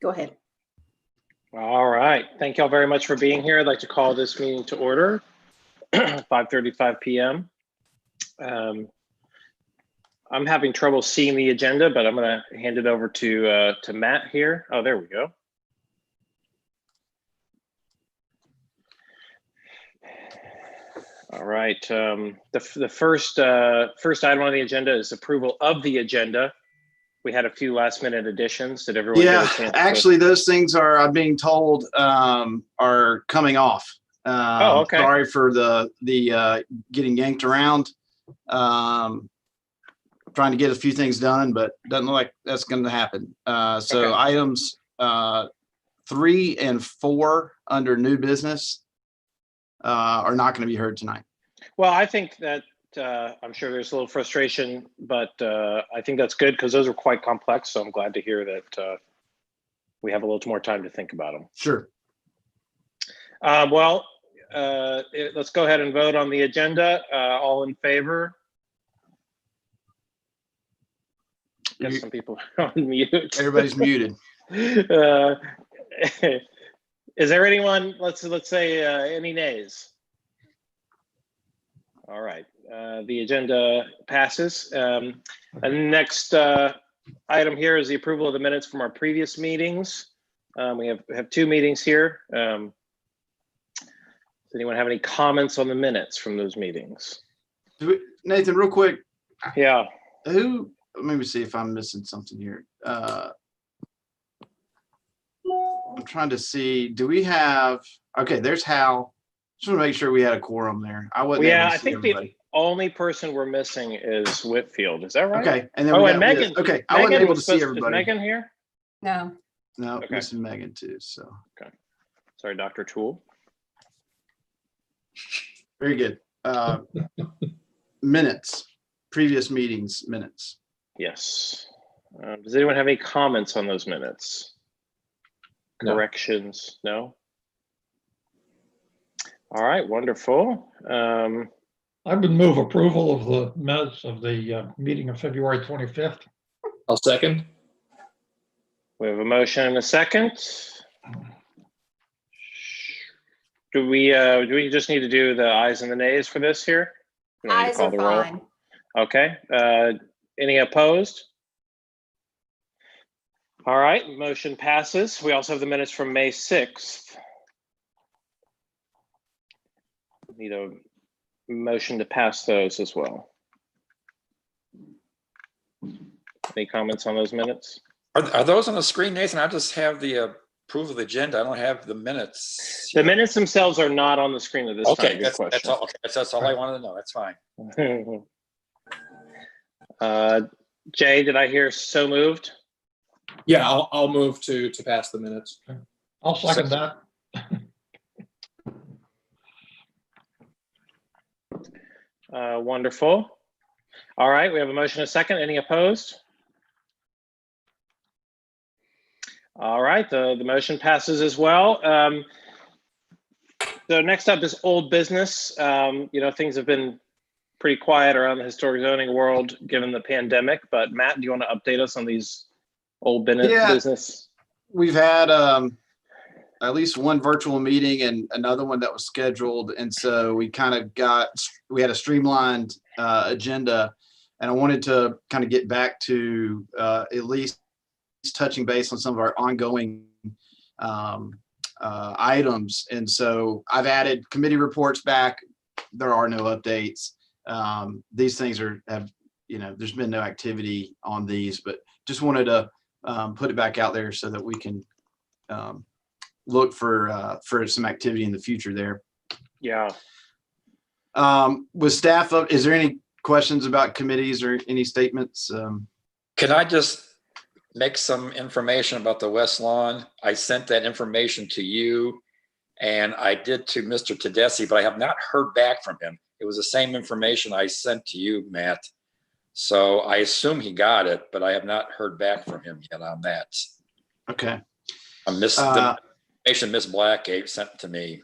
Go ahead. All right. Thank y'all very much for being here. I'd like to call this meeting to order, 5:35 p.m. I'm having trouble seeing the agenda, but I'm going to hand it over to Matt here. Oh, there we go. All right. The first item on the agenda is approval of the agenda. We had a few last minute additions. Did everyone get a chance? Actually, those things are, I'm being told, are coming off. Oh, okay. Sorry for the getting yanked around. Trying to get a few things done, but doesn't look like that's going to happen. So Okay. items 3 and 4 under new business are not going to be heard tonight. Well, I think that I'm sure there's a little frustration, but I think that's good because those are quite complex. So I'm glad to hear that we have a little more time to think about them. Sure. Let's go ahead and vote on the agenda. All in favor? Got some people on mute. Everybody's muted. Is there anyone? Let's say any nays. All right. The agenda passes. And next item here is the approval of the minutes from our previous meetings. We have 2 meetings here. Does anyone have any comments on the minutes from those meetings? Nathan, real quick. Yeah. Let me see if I'm missing something here. I'm trying to see, do we have, okay, there's Hal. Just want to make sure we had a quorum there. I wasn't able to see I think everybody. the only person we're missing is Whitfield. Is that right? Okay. And then and Megan. Okay. I wasn't able to see everybody. Is Megan here? No. No, Okay. missing Megan too. So. Okay. Sorry, Dr. Toole. Very good. Minutes, previous meetings minutes. Yes. Does anyone have any comments on those minutes? No. Corrections? No? All right, wonderful. I would move approval of the minutes of the meeting of February 25th. I'll second. We have a motion and a second. Do we just need to do the ayes and the nays for this here? We don't need to Ayes call are the roll. fine. Okay. Any opposed? All right, motion passes. We also have the minutes from May 6th. Need a motion to pass those as well. Any comments on those minutes? Are those on the screen, Nathan? I just have the approval of the agenda. I don't have the minutes. The minutes themselves are not on the screen at this time. Okay, Good that's question. all. Okay, that's all I wanted to know. That's fine. Jay, did I hear so moved? Yeah, I'll move to pass the minutes. I'll second that. Wonderful. All right, we have a motion and a second. Any opposed? All right, the motion passes as well. So next up is old business. Things have been pretty quiet around the historic zoning world given the pandemic, but Matt, do you want to update us on these old business? We've had at least one virtual meeting and another one that was scheduled. And so we had a streamlined agenda, and I wanted to kind of get back to at least touching base on some of our ongoing items. And so I've added committee reports back. There are no updates. These things there's been no activity on these, but just wanted to put it back out there so that we can look for some activity in the future there. Yeah. With staff up, is there any questions about committees or any statements? Can I just make some information about the West Lawn? I sent that information to you, and I did to Mr. Tedeschi, but I have not heard back from him. It was the same information I sent to you, Matt. So I assume he got it, but I have not heard back from him yet on that. Okay. I missed the information Ms. Black sent to me.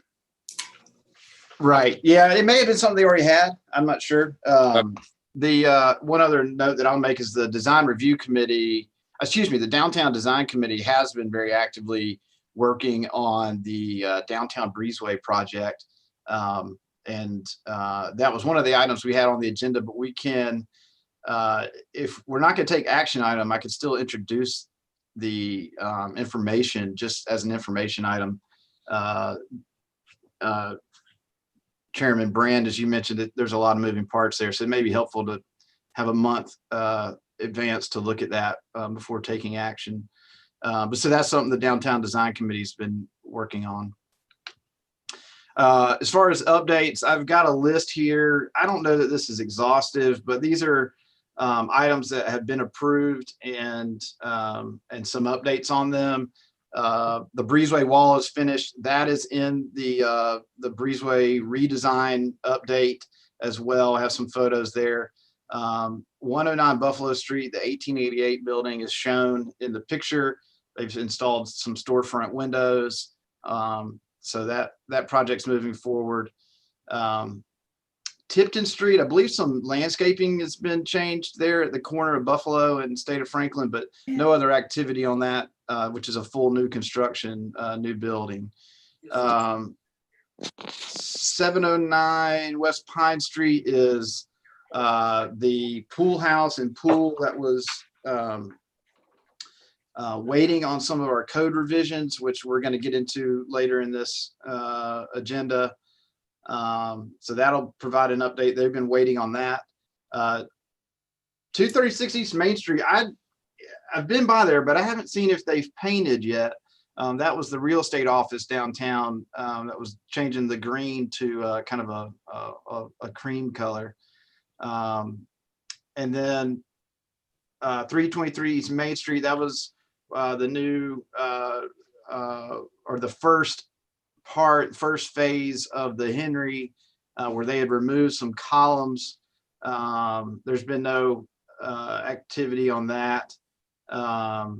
Right. Yeah, it may have been something they already had. I'm not sure. The one other note that I'll make is the design review committee the Downtown Design Committee has been very actively working on the Downtown Breezeway project. And that was one of the items we had on the agenda, but we can, if we're not going to take action item, I could still introduce the information just as an information item. Chairman Brand, as you mentioned, that there's a lot of moving parts there, so it may be helpful to have a month advance to look at that before taking action. But so that's something the Downtown Design Committee's been working on. As far as updates, I've got a list here. I don't know that this is exhaustive, but these are items that have been approved and some updates on them. The breezeway wall is finished. That is in the breezeway redesign update as well. I have some photos there. 109 Buffalo Street, the 1888 building is shown in the picture. They've installed some storefront windows. So that project's moving forward. Tipton Street, I believe some landscaping has been changed there at the corner of Buffalo and State of Franklin, but no other activity on that, which is a full new construction, new building. 709 West Pine Street is the pool house and pool that was waiting on some of our code revisions, which we're going to get into later in this agenda. So that'll provide an update. They've been waiting on that. 236 East Main Street. I've been by there, but I haven't seen if they've painted yet. That was the real estate office downtown that was changing the green to kind of a cream color. And then 323 East Main Street, that was the new or the first phase of the Henry where they had removed some columns. There's been no activity on that. But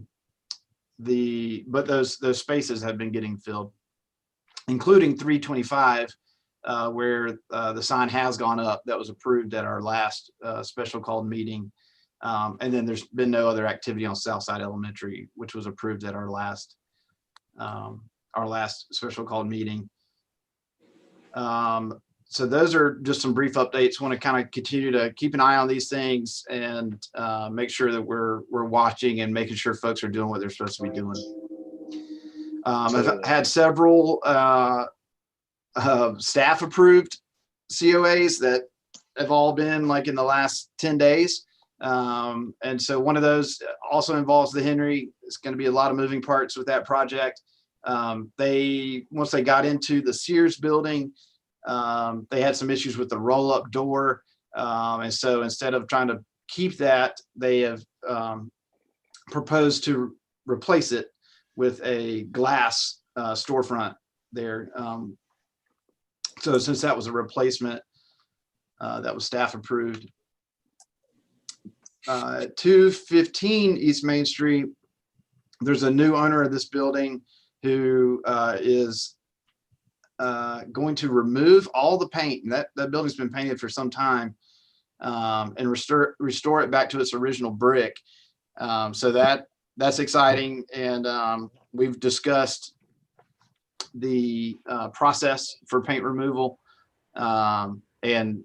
those spaces have been getting filled, including 325, where the sign has gone up. That was approved at our last special called meeting. And then there's been no other activity on Southside Elementary, which was approved at our last special called meeting. So those are just some brief updates. Want to kind of continue to keep an eye on these things and make sure that we're watching and making sure folks are doing what they're supposed to be doing. I've had several staff approved COAs that have all been like in the last 10 days. And so one of those also involves the Henry. It's going to be a lot of moving parts with that project. Once they got into the Sears building, they had some issues with the roll-up door. And so instead of trying to keep that, they have proposed to replace it with a glass storefront there. So since that was a replacement, that was staff approved. 215 East Main Street, there's a new owner of this building who is going to remove all the paint. And that building's been painted for some time, and restore it back to its original brick. So that's exciting. And we've discussed the process for paint removal and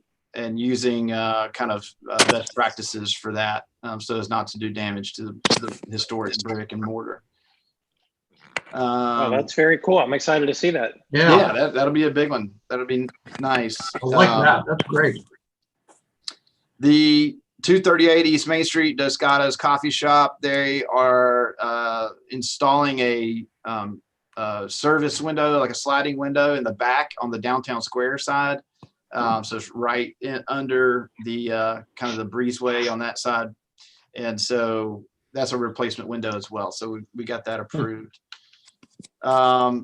using kind of best practices for that, so as not to do damage to the historic brick and mortar. Oh, that's very cool. I'm excited to see that. Yeah, that'll be a big one. That'll be nice. I like that. That's great. The 238 East Main Street, Dos Gatos Coffee Shop, they are installing a service window, like a sliding window in the back on the downtown square side. So it's right under the kind of the breezeway on that side. And so that's a replacement window as well. So we got that approved. A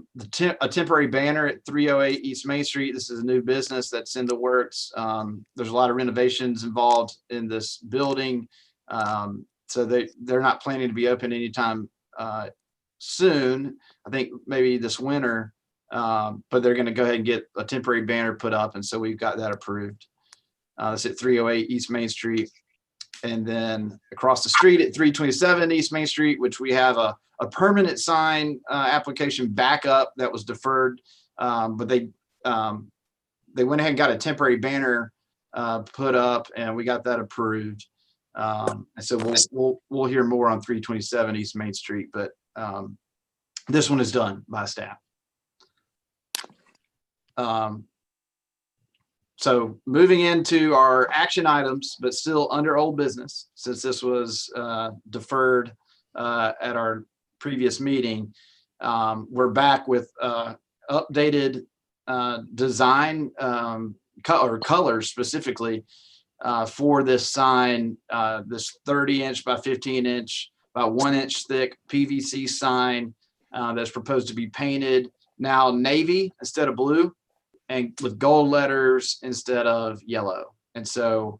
temporary banner at 308 East Main Street. This is a new business that's in the works. There's a lot of renovations involved in this building. So they're not planning to be open anytime soon. I think maybe this winter, but they're going to go ahead and get a temporary banner put up. And so we've got that approved. That's at 308 East Main Street. And then across the street at 327 East Main Street, which we have a permanent sign application backup that was deferred. But they went ahead and got a temporary banner put up, and we got that approved. And so we'll hear more on 327 East Main Street, but this one is done by staff. So moving into our action items, but still under old business, since this was deferred at our previous meeting, we're back with updated design or colors specifically for this sign, this 30-inch by 15-inch, about 1-inch thick PVC sign that's proposed to be painted now navy instead of blue, and with gold letters instead of yellow. And so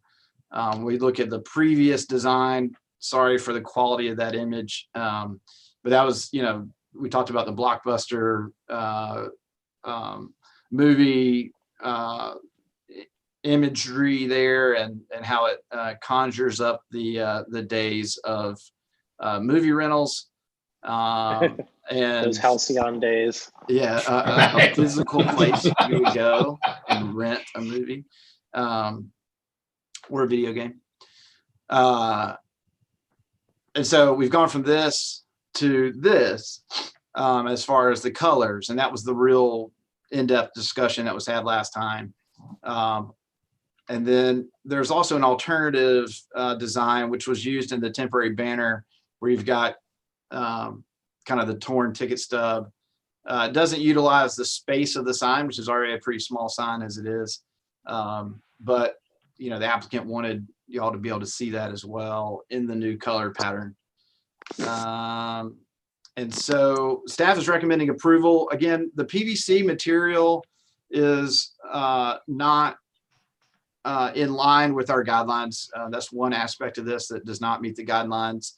we look at the previous design. Sorry for the quality of that image, but that was, we talked about the blockbuster movie imagery there, and how it conjures up the days of movie rentals. And Those halcyon days. yeah, a physical place you would go and rent a movie or a video game. And so we've gone from this to this as far as the colors, and that was the real in-depth discussion that was had last time. And then there's also an alternative design which was used in the temporary banner, where you've got kind of the torn ticket stub. It doesn't utilize the space of the sign, which is already a pretty small sign as it is. But the applicant wanted y'all to be able to see that as well in the new color pattern. And so staff is recommending approval. Again, the PVC material is not in line with our guidelines. That's one aspect of this that does not meet the guidelines.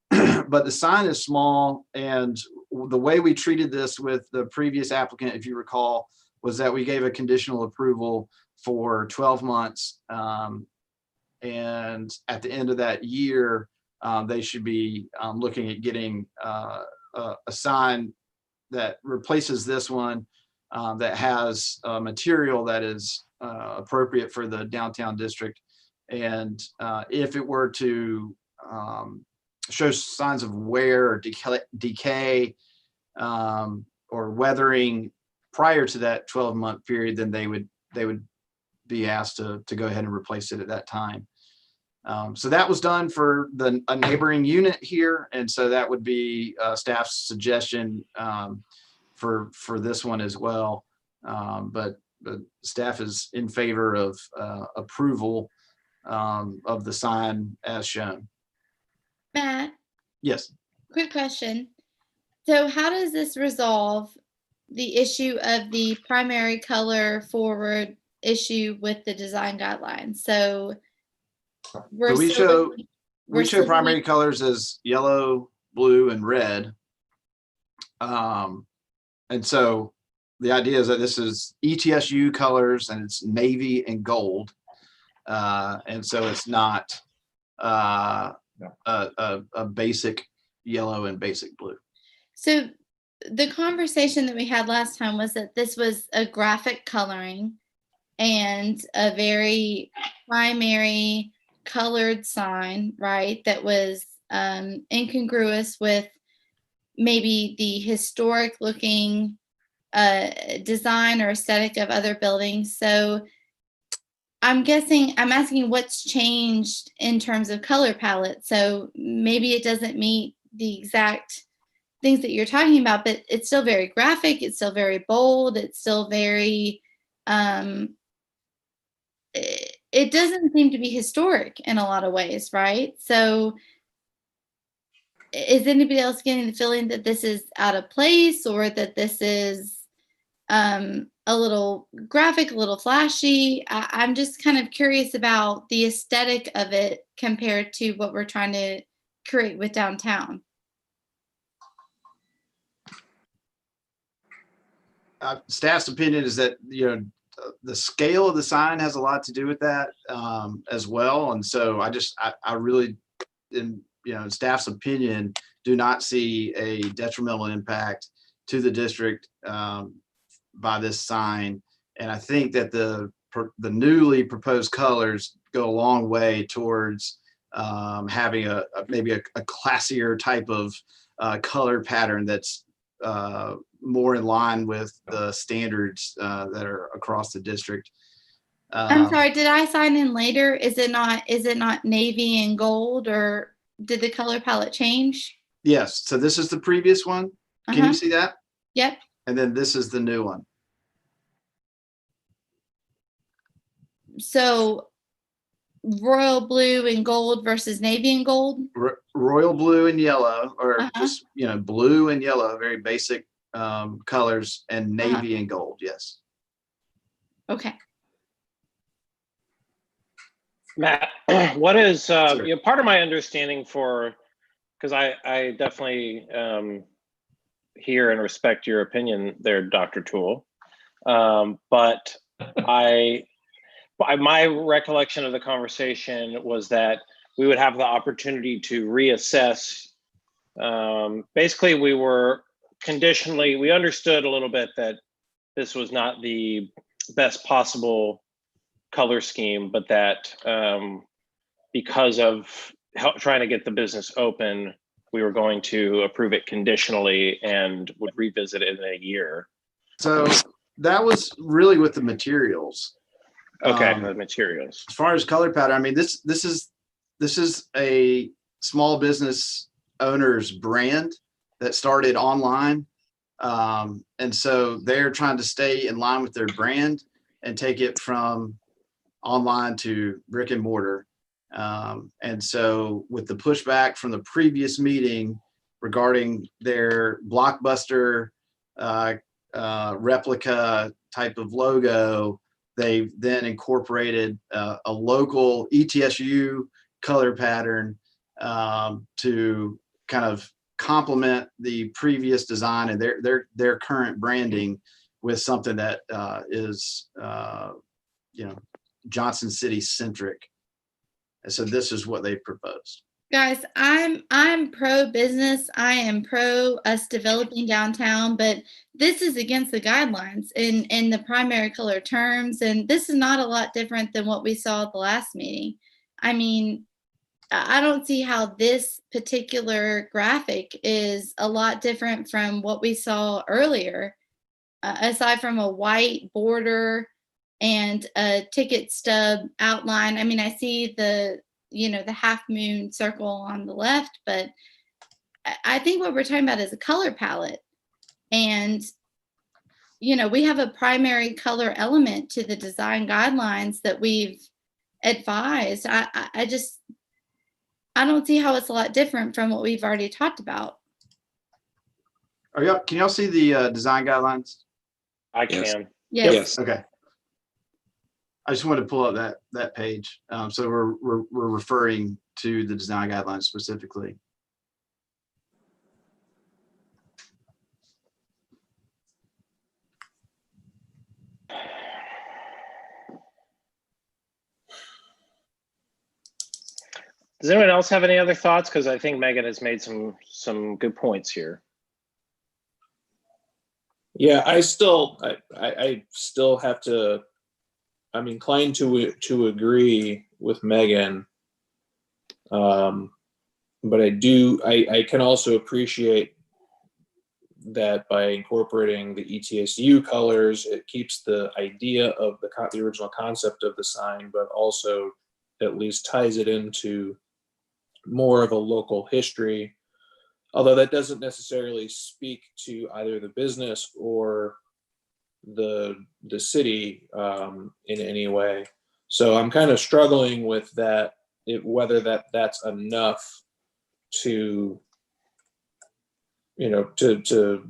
But the sign is small, and the way we treated this with the previous applicant, if you recall, was that we gave a conditional approval for 12 months. And at the end of that year, they should be looking at getting a sign that replaces this one, that has material that is appropriate for the downtown district. And if it were to show signs of wear or decay or weathering prior to that 12-month period, then they would be asked to go ahead and replace it at that time. So that was done for a neighboring unit here, and so that would be staff's suggestion for this one as well. But staff is in favor of approval of the sign as shown. Matt, Yes. quick question. So how does this resolve the issue of the primary color forward issue with the design guidelines? So We show primary colors as yellow, blue, and red. And so the idea is that this is ETSU colors, and it's navy and gold. And so it's not a basic yellow and basic blue. So the conversation that we had last time was that this was a graphic coloring and a very primary colored sign, right? That was incongruous with maybe the historic looking design or aesthetic of other buildings. So I'm asking what's changed in terms of color palette. So maybe it doesn't meet the exact things that you're talking about, but it's still very graphic. It's still very bold. It's still very, it doesn't seem to be historic in a lot of ways, right? So is anybody else getting the feeling that this is out of place, or that this is a little graphic, a little flashy? I'm just kind of curious about the aesthetic of it compared to what we're trying to create with downtown. Staff's opinion is that the scale of the sign has a lot to do with that as well. And so I really, in staff's opinion, do not see a detrimental impact to the district by this sign. And I think that the newly proposed colors go a long way towards having maybe a classier type of color pattern that's more in line with the standards that are across the district. I'm sorry, did I sign in later? Is it not navy and gold, or did the color palette change? Yes, so this is the previous one. Can you see that? Yep. And then this is the new one. So royal blue and gold versus navy and gold? Royal blue and yellow, or just, blue and yellow, very basic colors, and navy and gold, yes. Okay. Matt, what is part of my understanding because I definitely hear and respect your opinion there, Dr. Toole, but my recollection of the conversation was that we would have the opportunity to reassess. Basically, we understood a little bit that this was not the best possible color scheme, but that because of trying to get the business open, we were going to approve it conditionally and would revisit it in a year. So that was really with the materials. Okay, the materials. As far as color pattern, I mean, this is a small business owner's brand that started online. And so they're trying to stay in line with their brand and take it from online to brick and mortar. And so with the pushback from the previous meeting regarding their blockbuster replica type of logo, they then incorporated a local ETSU color pattern to kind of complement the previous design and their current branding with something that is Johnson City centric. And so this is what they proposed. Guys, I'm pro business. I am pro us developing downtown, but this is against the guidelines in the primary color terms. And this is not a lot different than what we saw at the last meeting. I mean, I don't see how this particular graphic is a lot different from what we saw earlier, aside from a white border and a ticket stub outline. I mean, I see the half moon circle on the left, but I think what we're talking about is a color palette. And, we have a primary color element to the design guidelines that we've advised. I don't see how it's a lot different from what we've already talked about. Can y'all see the design guidelines? I Yes. can. Yes. Okay. I just wanted to pull up that page. So we're referring to the design guidelines specifically. Does anyone else have any other thoughts? Because I think Megan has made some good points here. Yeah, I still have to. I'm inclined to agree with Megan, but I can also appreciate that by incorporating the ETSU colors, it keeps the idea of the original concept of the sign, but also at least ties it into more of a local history, although that doesn't necessarily speak to either the business or the city in any way. So I'm kind of struggling with that, whether that's enough to to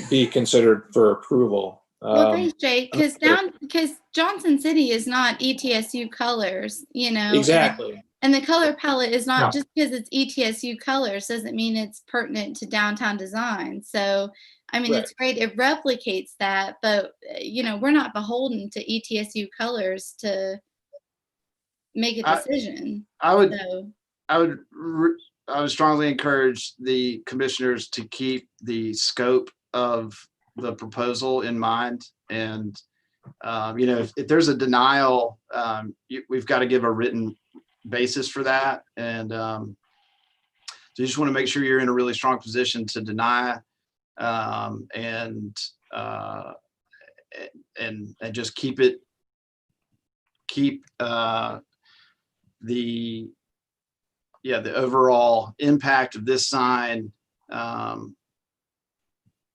be considered for approval. Well, thanks, Jay, because Johnson City is not ETSU colors, Exactly. And the color palette is not No. just because it's ETSU colors doesn't mean it's pertinent to downtown design. So I mean, Right. it's great. It replicates that, but we're not beholden to ETSU colors to make a I- decision. I would, So, I would, I would strongly encourage the commissioners to keep the scope of the proposal in mind. And, if there's a denial, we've got to give a written basis for that. And so you just want to make sure you're in a really strong position to deny, and just keep the overall impact of this sign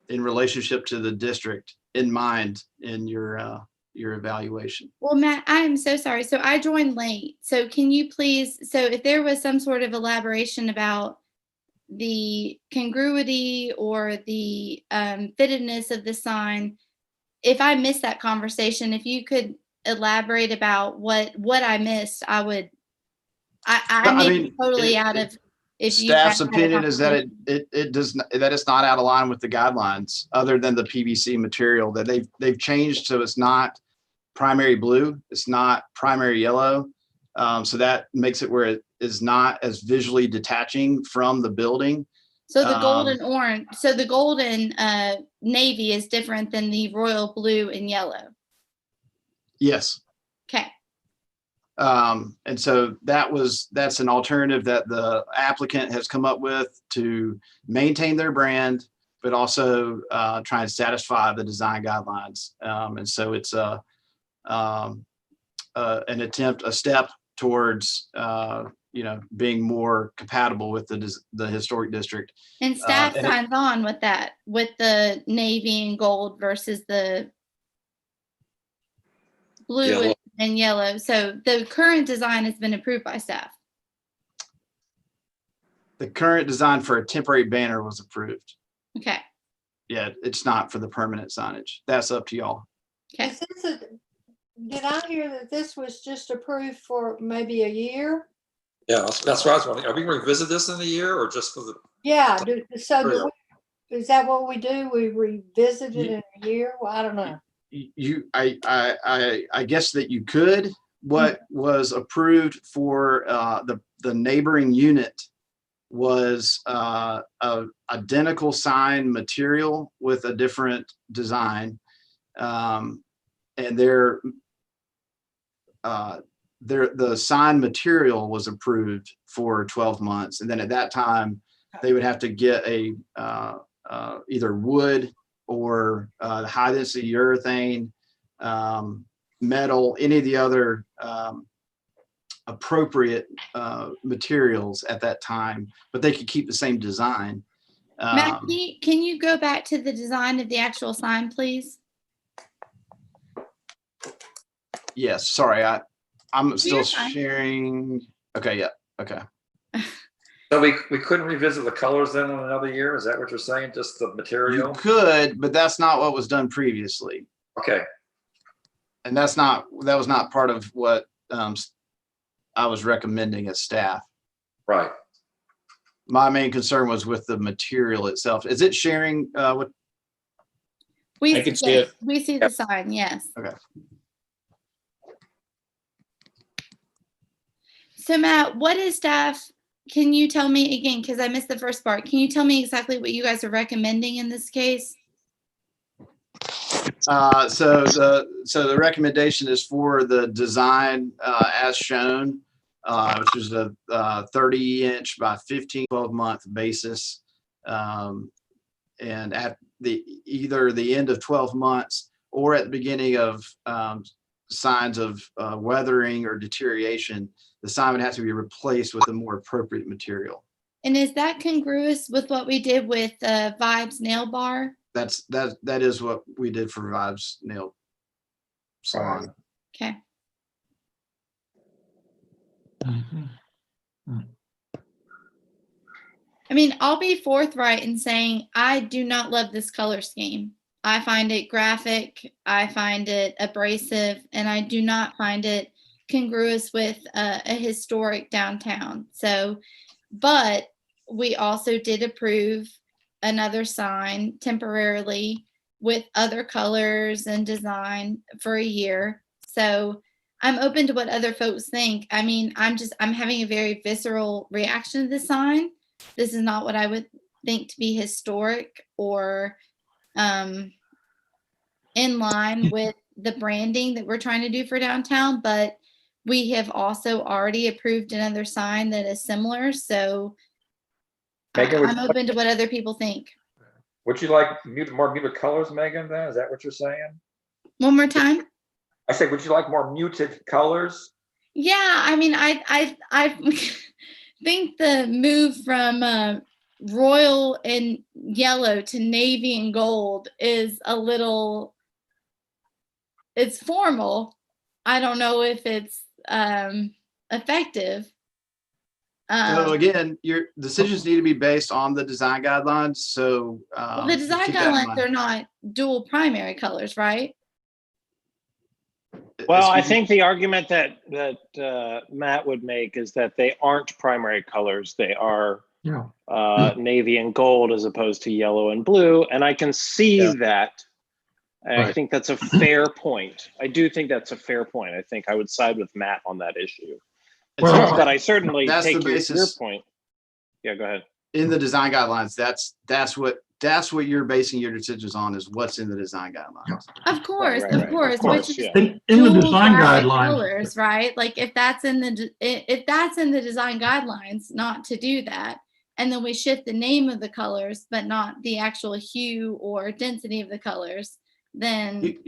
in relationship to the district in mind in your evaluation. well, Matt, I am so sorry. So I joined late. So can you please, so if there was some sort of elaboration about the congruity or the fittedness of the sign, if I missed that conversation, if you could elaborate about what I missed, I would. I may be totally out of. If you Staff's guys had a opinion is that conversation. it does not, that it's not out of line with the guidelines, other than the PVC material that they've changed, so it's not primary blue, it's not primary yellow. So that makes it where it is not as visually detaching from the building. So the golden orange, so the golden navy is different than the royal blue and yellow. Yes. Okay. And so that's an alternative that the applicant has come up with to maintain their brand, but also try and satisfy the design guidelines. And so it's an attempt, a step towards being more compatible with the historic district. And staff and signs on with that, with the navy and gold versus the blue Yellow. and yellow. So the current design has been approved by staff. The current design for a temporary banner was approved. Okay. Yeah, it's not for the permanent signage. That's up to y'all. Okay. Is this did I hear that this was just approved for maybe a year? Yeah, that's what I was wondering. Are we going to revisit this in a year or just for the? Yeah, is that what we do? We revisit it in a year? Well, I don't know. I guess that you could. What was approved for the neighboring unit was a identical sign material with a different design, and the sign material was approved for 12 months, and then at that time they would have to get a either wood or high density urethane, metal, any of the other appropriate materials at that time, but they could keep the same design. Matt, can you go back to the design of the actual sign, please? Yes, sorry, I'm still You're fine. sharing. Okay, yeah, okay. So we couldn't revisit the colors then in another year? Is that what you're saying? Just the You material? could, but that's not what was done previously. Okay. And that was not part of what I was recommending as staff. Right. My main concern was with the material itself. Is it sharing what? We I can see it. We see the sign, yes. Okay. So Matt, what is staff? Can you tell me again, because I missed the first part. Can you tell me exactly what you guys are recommending in this case? So the recommendation is for the design as shown, which is a 30-inch by 12-month basis, and at either the end of 12 months or at the beginning of signs of weathering or deterioration, the sign would have to be replaced with a more appropriate material. And is that congruous with what we did with Vibes Nail Bar? That is what we did for Vibes Nail Salon. Okay. I mean, I'll be forthright in saying I do not love this color scheme. I find it graphic, I find it abrasive, and I do not find it congruous with a historic downtown. So, but we also did approve another sign temporarily with other colors and design for a year. So I'm open to what other folks think. I mean, I'm having a very visceral reaction to the sign. This is not what I would think to be historic or in line with the branding that we're trying to do for downtown, but we have also already approved another sign that is similar. So Megan, I'm open to what other people think. would you like more muted colors, Megan, then? Is that what you're saying? One more time. I said, would you like more muted colors? Yeah, I mean, I think the move from royal and yellow to navy and gold is a little, it's formal. I don't know if it's effective. So again, your decisions need to be based on the design guidelines. So Well, the design keep that in guidelines mind. are not dual primary colors, right? Well, I Excuse me? think the argument that Matt would make is that they aren't primary colors. They are Yeah. navy and gold as opposed to yellow and blue. And I can see that. And I Right. think that's a fair point. I do think that's a fair point. I think I would side with Matt on that issue. Well, But I certainly That's the take your basis. point. Yeah, go ahead. In the design guidelines, that's what you're basing your decisions on, is what's in the design guidelines. Of course, right, of right. course. Of course, Which is yeah. in the dual design graphic guidelines, colors, right? Like if that's in the design guidelines, not to do that, and then we shift the name of the colors, but not the actual hue or density of the colors, then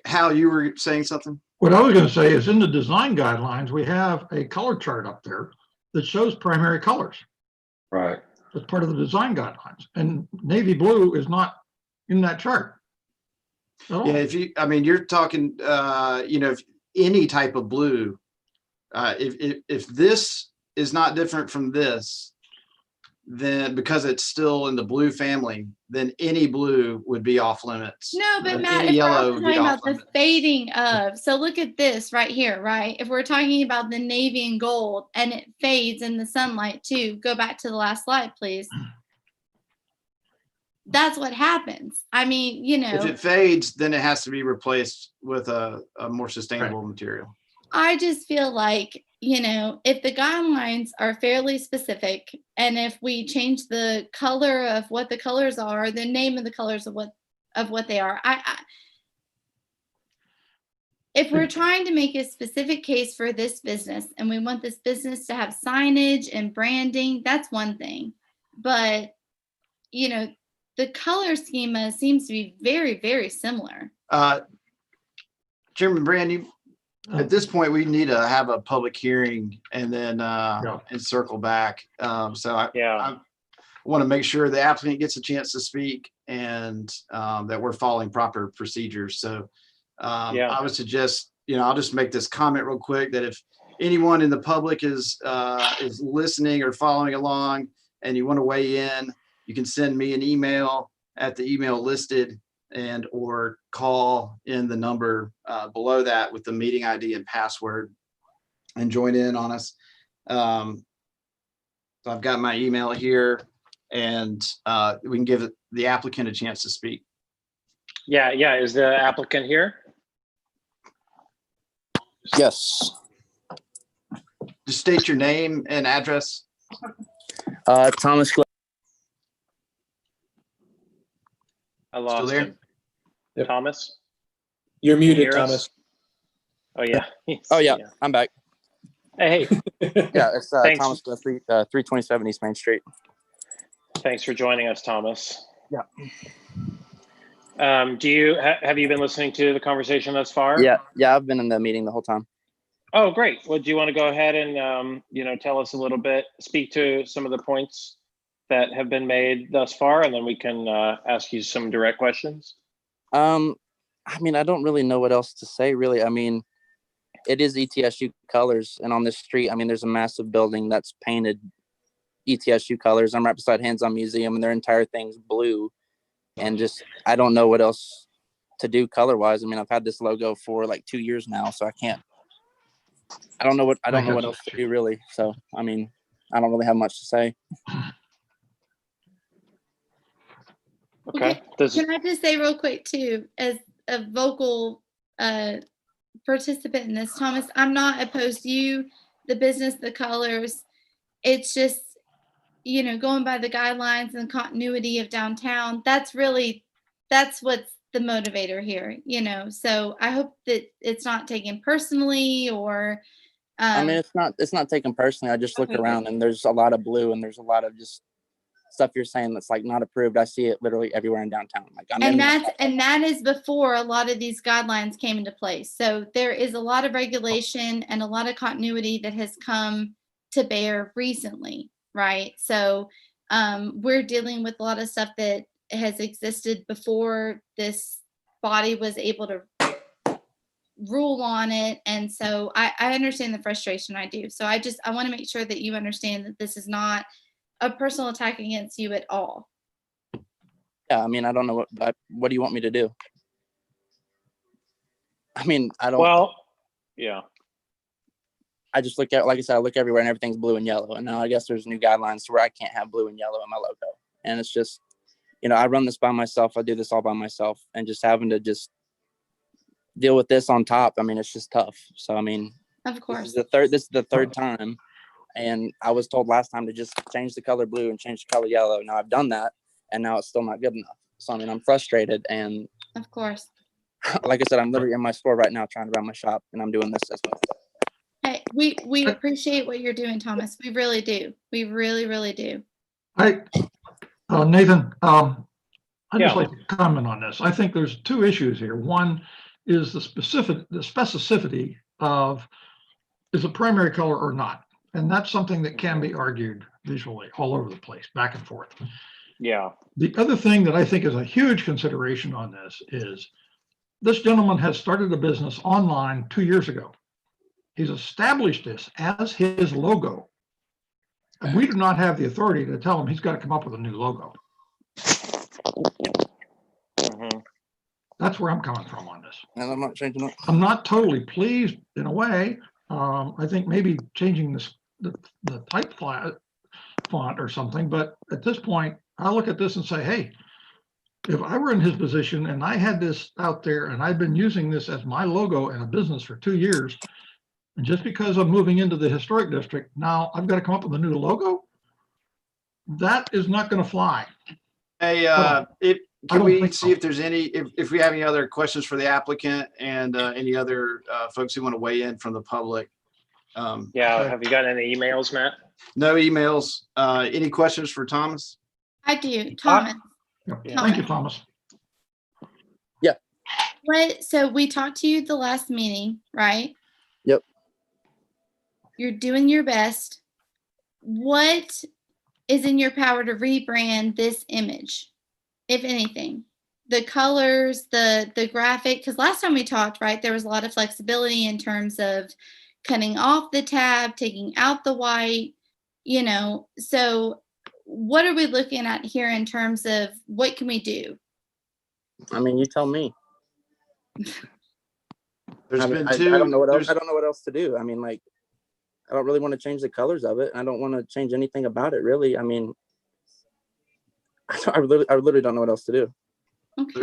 Hal, you were saying something? what I was going to say is in the design guidelines, we have a color chart up there that shows primary colors. Right. As part of the design guidelines, and navy blue is not in that chart. at all. Yeah, you're talking, if any type of blue, if this is not different from this, then because it's still in the blue family, then any blue would be off limits. no, but And Matt, any if we're yellow also would be talking off about the limits. fading of, so look at this right here, right? If we're talking about the navy and gold and it fades in the sunlight too, go back to the last slide, please. That's what happens. I mean, If it fades, then it has to be replaced with a more sustainable material. I just feel like, if the guidelines are fairly specific and if we change the color of what the colors are, the name of the colors of what they are, if we're trying to make a specific case for this business and we want this business to have signage and branding, that's one thing. But, the color schema seems to be very, very similar. Chairman Brand, at this point, we need to have a public hearing and then and circle back. So I want to make sure the applicant gets a chance to speak and that we're following proper procedures. So I would suggest, I'll just make this comment real quick, that if anyone in the public is listening or following along and you want to weigh in, you can send me an email at the email listed and or call in the number below that with the meeting ID and password and join in on us. So I've got my email here and we can give the applicant a chance to speak. Yeah. Is the applicant here? Yes. Just state your name and address. Thomas. I lost Still there? him. Yep. Thomas? You're Can you muted, hear us? Thomas. Oh, yeah. Oh yeah, I'm back. Hey, Yeah, it's Thanks. Thomas Guthrie, 327 East Main Street. thanks for joining us, Thomas. Yeah. Have you been listening to the conversation thus far? Yeah, I've been in the meeting the whole time. Oh, great. Well, do you want to go ahead and, tell us a little bit, speak to some of the points that have been made thus far, and then we can ask you some direct questions? I don't really know what else to say, really. It is ETSU colors, and on this street, there's a massive building that's painted ETSU colors. I'm right beside Hands-On Museum, and their entire thing's blue. And just, I don't know what else to do color-wise. I've had this logo for like 2 years now, so I don't know what else to do, really. So, I don't really have much to say. Okay. Does, Can I just say real quick too, as a vocal participant in this, Thomas, I'm not opposed to you, the business, the colors. It's just, you know, going by the guidelines and continuity of downtown. That's what's the motivator here, you know. So I hope that it's not taken personally or. I mean, it's not taken personally. I just look Okay. around and there's a lot of blue and there's a lot of just stuff you're saying that's like not approved. I see it literally everywhere in downtown. Like that is before a lot of these guidelines came into place. So there is a lot of regulation and a lot of continuity that has come to bear recently, right? So we're dealing with a lot of stuff that has existed before this body was able to rule on it. And so I understand the frustration. I do. So I want to make sure that you understand that this is not a personal attack against you at all. Yeah, I mean, I don't know what do you want me to do? I mean, I don't. well, yeah. I just look at, like I said, I look everywhere and everything's blue and yellow. And now I guess there's new guidelines to where I can't have blue and yellow in my logo. And it's just, you know, I run this by myself. I do this all by myself, and just having to just deal with this on top. I mean, it's just tough. So, I mean, Of course. this is the third time. And I was told last time to just change the color blue and change the color yellow. Now I've done that, and now it's still not good enough. So, I mean, I'm frustrated. And Of course. like I said, I'm literally in my store right now trying to run my shop, and I'm doing this as well. Hey, we appreciate what you're doing, Thomas. We really do. We really, really do. Nathan, I'd Yeah. just like to comment on this. I think there's two issues here. One is the specificity of, is a primary color or not? And that's something that can be argued visually all over the place, back and forth. Yeah. The other thing that I think is a huge consideration on this is this gentleman has started a business online 2 years ago. He's established this as his logo. And we do not have the authority to tell him he's got to come up with a new logo. Mhm. That's where I'm coming from on this. And I'm not changing it. I'm not totally pleased in a way. I think maybe changing the type font or something, but at this point, I look at this and say, hey, if I were in his position and I had this out there and I've been using this as my logo in a business for 2 years, and just because I'm moving into the historic district, now I've got to come up with a new logo? That is not going to fly. Hey, can we see if there's any, if we have any other questions for the applicant and any other folks who want to weigh in from the public? Yeah. Have you gotten any emails, Matt? No emails. Any questions for Thomas? I do. Thomas. Yeah. Thank you, Thomas. So we talked to you the last meeting, right? Yep. You're doing your best. What is in your power to rebrand this image, if anything? The colors, the graphic, because last time we talked, right, there was a lot of flexibility in terms of cutting off the tab, taking out the white, you know. So what are we looking at here in terms of what can we do? I mean, you tell me. There's been I two. don't know what else. I don't know what else to do. I mean, like, I don't really want to change the colors of it. I don't want to change anything about it, really. I mean, I literally don't know what else to do. Okay.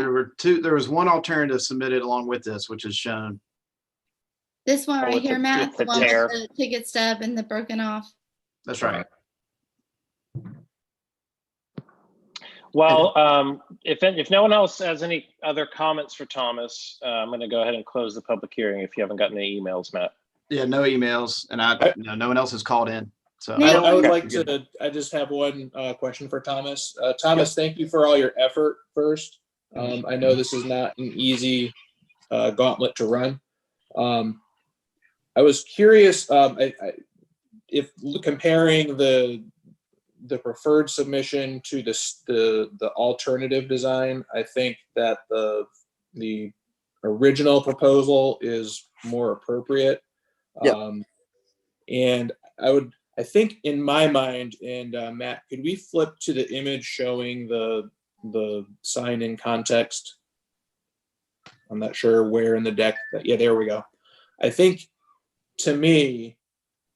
There was one alternative submitted along with this, which is shown. This one Oh, right with here, the- Matt, with the the one tear. with the ticket stub and the broken off. That's right. Well, if no one else has any other comments for Thomas, I'm going to go ahead and close the public hearing if you haven't gotten any emails, Matt. Yeah, no emails, and no one else has called in. So Nate, I would Okay. like to, I just have one question for Thomas. Thomas, thank you for all your effort first. I know this is not an easy gauntlet to run. I was curious if comparing the preferred submission to the alternative design, I think that the original proposal is more appropriate. Yep. And I think in my mind, and Matt, could we flip to the image showing the sign in context? I'm not sure where in the deck. Yeah, there we go. I think, to me,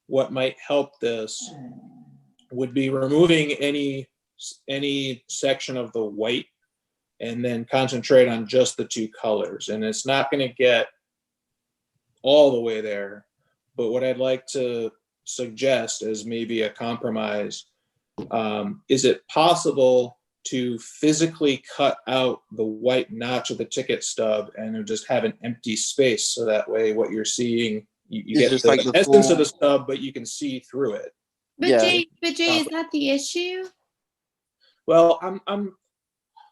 what might help this would be removing any section of the white and then concentrate on just the two colors. And it's not going to get all the way there, but what I'd like to suggest as maybe a compromise, is it possible to physically cut out the white notch of the ticket stub and just have an empty space, so that way what you're seeing, you It's get just the like the essence full- of the stub, but you can see through it. But Yeah. Jay, is that the issue? Well,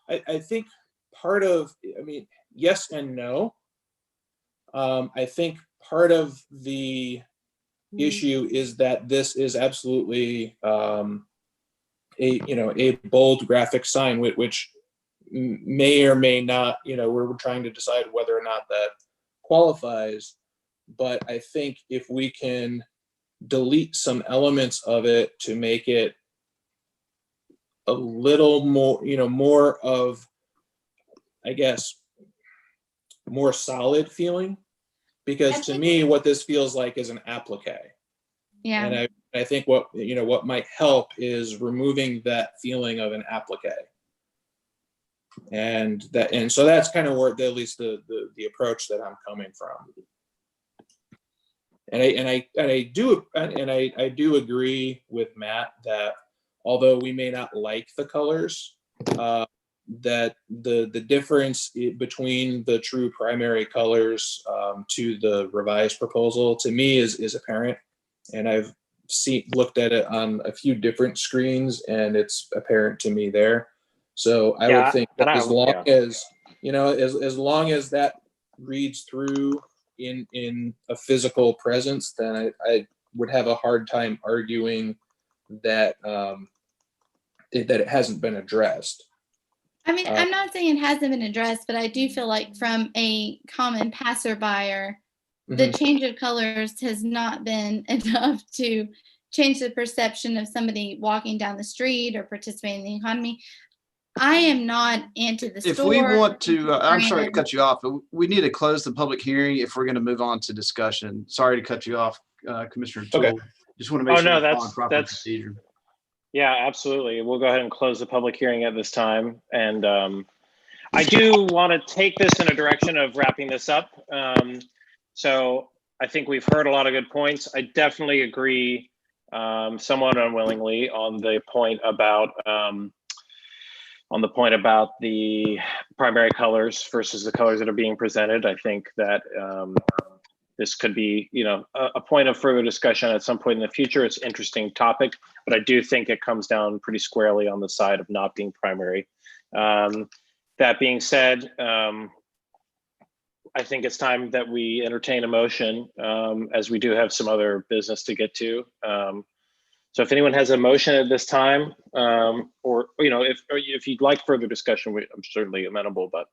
I think part of, I mean, yes and no. I think part of the issue is that this is absolutely a bold graphic sign, which may or may not, we're trying to decide whether or not that qualifies. But I think if we can delete some elements of it to make it a little more, more of, I guess, more solid feeling, because to me, what this feels like is an applique. Yeah. And I think what might help is removing that feeling of an applique. And so that's kind of where at least the approach that I'm coming from. And I do agree with Matt that although we may not like the colors, that the difference between the true primary colors to the revised proposal to me is apparent. And I've looked at it on a few different screens, and it's apparent to me there. So I would think that as long as that reads through in a physical presence, then I would have a hard time arguing that it hasn't been addressed. I mean, I'm not saying it hasn't been addressed, but I do feel like from a common passerby, the change of colors has not been enough to change the perception of somebody walking down the street or participating in the economy. I am not into the store. If we want to, I'm sorry to cut you off, but we need to close the public hearing if we're going to move on to discussion. Sorry to cut you off, Commissioner Toole. Okay. Just want to make Oh, sure no, we follow proper that's procedure. Yeah, absolutely. We'll go ahead and close the public hearing at this time. And I do want to take this in a direction of wrapping this up. So I think we've heard a lot of good points. I definitely agree somewhat unwillingly on the point about the primary colors versus the colors that are being presented. I think that this could be, a point of further discussion at some point in the future. It's an interesting topic, but I do think it comes down pretty squarely on the side of not being primary. That being said, I think it's time that we entertain a motion, as we do have some other business to get to. So if anyone has a motion at this time, or if you'd like further discussion, I'm certainly amenable, but.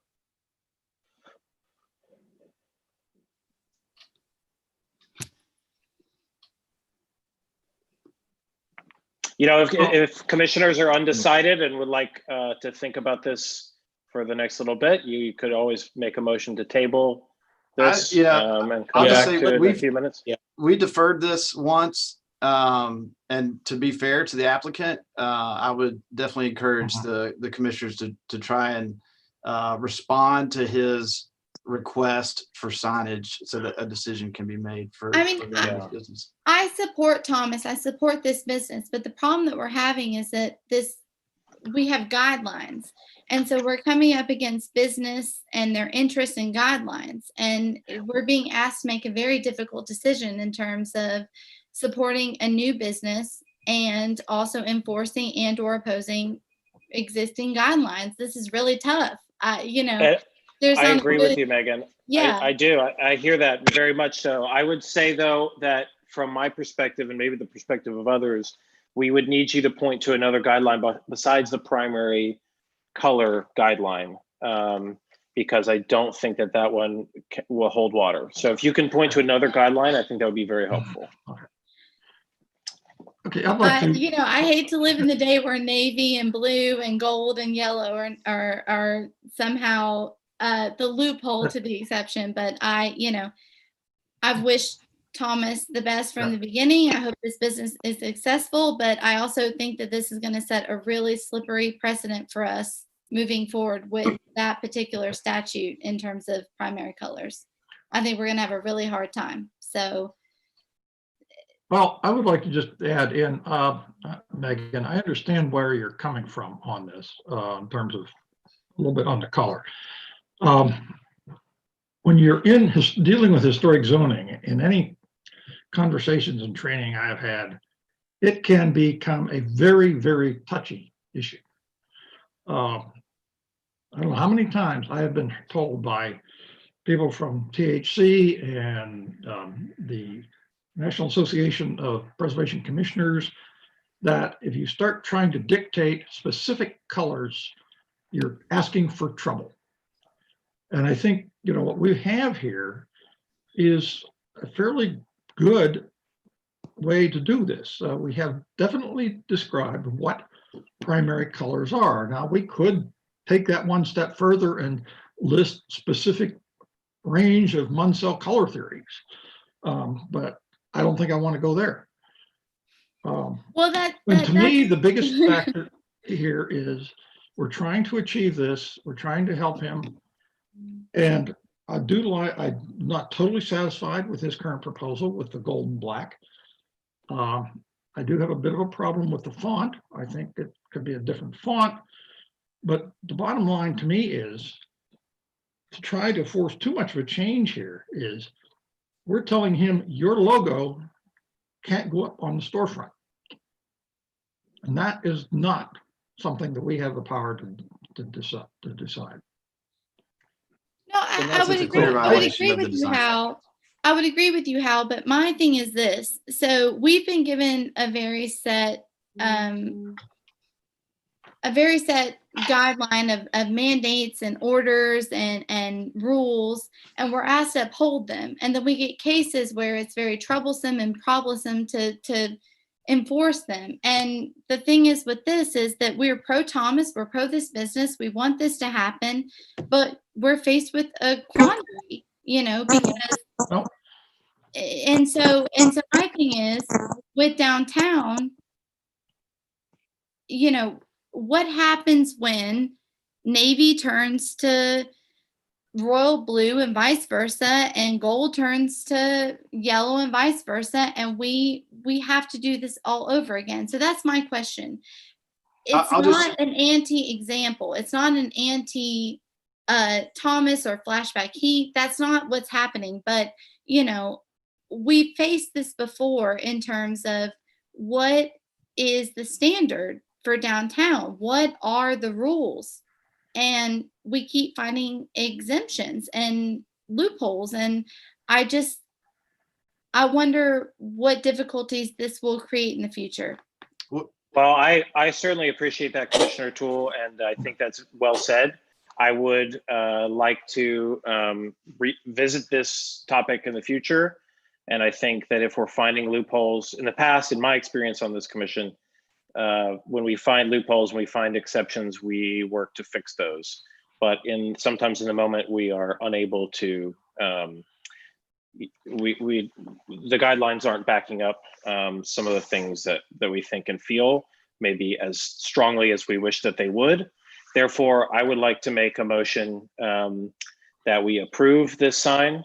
If commissioners are undecided and would like to think about this for the next little bit, you could always make a motion to table this. And come back to it in a few minutes. Yeah. We deferred this once, and to be fair to the applicant, I would definitely encourage the commissioners to try and respond to his request for signage so that a decision can be made for business. I support Thomas. I support this business, but the problem that we're having is that we have guidelines. And so we're coming up against business and their interest in guidelines. And we're being asked to make a very difficult decision in terms of supporting a new business and also enforcing and or opposing existing guidelines. This is really tough. I agree with you, Megan. Yeah, I do. I hear that very much so. I would say, though, that from my perspective and maybe the perspective of others, we would need you to point to another guideline besides the primary color guideline, because I don't think that one will hold water. So if you can point to another guideline, I think that would be very helpful. Okay, I'd like to. I hate to live in the day where navy and blue and gold and yellow are somehow the loophole to the exception, but I've wished Thomas the best from the beginning. I hope this business is successful, but I also think that this is going to set a really slippery precedent for us moving forward with that particular statute in terms of primary colors. I think we're going to have a really hard time. So, Well, I would like to just add in, Megan, I understand where you're coming from on this, in terms of a little bit on the color. When you're dealing with historic zoning, in any conversations and training I've had, it can become a very, very touchy issue. I don't know how many times I have been told by people from THC and the National Association of Preservation Commissioners that if you start trying to dictate specific colors, you're asking for trouble. And I think, what we have here is a fairly good way to do this. We have definitely described what primary colors are. Now, we could take that one step further and list specific range of Munsell color theories, but I don't think I want to go there. well, And to me, the biggest factor here is we're trying to achieve this. We're trying to help him. And I'm not totally satisfied with his current proposal with the gold and black. I do have a bit of a problem with the font. I think it could be a different font. But the bottom line to me is to try to force too much of a change here is we're telling him your logo can't go up on the storefront. And that is not something that we have the power to decide. No, In I would essence, a agree. clear I would violation agree of the with you, design Hal. I would agree with you, Hal. But my thing is this: so we've been given a very set guideline of mandates and orders and rules, and we're asked to uphold them. And then we get cases where it's very troublesome and problematic to enforce them. And the thing is with this is that we're pro Thomas, we're pro this business, we want this to happen, but we're faced with a quandary, because and so my thing is with downtown, what happens when navy turns to royal blue and vice versa, and gold turns to yellow and vice versa, and we have to do this all over again? So that's my question. It's not an anti-example. It's not an anti Thomas or Flashback Heat. That's not what's happening. But we faced this before in terms of what is the standard for downtown? What are the rules? And we keep finding exemptions and loopholes. And I wonder what difficulties this will create in the future. Well, I certainly appreciate that, Commissioner Toole, and I think that's well said. I would like to revisit this topic in the future. And I think that if we're finding loopholes in the past, in my experience on this commission, when we find loopholes, when we find exceptions, we work to fix those. But sometimes in the moment, we are unable to. The guidelines aren't backing up some of the things that we think and feel maybe as strongly as we wish that they would. Therefore, I would like to make a motion that we approve this sign,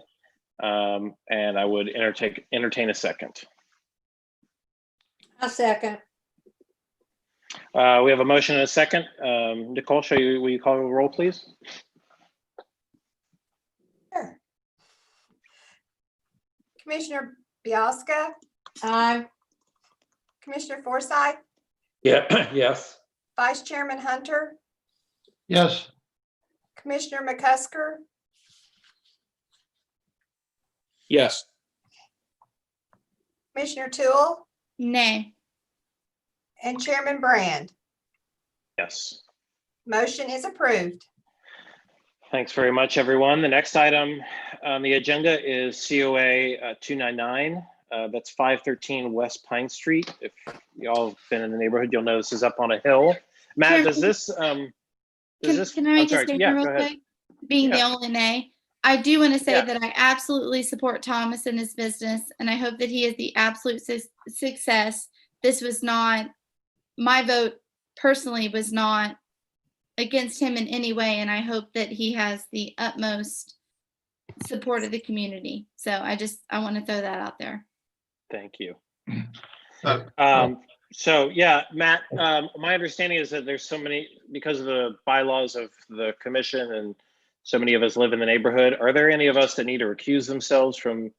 and I would entertain a second. A second. We have a motion and a second. Nicole, will you call the roll, please? Sure. Commissioner Bielska, Aye. Commissioner Forsyth, Yeah, yes. Vice Chairman Hunter, Yes. Commissioner McCusker, Yes. Commissioner Toole, Nay. and Chairman Brand. Yes. Motion is approved. Thanks very much, everyone. The next item on the agenda is COA 299. That's 513 West Pine Street. If y'all have been in the neighborhood, you'll know this is up on a hill. Matt, does this? Can I just say real quick? Being the only nay, I do want to say that I absolutely support Thomas and his business, and I hope that he has the absolute success. This was not, my vote personally was not against him in any way, and I hope that he has the utmost support of the community. So I want to throw that out there. Thank you. Uh, So yeah, Matt, my understanding is that there's so many, because of the bylaws of the commission and so many of us live in the neighborhood, are there any of us that need to recuse themselves from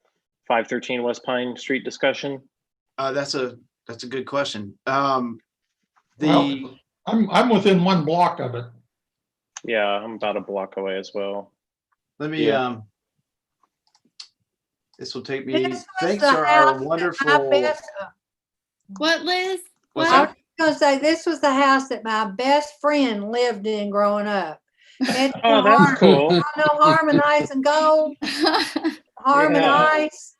513 West Pine Street discussion? That's a good question. Well, I'm within 1 block of it. Yeah, I'm about a block away as well. Let me, Yeah. this will take me, This was thanks the to our house that my wonderful, best- What, Liz? What's I What? was gonna say, this was the house that my best friend lived in growing up. It's Oh, that's cool. I know Harmonize and Gold, Harmonize.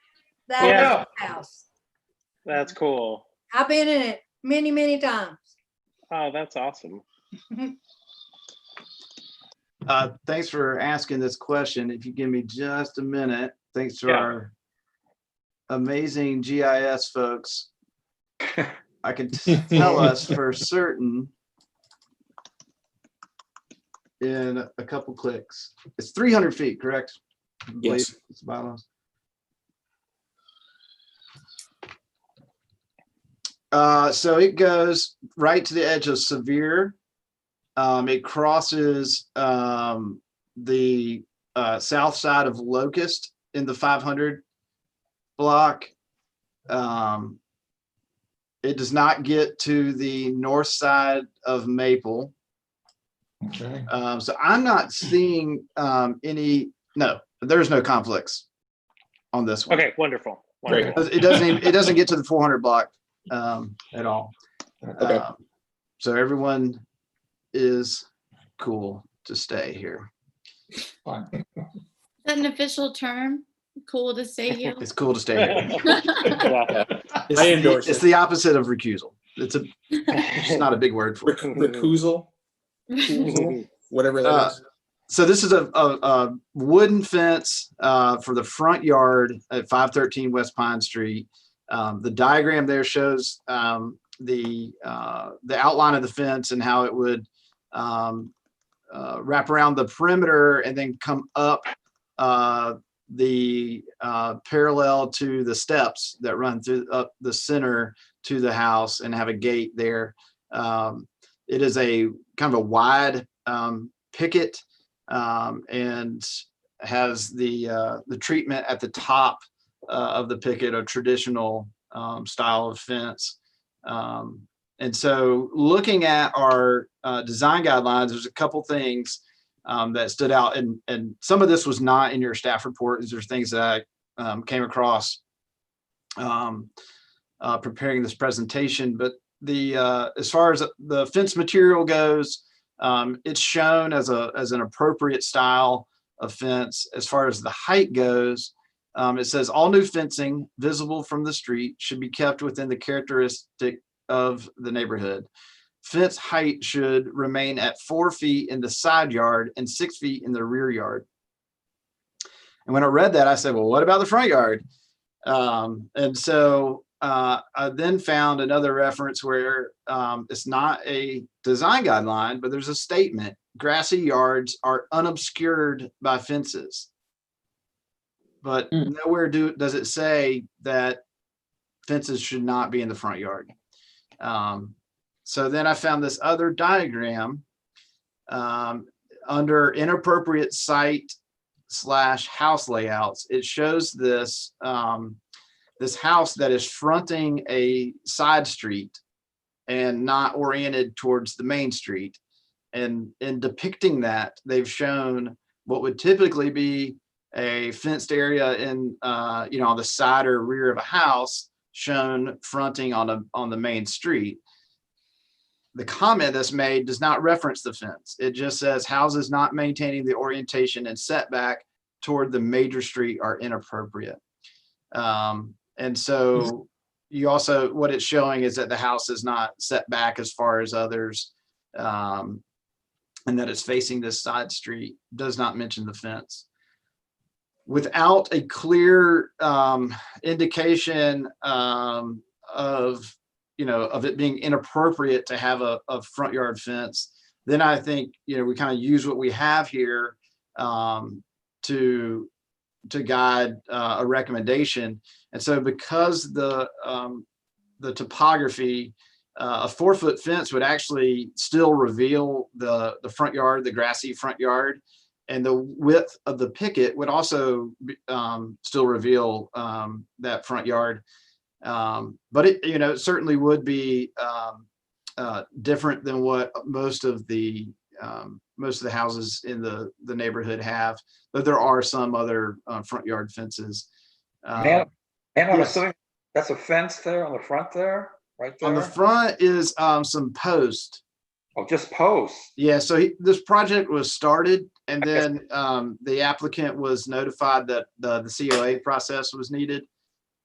That Yeah. was the house. That's cool. I've been in it many, many times. Oh, that's awesome. thanks for asking this question. If you give me just a minute, thanks to Yeah. our amazing GIS folks, I can tell us for certain in a couple clicks. It's 300 feet, correct? I believe Yes. it's bylaws. So it goes right to the edge of Severe. It crosses the south side of Locust in the 500 block. It does not get to the north side of Maple. Okay. So I'm not seeing there's no conflicts on this one. Okay, wonderful. Great. Wonderful. It doesn't get to the 400 block at all. Okay. So everyone is cool to stay here. Fine. Is that an official term? Cool to stay here? It's cool to stay here. Yeah. It's, I endorse it's it. the opposite of recusal. It's just not a big word for it. Recusal, whatever that is. So this is a wooden fence for the front yard at 513 West Pine Street. The diagram there shows the outline of the fence and how it would wrap around the perimeter and then come up the parallel to the steps that run through up the center to the house and have a gate there. It is a kind of a wide picket and has the treatment at the top of the picket, a traditional style of fence. And so looking at our design guidelines, there's a couple things that stood out, and some of this was not in your staff report. There's things that I came across preparing this presentation, but as far as the fence material goes, it's shown as an appropriate style of fence. As far as the height goes, it says all new fencing visible from the street should be kept within the characteristic of the neighborhood. Fence height should remain at 4 feet in the side yard and 6 feet in the rear yard. And when I read that, I said, well, what about the front yard? And so I then found another reference where it's not a design guideline, but there's a statement: grassy yards are unobscured by fences. But nowhere does it say that fences should not be in the front yard. So then I found this other diagram under inappropriate site / house layouts. It shows this this house that is fronting a side street and not oriented towards the main street. And in depicting that, they've shown what would typically be a fenced area in on the side or rear of a house, shown fronting on the main street. The comment that's made does not reference the fence. It just says houses not maintaining the orientation and setback toward the major street are inappropriate. And so you also, what it's showing is that the house is not set back as far as others, and that it's facing this side street. Does not mention the fence. Without a clear indication of it being inappropriate to have a front yard fence, then I think, we kind of use what we have here to guide a recommendation. And so because the topography, a 4-foot fence would actually still reveal the front yard, the grassy front yard, and the width of the picket would also still reveal that front yard. But it certainly would be different than what most of the houses in the neighborhood have, but there are some other front yard fences. Man, I'm yes. assuming that's a fence there on the front there, right there? On the front is some post. Oh, just posts. Yeah, so this project was started, and then the applicant was notified that the COA process was needed.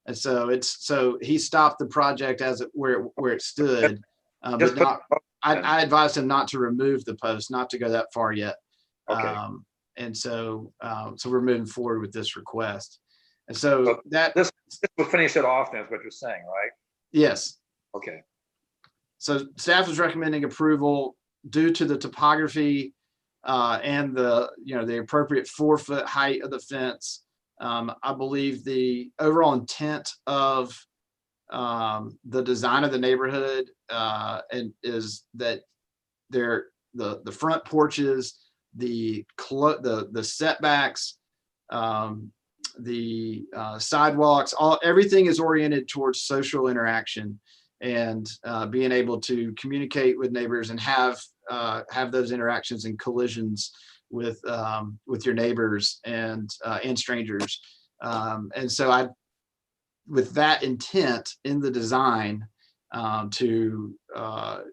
And so he stopped the project where it stood. But not, I advised him not to remove the post, not to go that far yet. Okay. And so we're moving forward with this request. And so this will finish it off, then, is what you're saying, right? Yes. Okay. So staff is recommending approval due to the topography and the appropriate 4-foot height of the fence. I believe the overall intent of the design of the neighborhood and is that the front porches, the setbacks, the sidewalks, everything is oriented towards social interaction and being able to communicate with neighbors and have those interactions and collisions with your neighbors and strangers. And so with that intent in the design to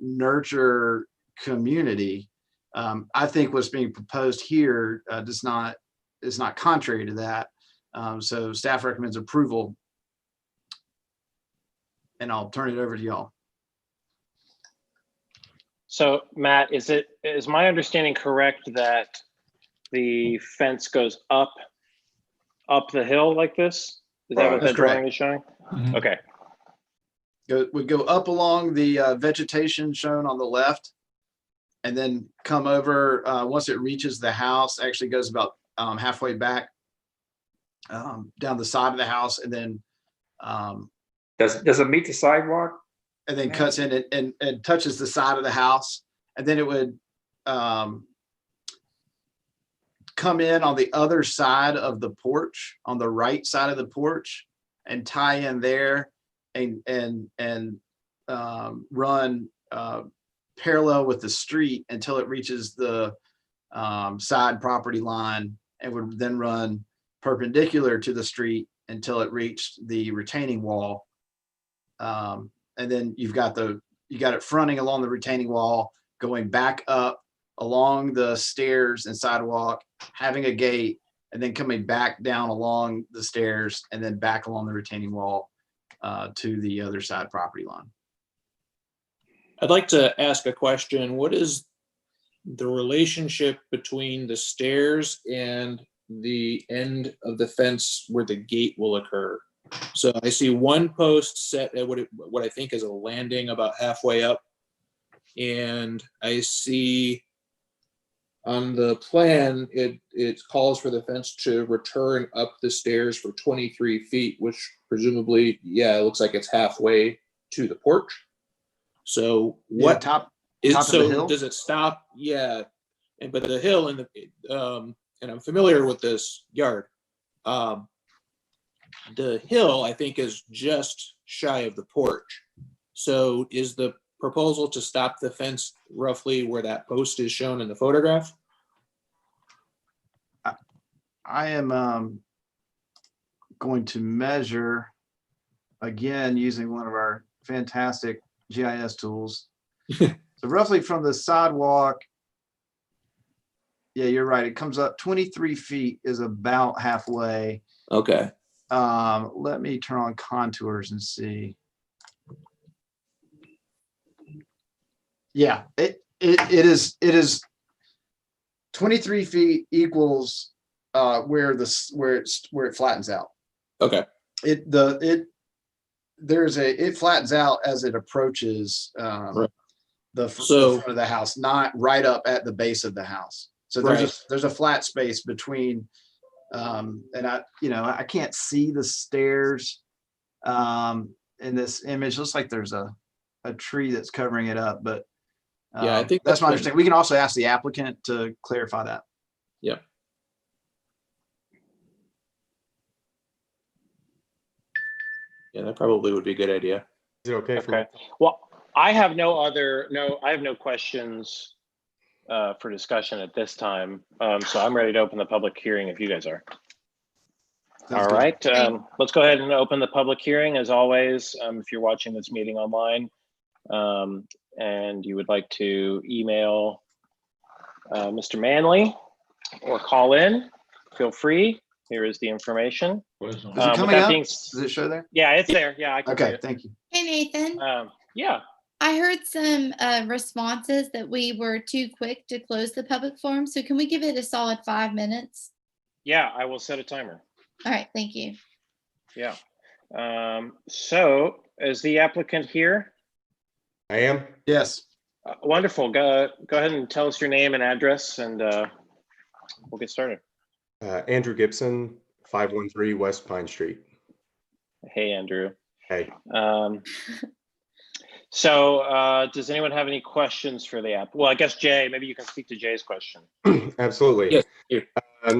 nurture community, I think what's being proposed here is not contrary to that. So staff recommends approval, and I'll turn it over to y'all. So Matt, is my understanding correct that the fence goes up the hill like this? Is that what That's that drawing correct. is showing? Mhm. Okay. Would go up along the vegetation shown on the left, and then come over once it reaches the house. Actually goes about halfway back down the side of the house, and then Does it meet the sidewalk? and then cuts in and touches the side of the house, and then it would come in on the other side of the porch, on the right side of the porch, and tie in there and run parallel with the street until it reaches the side property line, and would then run perpendicular to the street until it reached the retaining wall. And then you got it fronting along the retaining wall, going back up along the stairs and sidewalk, having a gate, and then coming back down along the stairs and then back along the retaining wall to the other side property line. I'd like to ask a question. What is the relationship between the stairs and the end of the fence where the gate will occur? So I see one post set at what I think is a landing about halfway up. And I see on the plan, it calls for the fence to return up the stairs for 23 feet, which presumably, yeah, it looks like it's halfway to the porch. So what top is, of the so hill? does it stop? Yeah. But the hill and and I'm familiar with this yard. The hill, I think, is just shy of the porch. So is the proposal to stop the fence roughly where that post is shown in the photograph? I am going to measure again using one of our fantastic GIS tools. So roughly from the sidewalk, yeah, you're right. It comes up 23 feet is about halfway. Okay. Let me turn on contours and see. Yeah, it is 23 feet equals where it flattens out. Okay. It flattens out as it approaches Right. the So- front of the house, not right up at the base of the house. So there's a flat space between, and I can't see the stairs in this image. Looks like there's a tree that's covering it up, but Yeah, I think that's my been- understanding. We can also ask the applicant to clarify that. Yeah, that probably would be a good idea. Is it okay for Okay. Well, I have no questions for discussion at this time. So I'm ready to open the public hearing if you guys are. Sounds All good. right. Let's go ahead and open the public hearing. As always, if you're watching this meeting online and you would like to email Mr. Manley or call in, feel free. Here is the information. Is it With coming that up? being Does it show there? yeah, it's there. Yeah, I can see Okay, it. thank you. Hey, Nathan. Yeah. I heard some responses that we were too quick to close the public forum. So can we give it a solid 5 minutes? Yeah, I will set a timer. All right, thank you. Yeah. So is the applicant here? I am? Yes. Wonderful. Go ahead and tell us your name and address and we'll get started. Andrew Gibson, 513 West Pine Street. Hey, Andrew. Hey. So does anyone have any questions for the app? Well, I guess Jay, maybe you can speak to Jay's question. Absolutely. Yes, you.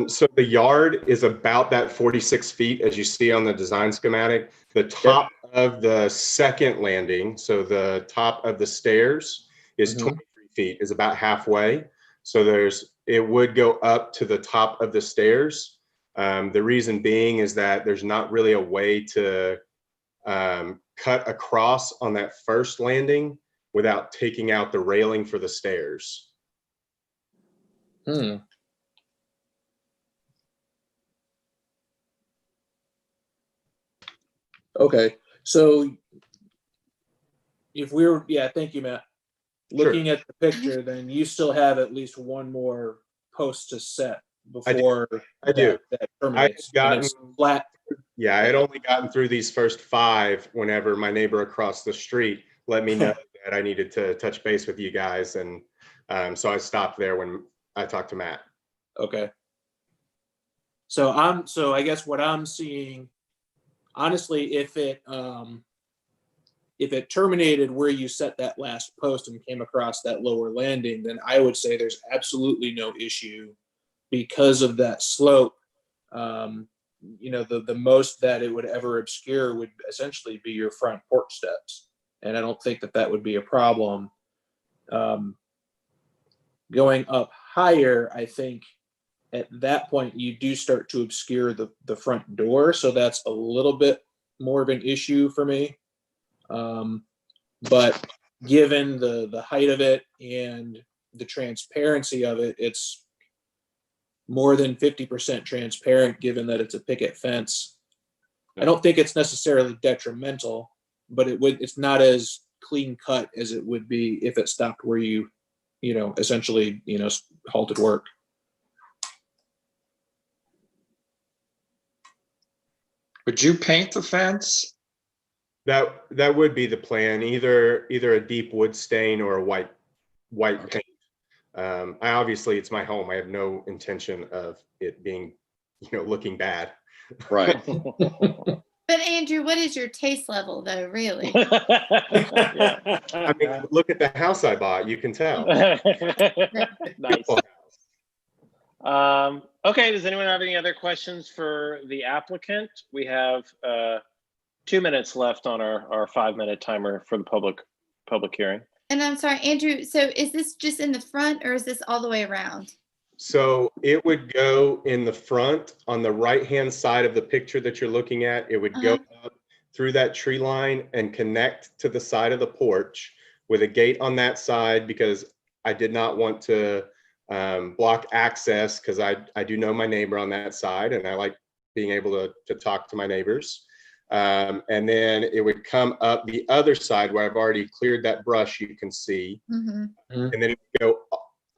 So the yard is about that 46 feet, as you see on the design schematic. The top of the second landing, so the top of the stairs is 23 feet, is about halfway. So it would go up to the top of the stairs. The reason being is that there's not really a way to cut across on that first landing without taking out the railing for the stairs. Okay, so if we're, thank you, Matt. Looking at the picture, then you still have at least one more post to set before I do. that terminates. And it's flat. Yeah, I had only gotten through these first 5 whenever my neighbor across the street let me know that I needed to touch base with you guys. And so I stopped there when I talked to Matt. Okay. So I guess what I'm seeing, honestly, if it terminated where you set that last post and came across that lower landing, then I would say there's absolutely no issue because of that slope. The most that it would ever obscure would essentially be your front porch steps. And I don't think that would be a problem. Going up higher, I think at that point you do start to obscure the front door. So that's a little bit more of an issue for me. But given the height of it and the transparency of it, it's more than 50% transparent, given that it's a picket fence. I don't think it's necessarily detrimental, but it's not as clean cut as it would be if it stopped where you essentially, halted work. Would you paint the fence? That would be the plan, either a deep wood stain or a white paint. Obviously it's my home. I have no intention of it being, looking bad. Right. But Andrew, what is your taste level though, really? Yeah. I mean, look at the house I bought. You can tell. Nice. Okay, does anyone have any other questions for the applicant? We have 2 minutes left on our 5-minute timer for the public hearing. And I'm sorry, Andrew, so is this just in the front or is this all the way around? So it would go in the front on the right-hand side of the picture that you're looking at. It would go up through that tree line and connect to the side of the porch with a gate on that side, because I did not want to block access, because I do know my neighbor on that side and I like being able to talk to my neighbors. And then it would come up the other side where I've already cleared that brush, you can see. And then it would go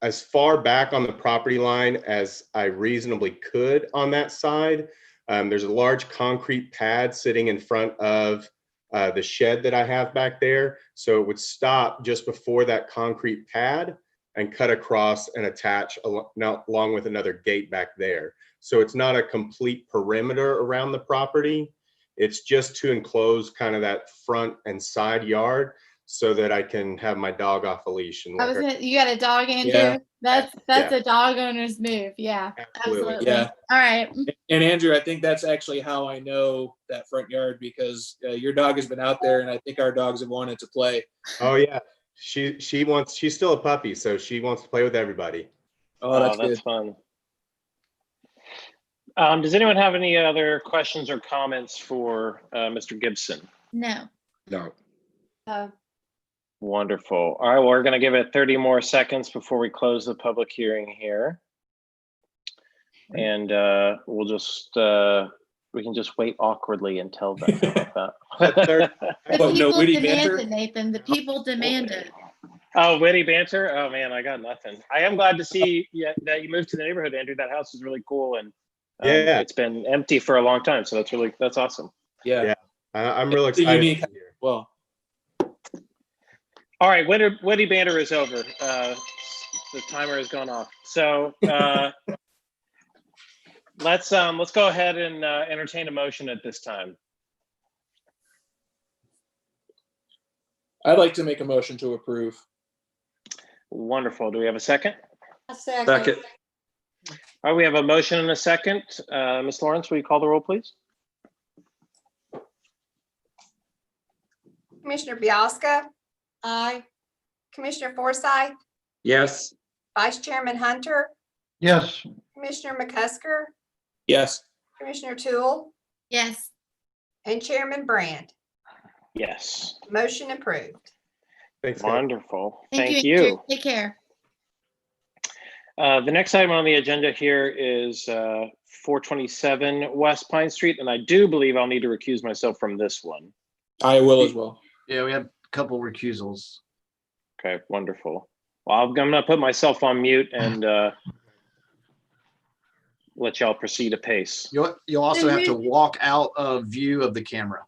as far back on the property line as I reasonably could on that side. There's a large concrete pad sitting in front of the shed that I have back there. So it would stop just before that concrete pad and cut across and attach along with another gate back there. So it's not a complete perimeter around the property. It's just to enclose kind of that front and side yard so that I can have my dog off a leash. And let her. You got a dog, Andrew? Yeah. That's Yeah. a dog owner's move. Yeah, Absolutely. absolutely. Yeah. All right. And Andrew, I think that's actually how I know that front yard, because your dog has been out there, and I think our dogs have wanted to play. Oh yeah, she's still a puppy, so she wants to play with everybody. Oh, that's that's good. fun. Does anyone have any other questions or comments for Mr. Gibson? No. No. Wonderful. All right, well, we're going to give it 30 more seconds before we close the public hearing here. And we'll just, we can just wait awkwardly until then. The But no people witty demanded, banter? Nathan. The people demanded. Oh, witty banter? Oh man, I got nothing. I am glad to see that you moved to the neighborhood, Andrew. That house is really cool, and Yeah. it's been empty for a long time, so that's awesome. Yeah. I'm real It's a excited. unique- to be here. Well, All right, witty banter is over. The timer has gone off. So let's go ahead and entertain a motion at this time. I'd like to make a motion to approve. Wonderful. Do we have a second? A second. Second. All right, we have a motion and a second. Ms. Lawrence, will you call the roll, please? Commissioner Biasca, Aye. Commissioner Forsyth, Yes. Vice Chairman Hunter, Yes, Commissioner McCusker, Yes. Commissioner Tool, Yes. and Chairman Brand. Yes. Motion approved. Thanks, guys. Wonderful. Thank Thank you. Andrew. you. Take care. The next item on the agenda here is 427 West Pine Street, and I do believe I'll need to recuse myself from this one. I will as well. Yeah, we have a couple recusals. Okay, wonderful. Well, I'm gonna put myself on mute and let y'all proceed apace. You'll also have to walk out of view of the camera.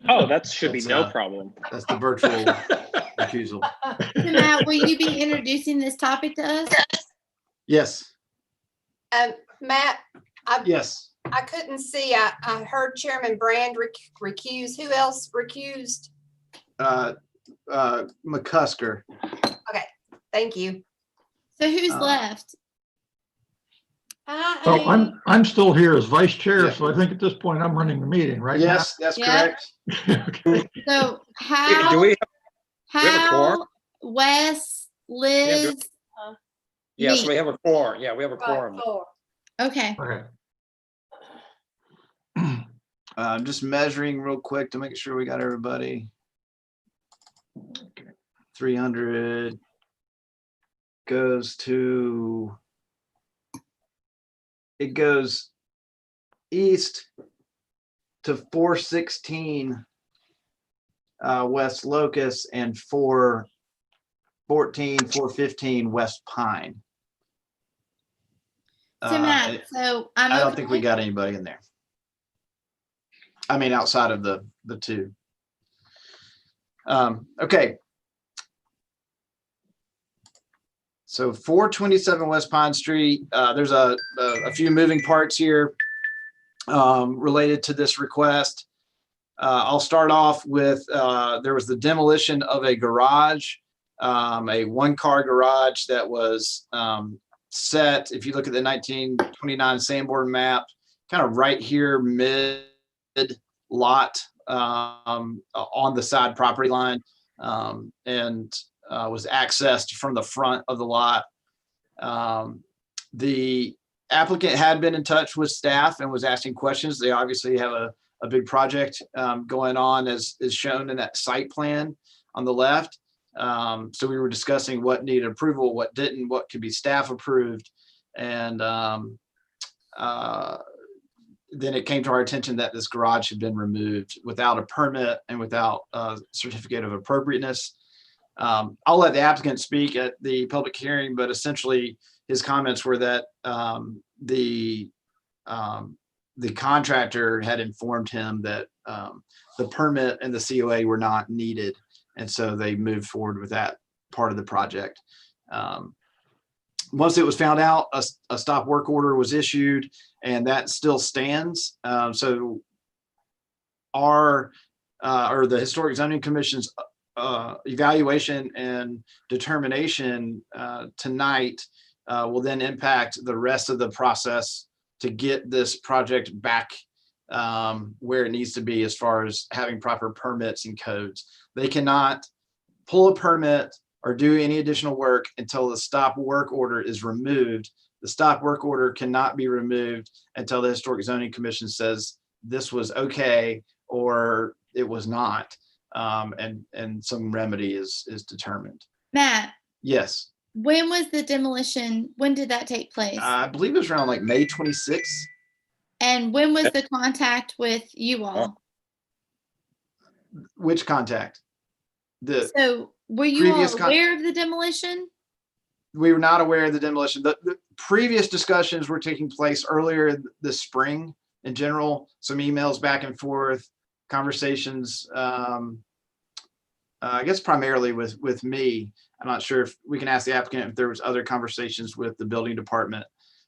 Oh, that should be That's, no problem. That's the virtual recusal. So Matt, will you be introducing this topic to us? Yes, Matt, yes. I couldn't see. I heard Chairman Brand recuse. Who else recused? McCusker. Thank you. So who's left? so I'm still here as vice chair, Yeah. so I think at this point I'm running the meeting, right? Matt? Yes, that's Yeah. correct. Okay. So Do we have a Hal, quorum? Wes, Liz. Yes, me. we have a quorum. Yeah, we have a Right, quorum. four. Okay. Okay. I'm just measuring real quick to make sure we got everybody. 300 goes to, it goes east to 416 West Locust and 415 West Pine. So Matt, so I'm I don't okay. think we got anybody in there. I mean, outside of the two. Okay. So 427 West Pine Street, there's a few moving parts here related to this request. I'll start off with, there was the demolition of a garage, a one-car garage that was set, if you look at the 1929 Sanborn map, kind of right here mid lot on the side property line, and was accessed from the front of the lot. The applicant had been in touch with staff and was asking questions. They obviously have a big project going on, as is shown in that site plan on the left. So we were discussing what needed approval, what didn't, what could be staff approved. And then it came to our attention that this garage had been removed without a permit and without a certificate of appropriateness. I'll let the applicant speak at the public hearing, but essentially his comments were that the the contractor had informed him that the permit and the COA were not needed. And so they moved forward with that part of the project. Once it was found out, a stop work order was issued, and that still stands. So our, or the Historic Zoning Commission's evaluation and determination tonight will then impact the rest of the process to get this project back where it needs to be as far as having proper permits and codes. They cannot pull a permit or do any additional work until the stop work order is removed. The stop work order cannot be removed until the Historic Zoning Commission says this was okay or it was not, and some remedy is determined. Matt, Yes, when was the demolition? When did that take place? I believe it was around like May 26th. And when was the contact with you all? Which contact? So were you all previous aware of the demolition? We were not aware of the demolition. The previous discussions were taking place earlier this spring in general, some emails back and forth, conversations, I guess primarily with me. I'm not sure if we can ask the applicant if there was other conversations with the building department.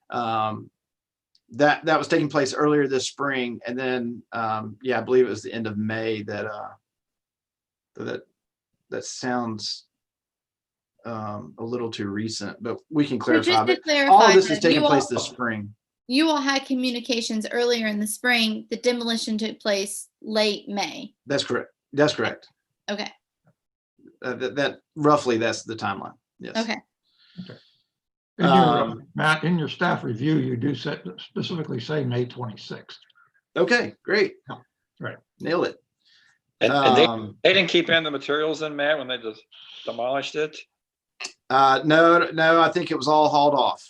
That was taking place earlier this spring. And then, yeah, I believe it was the end of May that sounds a little too recent, but we can clarify. So just to But clarify, all of this is then, taking place this spring. You all had communications earlier in the spring. The demolition took place late May. That's correct. That's correct. Okay. That roughly that's the timeline. Yes. Okay. Matt, in your staff review, you do specifically say May 26th. Okay, great. Right. Nailed it. And they didn't keep in the materials in, Matt, when they just demolished it? No, I think it was all hauled off.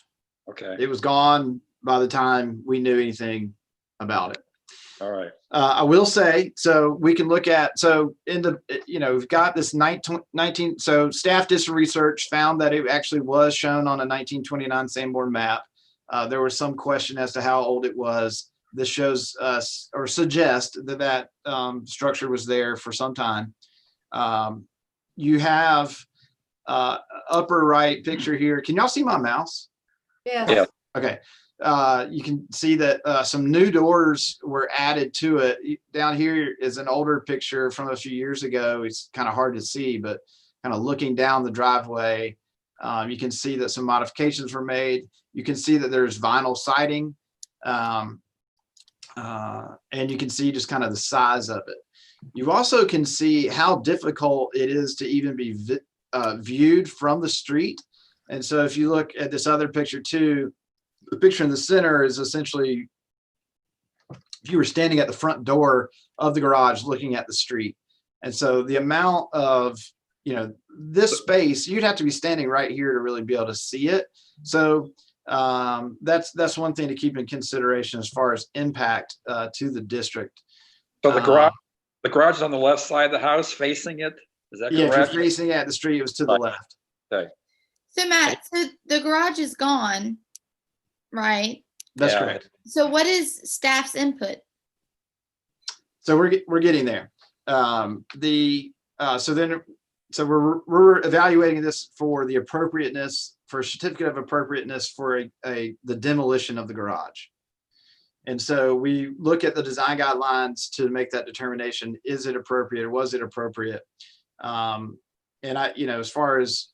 Okay. It was gone by the time we knew anything about it. All right. I will say, so we can look at, so in the, we've got this 19, so staff did some research, found that it actually was shown on a 1929 Sanborn map. There was some question as to how old it was. This shows us or suggests that structure was there for some time. You have upper right picture here. Can y'all see my mouse? Yeah. Okay. You can see that some new doors were added to it. Down here is an older picture from a few years ago. It's kind of hard to see, but kind of looking down the driveway, you can see that some modifications were made. You can see that there's vinyl siding, and you can see just kind of the size of it. You also can see how difficult it is to even be viewed from the street. And so if you look at this other picture too, the picture in the center is essentially if you were standing at the front door of the garage looking at the street. And so the amount of, this space, you'd have to be standing right here to really be able to see it. So that's one thing to keep in consideration as far as impact to the district. So the garage is on the left side of the house facing it? Is that correct? Yeah, if you're facing at the street, it was to the left. Okay. So Matt, so the garage is gone, right? That's Yeah. correct. So what is staff's input? So we're getting there. So we're evaluating this for the appropriateness, for a certificate of appropriateness for the demolition of the garage. And so we look at the design guidelines to make that determination. Is it appropriate or was it appropriate? And as far as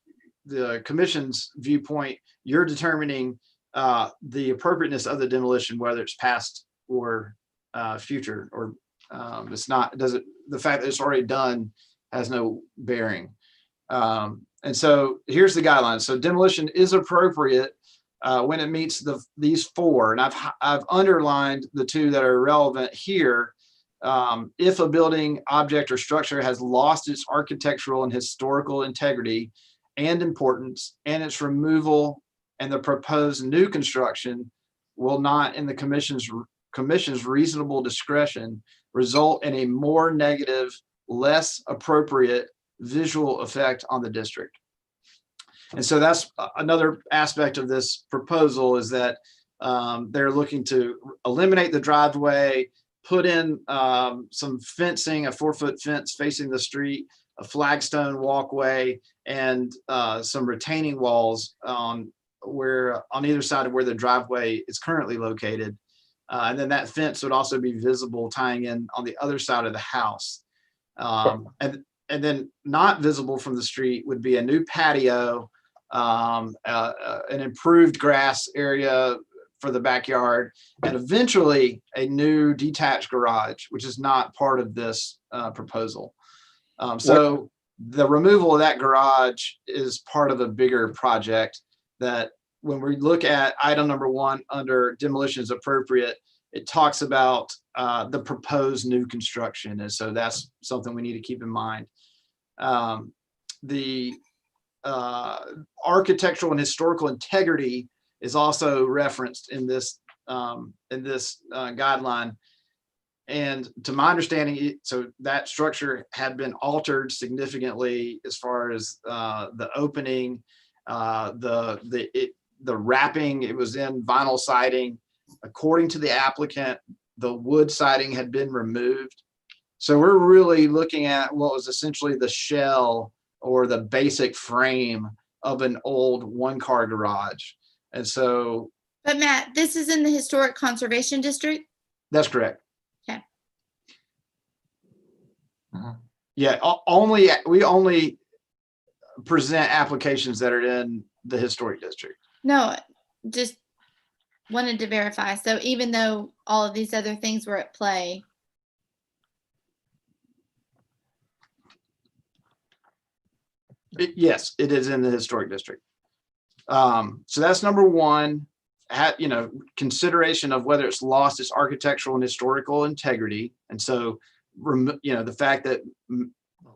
the commission's viewpoint, you're determining the appropriateness of the demolition, whether it's past or future, or the fact that it's already done has no bearing. And so here's the guidelines. So demolition is appropriate when it meets these four, and I've underlined the two that are relevant here. If a building, object, or structure has lost its architectural and historical integrity and importance, and its removal and the proposed new construction will not, in the commission's reasonable discretion, result in a more negative, less appropriate visual effect on the district. And so that's another aspect of this proposal, is that They're looking to eliminate the driveway, put in some fencing, a 4-foot fence facing the street, a flagstone walkway, and some retaining walls on either side of where the driveway is currently located. And then that fence would also be visible tying in on the other side of the house. And then not visible from the street would be a new patio, an improved grass area for the backyard, and eventually a new detached garage, which is not part of this proposal. So the removal of that garage is part of a bigger project that when we look at item number 1 under demolition is appropriate, it talks about the proposed new construction. And so that's something we need to keep in mind. The architectural and historical integrity is also referenced in this guideline. And to my understanding, so that structure had been altered significantly as far as the opening, the wrapping. It was in vinyl siding. According to the applicant, the wood siding had been removed. So we're really looking at what was essentially the shell or the basic frame of an old 1-car garage. And so. But Matt, this is in the Historic Conservation District? That's correct. Okay. Yeah, we only present applications that are in the historic district. No, just wanted to verify. So even though all of these other things were at play. Yes, it is in the historic district. So that's number 1. Consideration of whether it's lost its architectural and historical integrity. And so, the fact that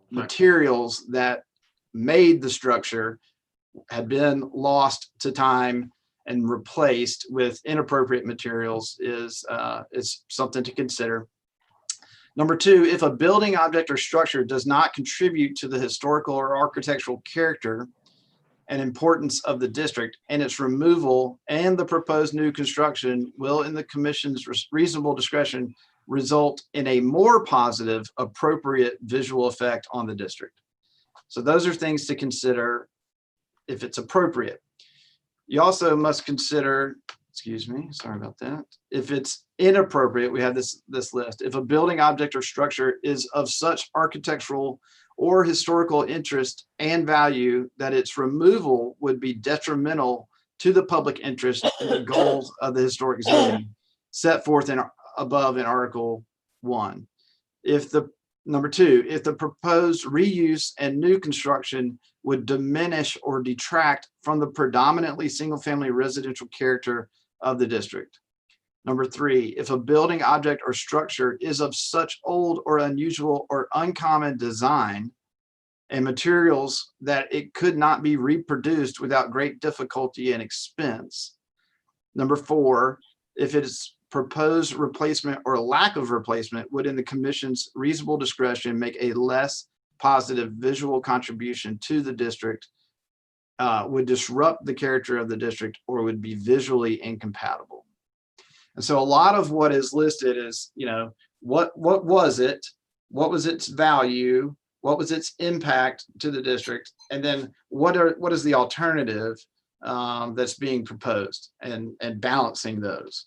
materials that made the structure had been lost to time and replaced with inappropriate materials is something to consider. Number 2, if a building, object, or structure does not contribute to the historical or architectural character and importance of the district, and its removal and the proposed new construction will, in the commission's reasonable discretion, result in a more positive, appropriate visual effect on the district. So those are things to consider if it's appropriate. You also must consider, sorry about that. If it's inappropriate, we have this list. If a building, object, or structure is of such architectural or historical interest and value that its removal would be detrimental to the public interest and the goals of the historic zoning set forth above in Article 1. Number 2, if the proposed reuse and new construction would diminish or detract from the predominantly single-family residential character of the district. Number 3, if a building, object, or structure is of such old or unusual or uncommon design and materials that it could not be reproduced without great difficulty and expense. Number 4, if its proposed replacement or lack of replacement would, in the commission's reasonable discretion, make a less positive visual contribution to the district, would disrupt the character of the district, or would be visually incompatible. And so a lot of what is listed is, what was it? What was its value? What was its impact to the district? And then what is the alternative that's being proposed, and balancing those.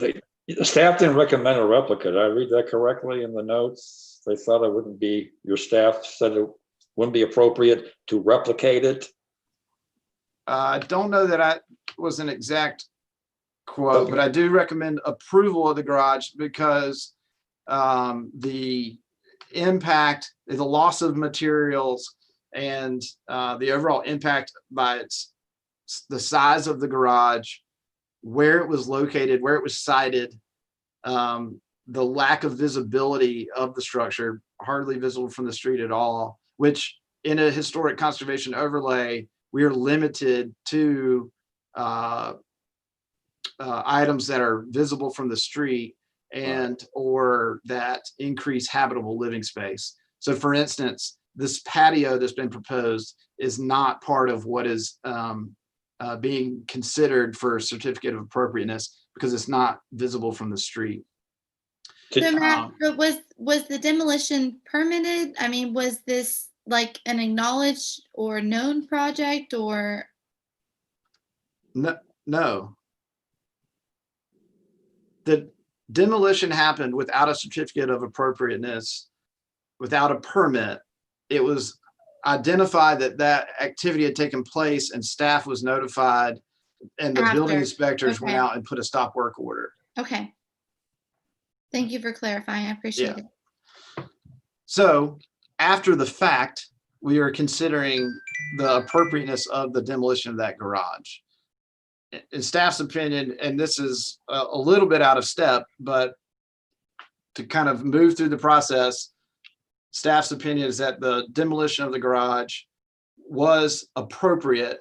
The staff didn't recommend a replica. Did I read that correctly in the notes? They thought it wouldn't be, your staff said it wouldn't be appropriate to replicate it. I don't know that was an exact quote, but I do recommend approval of the garage because the impact, the loss of materials, and the overall impact by the size of the garage, where it was located, where it was sited, the lack of visibility of the structure, hardly visible from the street at all, which in a historic conservation overlay, we are limited to items that are visible from the street and or that increase habitable living space. So for instance, this patio that's been proposed is not part of what is being considered for certificate of appropriateness because it's not visible from the street. So Matt, but was the demolition permitted? I mean, was this like an acknowledged or known project or? No. The demolition happened without a certificate of appropriateness, without a permit. It was identified that that activity had taken place and staff was notified and the building After. inspectors went Okay. out and put a stop work order. Okay. Thank you for clarifying. I appreciate it. So after the fact, we are considering the appropriateness of the demolition of that garage. In staff's opinion, and this is a little bit out of step, but to kind of move through the process, staff's opinion is that the demolition of the garage was appropriate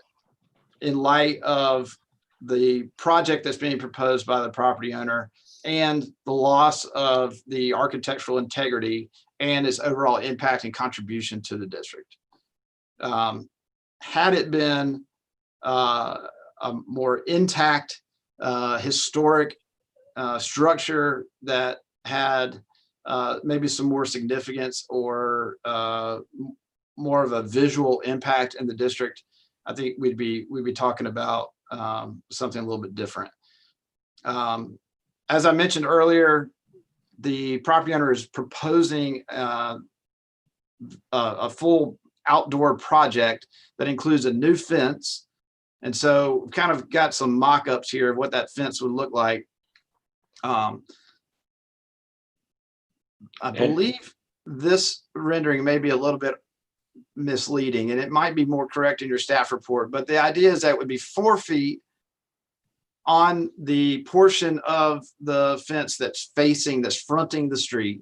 in light of the project that's being proposed by the property owner and the loss of the architectural integrity and its overall impact and contribution to the district. Had it been a more intact, historic structure that had maybe some more significance or more of a visual impact in the district, I think we'd be talking about something a little bit different. As I mentioned earlier, the property owner is proposing a full outdoor project that includes a new fence. And so we've kind of got some mock-ups here of what that fence would look like. I believe this rendering may be a little bit misleading and it might be more correct in your staff report, but the idea is that it would be 4 feet on the portion of the fence that's fronting the street,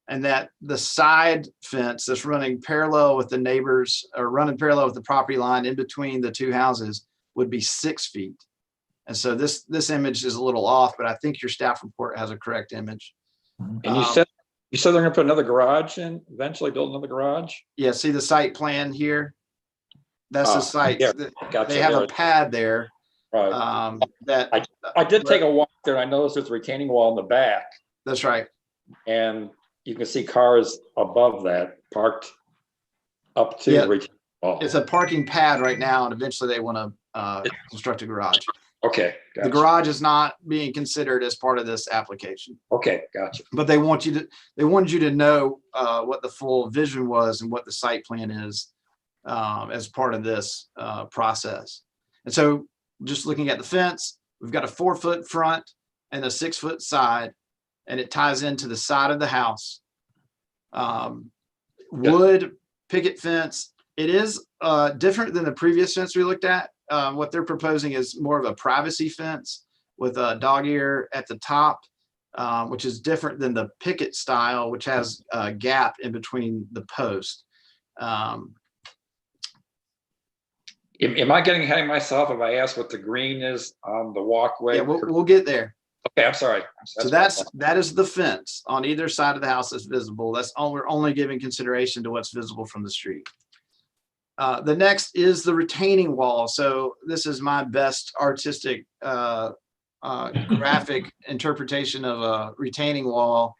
and that the side fence that's running parallel with the neighbors or running parallel with the property line in between the 2 houses would be 6 feet. And so this image is a little off, but I think your staff report has a correct image. And you said they're going to put another garage in, eventually build another garage? Yeah, see the site plan here? That's the site. Yeah, They gotcha, have there a it is. pad there. Right. That I did take a walk there. I noticed there's a retaining wall in the back, that's right. and you can see cars above that parked up to Yeah. the retaining wall. It's a parking pad right now, and eventually they want to construct a garage. Okay, The gotcha. garage is not being considered as part of this application, Okay, gotcha. but they wanted you to know what the full vision was and what the site plan is as part of this process. And so just looking at the fence, we've got a 4-foot front and a 6-foot side, and it ties into the side of the house. Wood picket fence. It is different than the previous fence we looked at. What they're proposing is more of a privacy fence with a dog ear at the top, which is different than the picket style, which has a gap in between the post. Am I getting ahead of myself if I ask what the green is on the walkway? Yeah, we'll get there. Okay, I'm sorry. So that is the fence on either side of the house that's visible. That's all, we're only giving consideration to what's visible from the street. The next is the retaining wall. So this is my best artistic graphic interpretation of a retaining wall.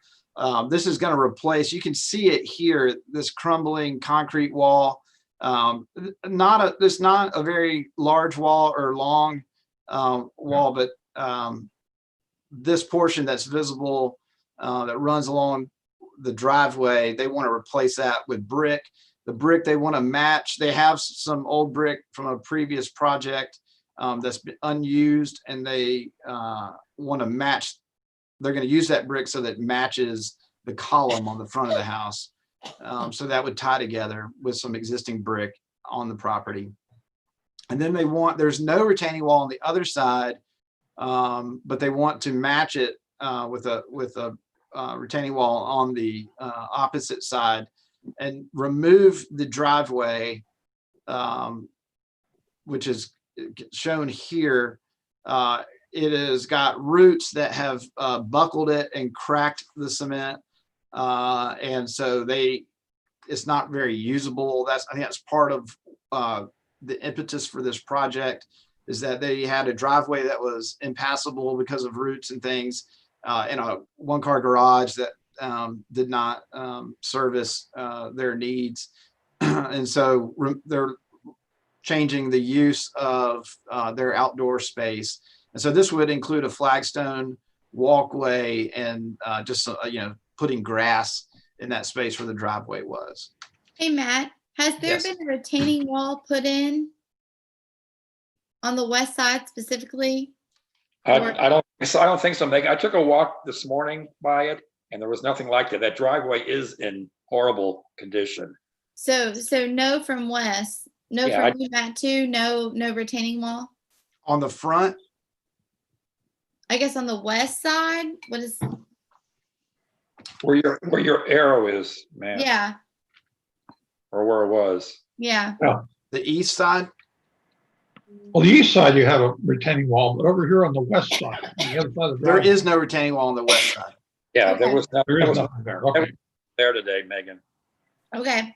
This is going to replace, you can see it here, this crumbling concrete wall. It's not a very large wall or long wall, but this portion that's visible that runs along the driveway, they want to replace that with brick. The brick they want to match, they have some old brick from a previous project that's been unused, and they want to match. They're going to use that brick so that it matches the column on the front of the house. So that would tie together with some existing brick on the property. And then there's no retaining wall on the other side, but they want to match it with a retaining wall on the opposite side and remove the driveway, which is shown here. It has got roots that have buckled it and cracked the cement. And so it's not very usable. I think that's part of the impetus for this project. is that they had a driveway that was impassable because of roots and things, in a one-car garage that did not service their needs. And so they're changing the use of their outdoor space. And so this would include a flagstone walkway and just, putting grass in that space where the driveway was. Hey, Matt, has there Yes. been a retaining wall put in on the west side specifically? I don't think so, Megan. I took a walk this morning by it and there was nothing like that. That driveway is in horrible condition. So no from west, no Yeah, from you, Matt, too, no retaining wall? On the front, I guess on the west side, what is, Where your arrow is, man. yeah, Or where it was. yeah. the east side, Well, the east side, you have a retaining wall, but over here on the west side, on the other side of the there driveway, is no retaining wall on the west side. Yeah, Okay. there was there is nothing nothing there. Okay. there today, Megan. Okay.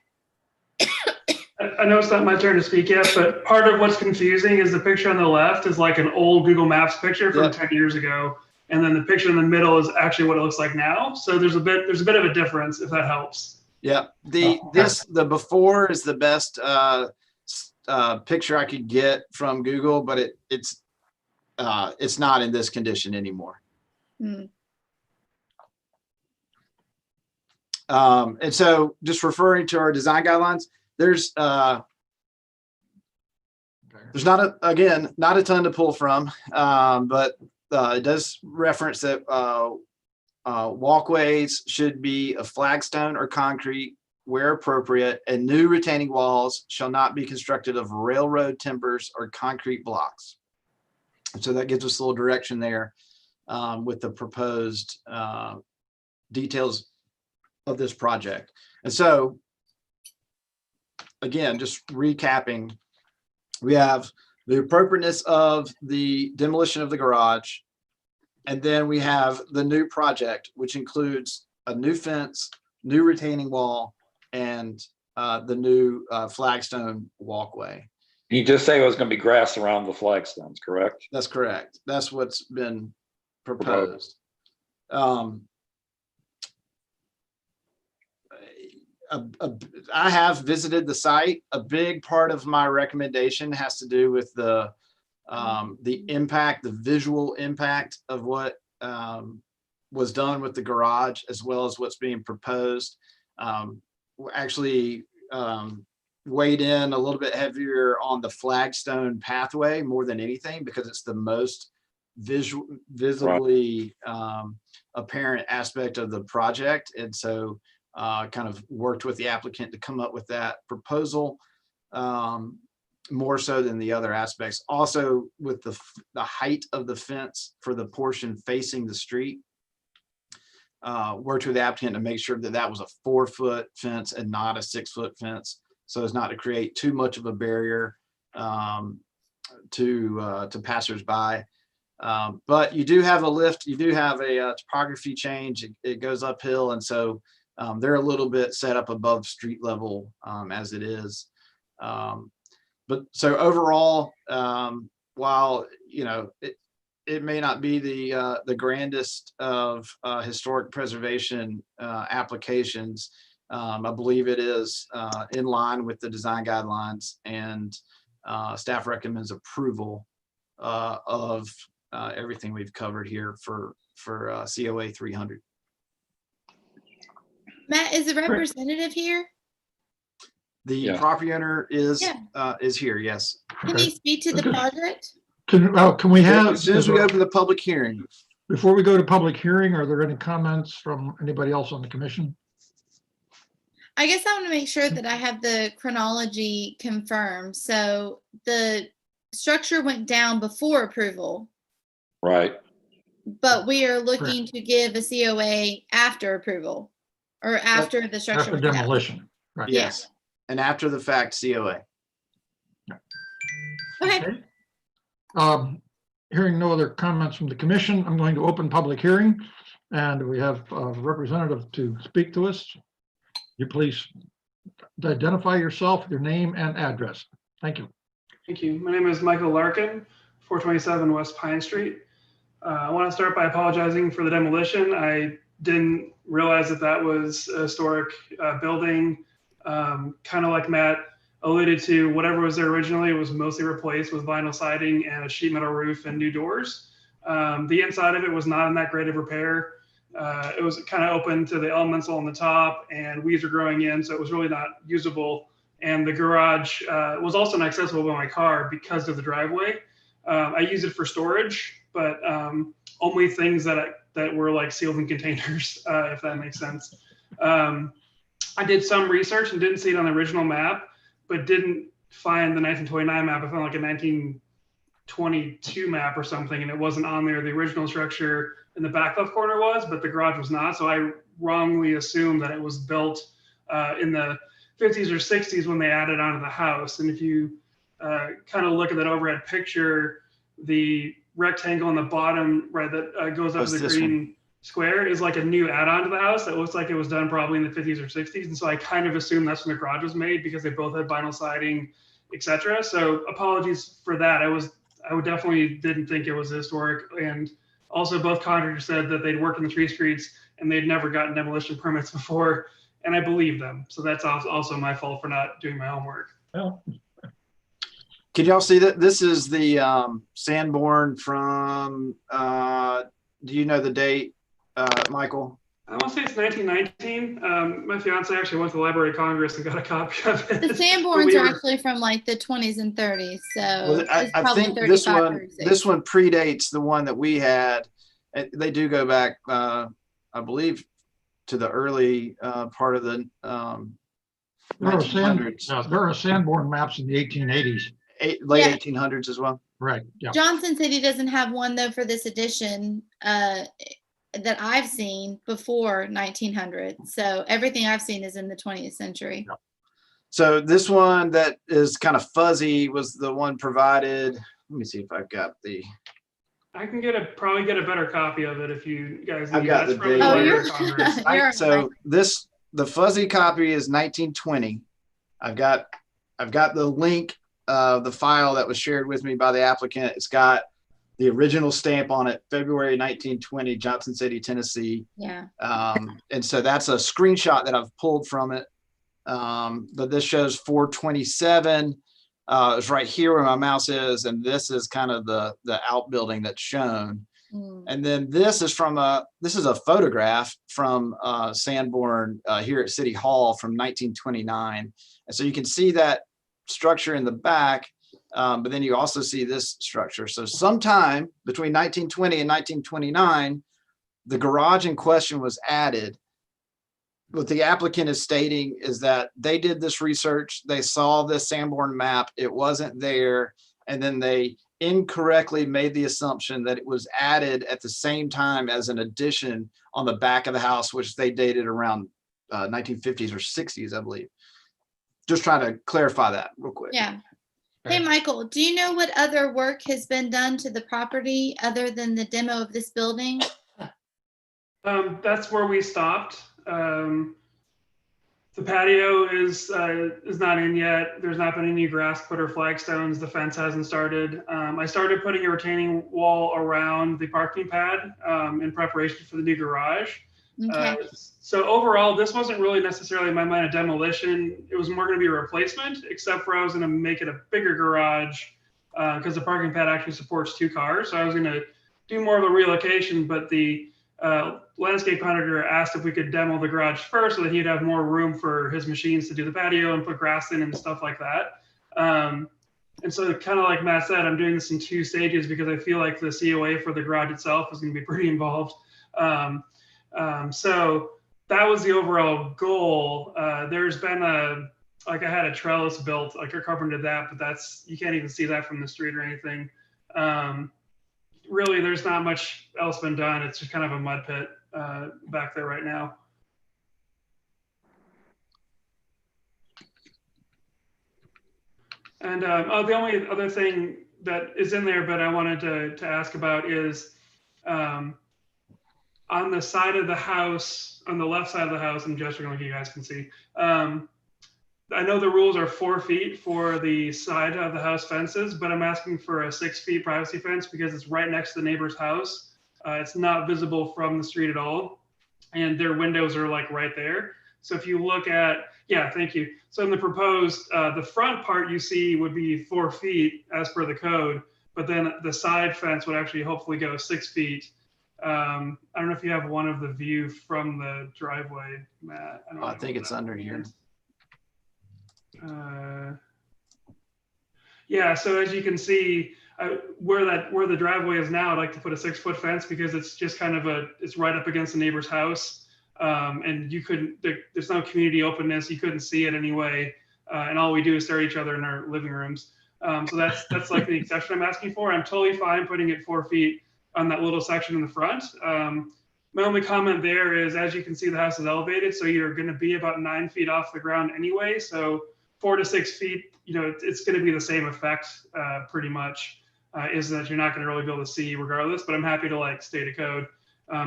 I know it's not my turn to speak yet, but part of what's confusing is the picture on the left is like an old Google Maps picture from Yeah. 10 years ago. And then the picture in the middle is actually what it looks like now. So there's a bit of a difference, if that helps. Yeah, Oh, the before is the best picture I could get from Google, but it's not in this condition anymore. Hmm. And so just referring to our design guidelines, there's not a ton to pull from, but it does reference that walkways should be of flagstone or concrete where appropriate, and new retaining walls shall not be constructed of railroad timbers or concrete blocks. So that gives us a little direction there with the proposed details of this project. And so, again, just recapping, we have the appropriateness of the demolition of the garage, and then we have the new project, which includes a new fence, new retaining wall, and the new flagstone walkway. You just say it was going to be grass around the flagstones, correct? That's correct. That's what's been proposed. I have visited the site. A big part of my recommendation has to do with the impact, the visual impact of what was done with the garage, as well as what's being proposed. Actually weighed in a little bit heavier on the flagstone pathway more than anything, because it's the most visibly apparent aspect of the project. And so kind of worked with the applicant to come up with that proposal, more so than the other aspects. Also with the height of the fence for the portion facing the street, worked with the applicant to make sure that that was a 4-foot fence and not a 6-foot fence, so as not to create too much of a barrier to passersby. But you do have a lift, you do have a topography change. It goes uphill, and so they're a little bit set up above street level as it is. But so overall, while it may not be the grandest of historic preservation applications, I believe it is in line with the design guidelines, and staff recommends approval of everything we've covered here for COA 300. Matt, is the representative here? The Yeah. property owner is Yeah. is here, yes. Can he speak to the Okay. project? Can we have, As soon as we open the public hearing. before we go to public hearing, are there any comments from anybody else on the commission? I guess I want to make sure that I have the chronology confirmed. So the structure went down before approval, Right. but we are looking to give a COA after approval, or after the structure After went down. demolition? Right. Yeah. Yes. And after the fact COA. Okay. Hearing no other comments from the commission, I'm going to open public hearing, and we have a representative to speak to us. You please identify yourself, your name and address. Thank you. Thank you. My name is Michael Larkin. 427 West Pine Street. I want to start by apologizing for the demolition. I didn't realize that that was a historic building. Kind of like Matt alluded to, whatever was there originally was mostly replaced with vinyl siding and a sheet metal roof and new doors. The inside of it was not in that great of repair. It was kind of open to the elemental on the top, and weeds were growing in, so it was really not usable. And the garage was also not accessible by my car because of the driveway. I use it for storage, but only things that were like sealed in containers, if that makes sense. I did some research and didn't see it on the original map, but didn't find the 1929 map. I found like a 1922 map or something, and it wasn't on there. The original structure in the back left corner was, but the garage was not. So I wrongly assumed that it was built in the 50s or 60s when they added onto the house. And if you kind of look at that overhead picture, the rectangle on the bottom, right, that goes up to the green square is like a new add-on to the house that looks like it was done probably in the 50s or 60s. And so I kind of assumed that's when the garage was made because they both had vinyl siding, etc. So apologies for that. I definitely didn't think it was historic. And also both contractors said that they'd worked in the tree streets and they'd never gotten demolition permits before. And I believe them. So that's also my fault for not doing my homework. Well, Can y'all see that? This is the Sanborn from, do you know the date, Michael? I want to say it's 1919. My fiance actually went to the Library of Congress and got a copy of it. The Sanborns are actually from like the 20s and 30s. So Well, I probably think 35, this one predates the one that we had. They do go back, I believe, to the early part of the 1900s. There are Sanborn maps in the 1880s. Late 1800s as well. Right. Yeah. Johnson said he doesn't have one though for this edition that I've seen before 1900. So everything I've seen is in the 20th century. Yeah. So this one that is kind of fuzzy was the one provided. Let me see if I've got the. I can probably get a better copy of it if you guys need. I've got the date. Oh, the fuzzy copy is 1920. I've got the link of the file that was shared with me by the applicant. It's got the original stamp on it, February 1920, Johnson City, Tennessee. Yeah. And so that's a screenshot that I've pulled from it. But this shows 427. It's right here where my mouse is, and this is kind of the outbuilding that's shown. And then this is a photograph from Sanborn here at City Hall from 1929. And so you can see that structure in the back, but then you also see this structure. So sometime between 1920 and 1929, the garage in question was added. What the applicant is stating is that they did this research, they saw this Sanborn map, it wasn't there, and then they incorrectly made the assumption that it was added at the same time as an addition on the back of the house, which they dated around 1950s or 60s, I believe. Just trying to clarify that real quick. Yeah. Hey, Michael, do you know what other work has been done to the property other than the demo of this building? That's where we stopped. The patio is not in yet. There's not been any grass put or flagstones. The fence hasn't started. I started putting a retaining wall around the parking pad in preparation for the new garage. Okay. So overall, this wasn't really necessarily in my mind a demolition. It was more going to be a replacement, except for I was going to make it a bigger garage because the parking pad actually supports 2 cars. So I was going to do more of a relocation, but the landscape contractor asked if we could demo the garage first so that he'd have more room for his machines to do the patio and put grass in and stuff like that. And so kind of like Matt said, I'm doing this in 2 stages because I feel like the COA for the garage itself is going to be pretty involved. So that was the overall goal. There's been I had a trellis built, like a carpenter did that, but you can't even see that from the street or anything. Really, there's not much else been done. It's just kind of a mud pit back there right now. And the only other thing that is in there, but I wanted to ask about is on the side of the house, on the left side of the house, I'm gesturing like you guys can see, I know the rules are 4 feet for the side of the house fences, but I'm asking for a 6 feet privacy fence because it's right next to the neighbor's house. It's not visible from the street at all. And their windows are like right there. So if you look at, yeah, thank you. So in the proposed, the front part you see would be 4 feet as per the code, but then the side fence would actually hopefully go 6 feet. I don't know if you have one of the view from the driveway, Matt. I think it's under here. Yeah, so as you can see, where the driveway is now, I'd like to put a 6-foot fence because it's just kind of it's right up against the neighbor's house. And you couldn't, there's no community openness. You couldn't see it anyway. And all we do is stare at each other in our living rooms. So that's like the exception I'm asking for. I'm totally fine putting it 4 feet on that little section in the front. My only comment there is, as you can see, the house is elevated. So you're going to be about 9 feet off the ground anyway. So 4 to 6 feet, you know, it's going to be the same effect pretty much, is that you're not going to really be able to see regardless, but I'm happy to like state a code.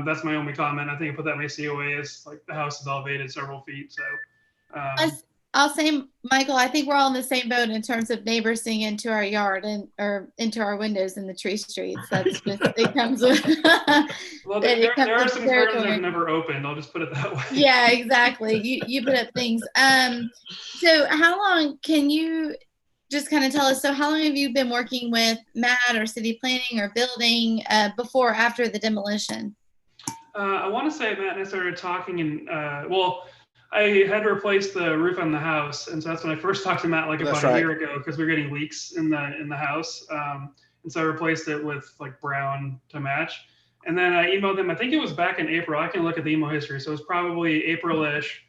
That's my only comment. I think I put that in my COA is like the house is elevated several feet. So I'll say, Michael, I think we're all in the same boat in terms of neighbors seeing into our yard or into our windows in the tree streets. That's just, it comes with. Well, there are some curtains I've never opened. I'll just put it that way. Yeah, exactly. You put up things. So how long can you just kind of tell us? So how long have you been working with Matt or city planning or building before or after the demolition? I want to say Matt and I started talking in, well, I had to replace the roof on the house, and so that's when I first talked to Matt like about a year ago because we were getting leaks in the house, and so I replaced it with like brown to match. And then I emailed them. I think it was back in April. I can look at the email history, so it was probably April-ish,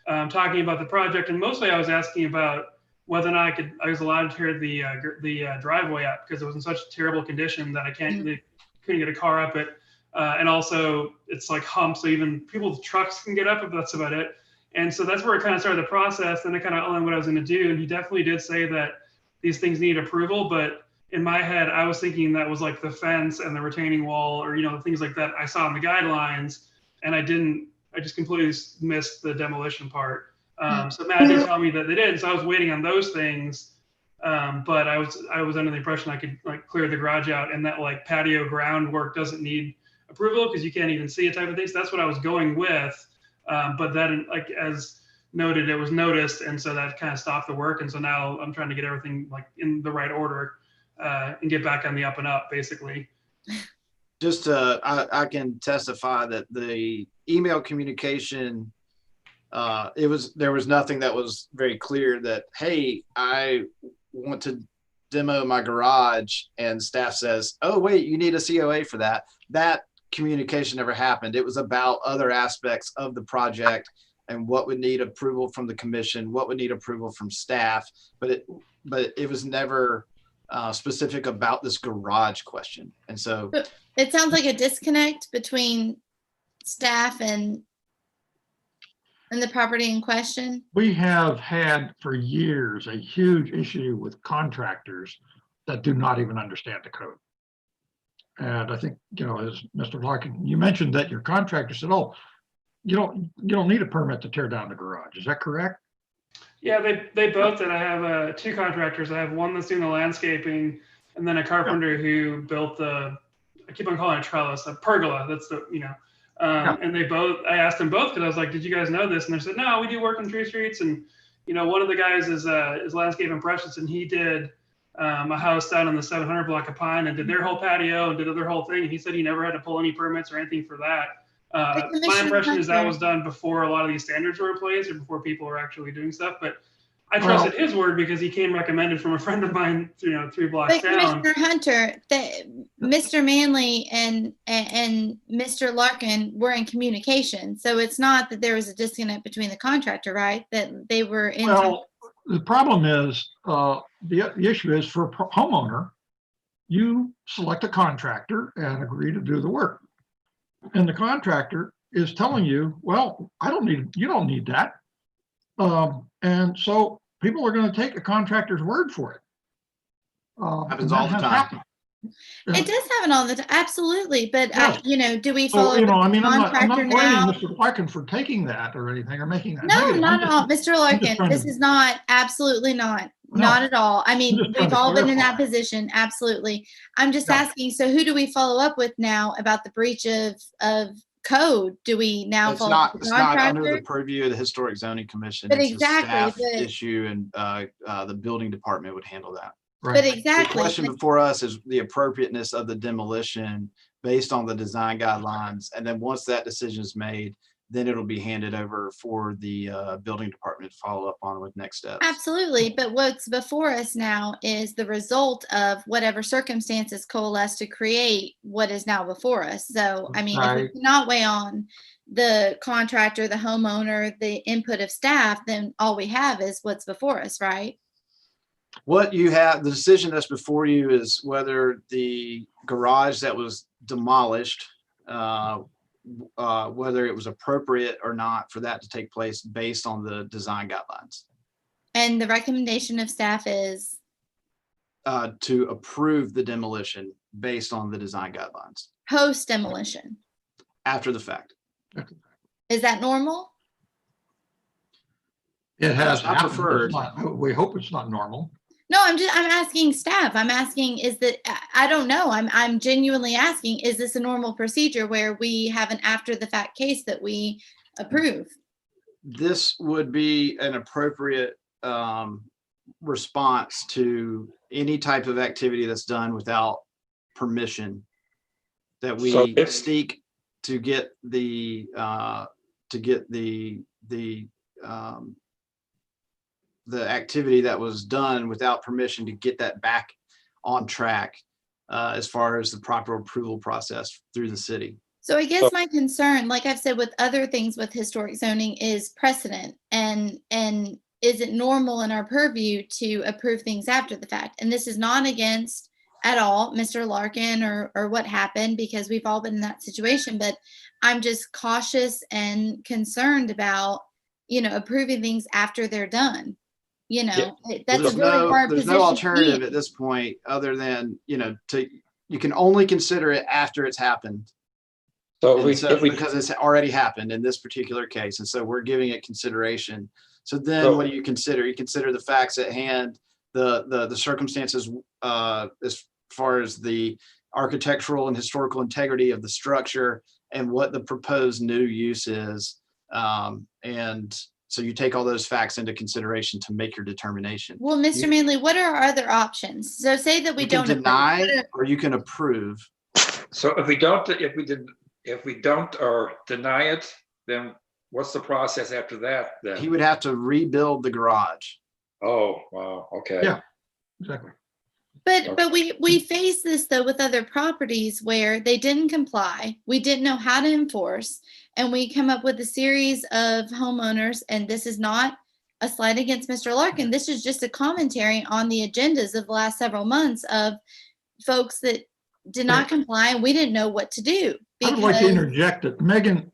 talking about the project. And mostly I was asking about whether or not I was allowed to tear the driveway up because it was in such terrible condition that I couldn't get a car up it, and also it's like humps, so even people's trucks can get up, but that's about it. And so that's where it kind of started the process. Then I kind of outlined what I was going to do. And he definitely did say that these things need approval. But in my head, I was thinking that was like the fence and the retaining wall or, you know, the things like that I saw in the guidelines. And I just completely missed the demolition part. So Matt did tell me that they did. So I was waiting on those things. But I was under the impression I could like clear the garage out and that like patio groundwork doesn't need approval because you can't even see it type of thing. So that's what I was going with. But then, like as noted, it was noticed, and so that kind of stopped the work. And so now I'm trying to get everything like in the right order and get back on the up and up, basically. Just I can testify that the email communication, there was nothing that was very clear that, hey, I want to demo my garage, and staff says, oh wait, you need a COA for that. That communication never happened. It was about other aspects of the project and what would need approval from the commission, what would need approval from staff, but it was never specific about this garage question. And so it sounds like a disconnect between staff and the property in question. We have had for years a huge issue with contractors that do not even understand the code. And I think, you know, as Mr. Larkin, you mentioned that your contractor said, oh, you don't need a permit to tear down the garage. Is that correct? Yeah, they both did. I have 2 contractors. I have one that's doing the landscaping and then a carpenter who built I keep on calling it a trellis, a pergola. That's the, you know, and I asked them both because I was like, did you guys know this? And they said, no, we do work on tree streets. And, you know, one of the guys is Landscape Impressions, and he did a house down on the 700 block of Pine and did their whole patio and did their whole thing. And he said he never had to pull any permits or anything for that. My impression is that was done before a lot of these standards were in place or before people were actually doing stuff. But I trusted his word because he came recommended from a friend of mine, you know, 3 blocks down. Commissioner Hunter, Mr. Manley and Mr. Larkin were in communication. So it's not that there was a disconnect between the contractor, right? That they were in. Well, the problem is, the issue is for a homeowner, you select a contractor and agree to do the work. And the contractor is telling you, well, you don't need that. And so people are going to take a contractor's word for it. Happens all the time. It does happen all the time, absolutely, but Yes. you know, do we So, follow you know, up I with the mean, I'm not contractor blaming now? Mr. Larkin for taking that or anything or making that No, negative. not at all. Mr. I'm just Larkin, trying this to- is not, absolutely not, No, not at all. I I'm mean, just trying we've to all been in that clarify. position, absolutely. I'm just Yeah. asking, so who do we follow up with now about the breach of code? Do we now It's follow up not, with the it's not under the contractor? purview of the Historic Zoning Commission. But It's a exactly, staff but- issue, and the building department would handle that. But Right. The exactly, question but- before us is the appropriateness of the demolition based on the design guidelines. And then once that decision is made, then it'll be handed over for the building department to follow up on with next steps. absolutely. But what's before us now is the result of whatever circumstances coalesce to create what is now before us. So, I mean, if we Right. cannot weigh on the contractor, the homeowner, the input of staff, then all we have is what's before us, right? What you have, the decision that's before you is whether the garage that was demolished, whether it was appropriate or not for that to take place based on the design guidelines. And the recommendation of staff is, To approve the demolition based on the design guidelines post demolition. after the fact. Is that normal? It has I happened. It's preferred. not- We hope it's not normal. No, I'm asking staff. I'm asking, is that, I don't know. I'm genuinely asking, is this a normal procedure where we have an after the fact case that we approve? This would be an appropriate response to any type of activity that's done without permission that So we if- seek to get the activity that was done without permission to get that back on track as far as the proper approval process through the city. So I guess my concern, like I've said with other things with historic zoning, is precedent, and is it normal in our purview to approve things after the fact? And this is not against at all Mr. Larkin or what happened, because we've all been in that situation, but I'm just cautious and concerned about, you know, approving things after they're done. You know, that's a really hard There's position no to be alternative in. at this point other than, you know, you can only consider it after it's happened. So And so, if we, because it's already happened in this particular case. And so we're giving it consideration. So then So- what do you consider? You consider the facts at hand, the circumstances as far as the architectural and historical integrity of the structure and what the proposed new use is. And so you take all those facts into consideration to make your determination. Well, Mr. Manley, what are our other options? So say that we You can don't approve. deny What are- or you can approve. so if we don't or deny it, then what's the process after that then? He would have to rebuild the garage. Oh, wow, okay. Yeah. Exactly. But we face this though with other properties where they didn't comply. We didn't know how to enforce, and we come up with a series of homeowners, and this is not a slight against Mr. Larkin. This is just a commentary on the agendas of the last several months of folks that did not comply, and we didn't know what to do. I would like to because- interject that Megan,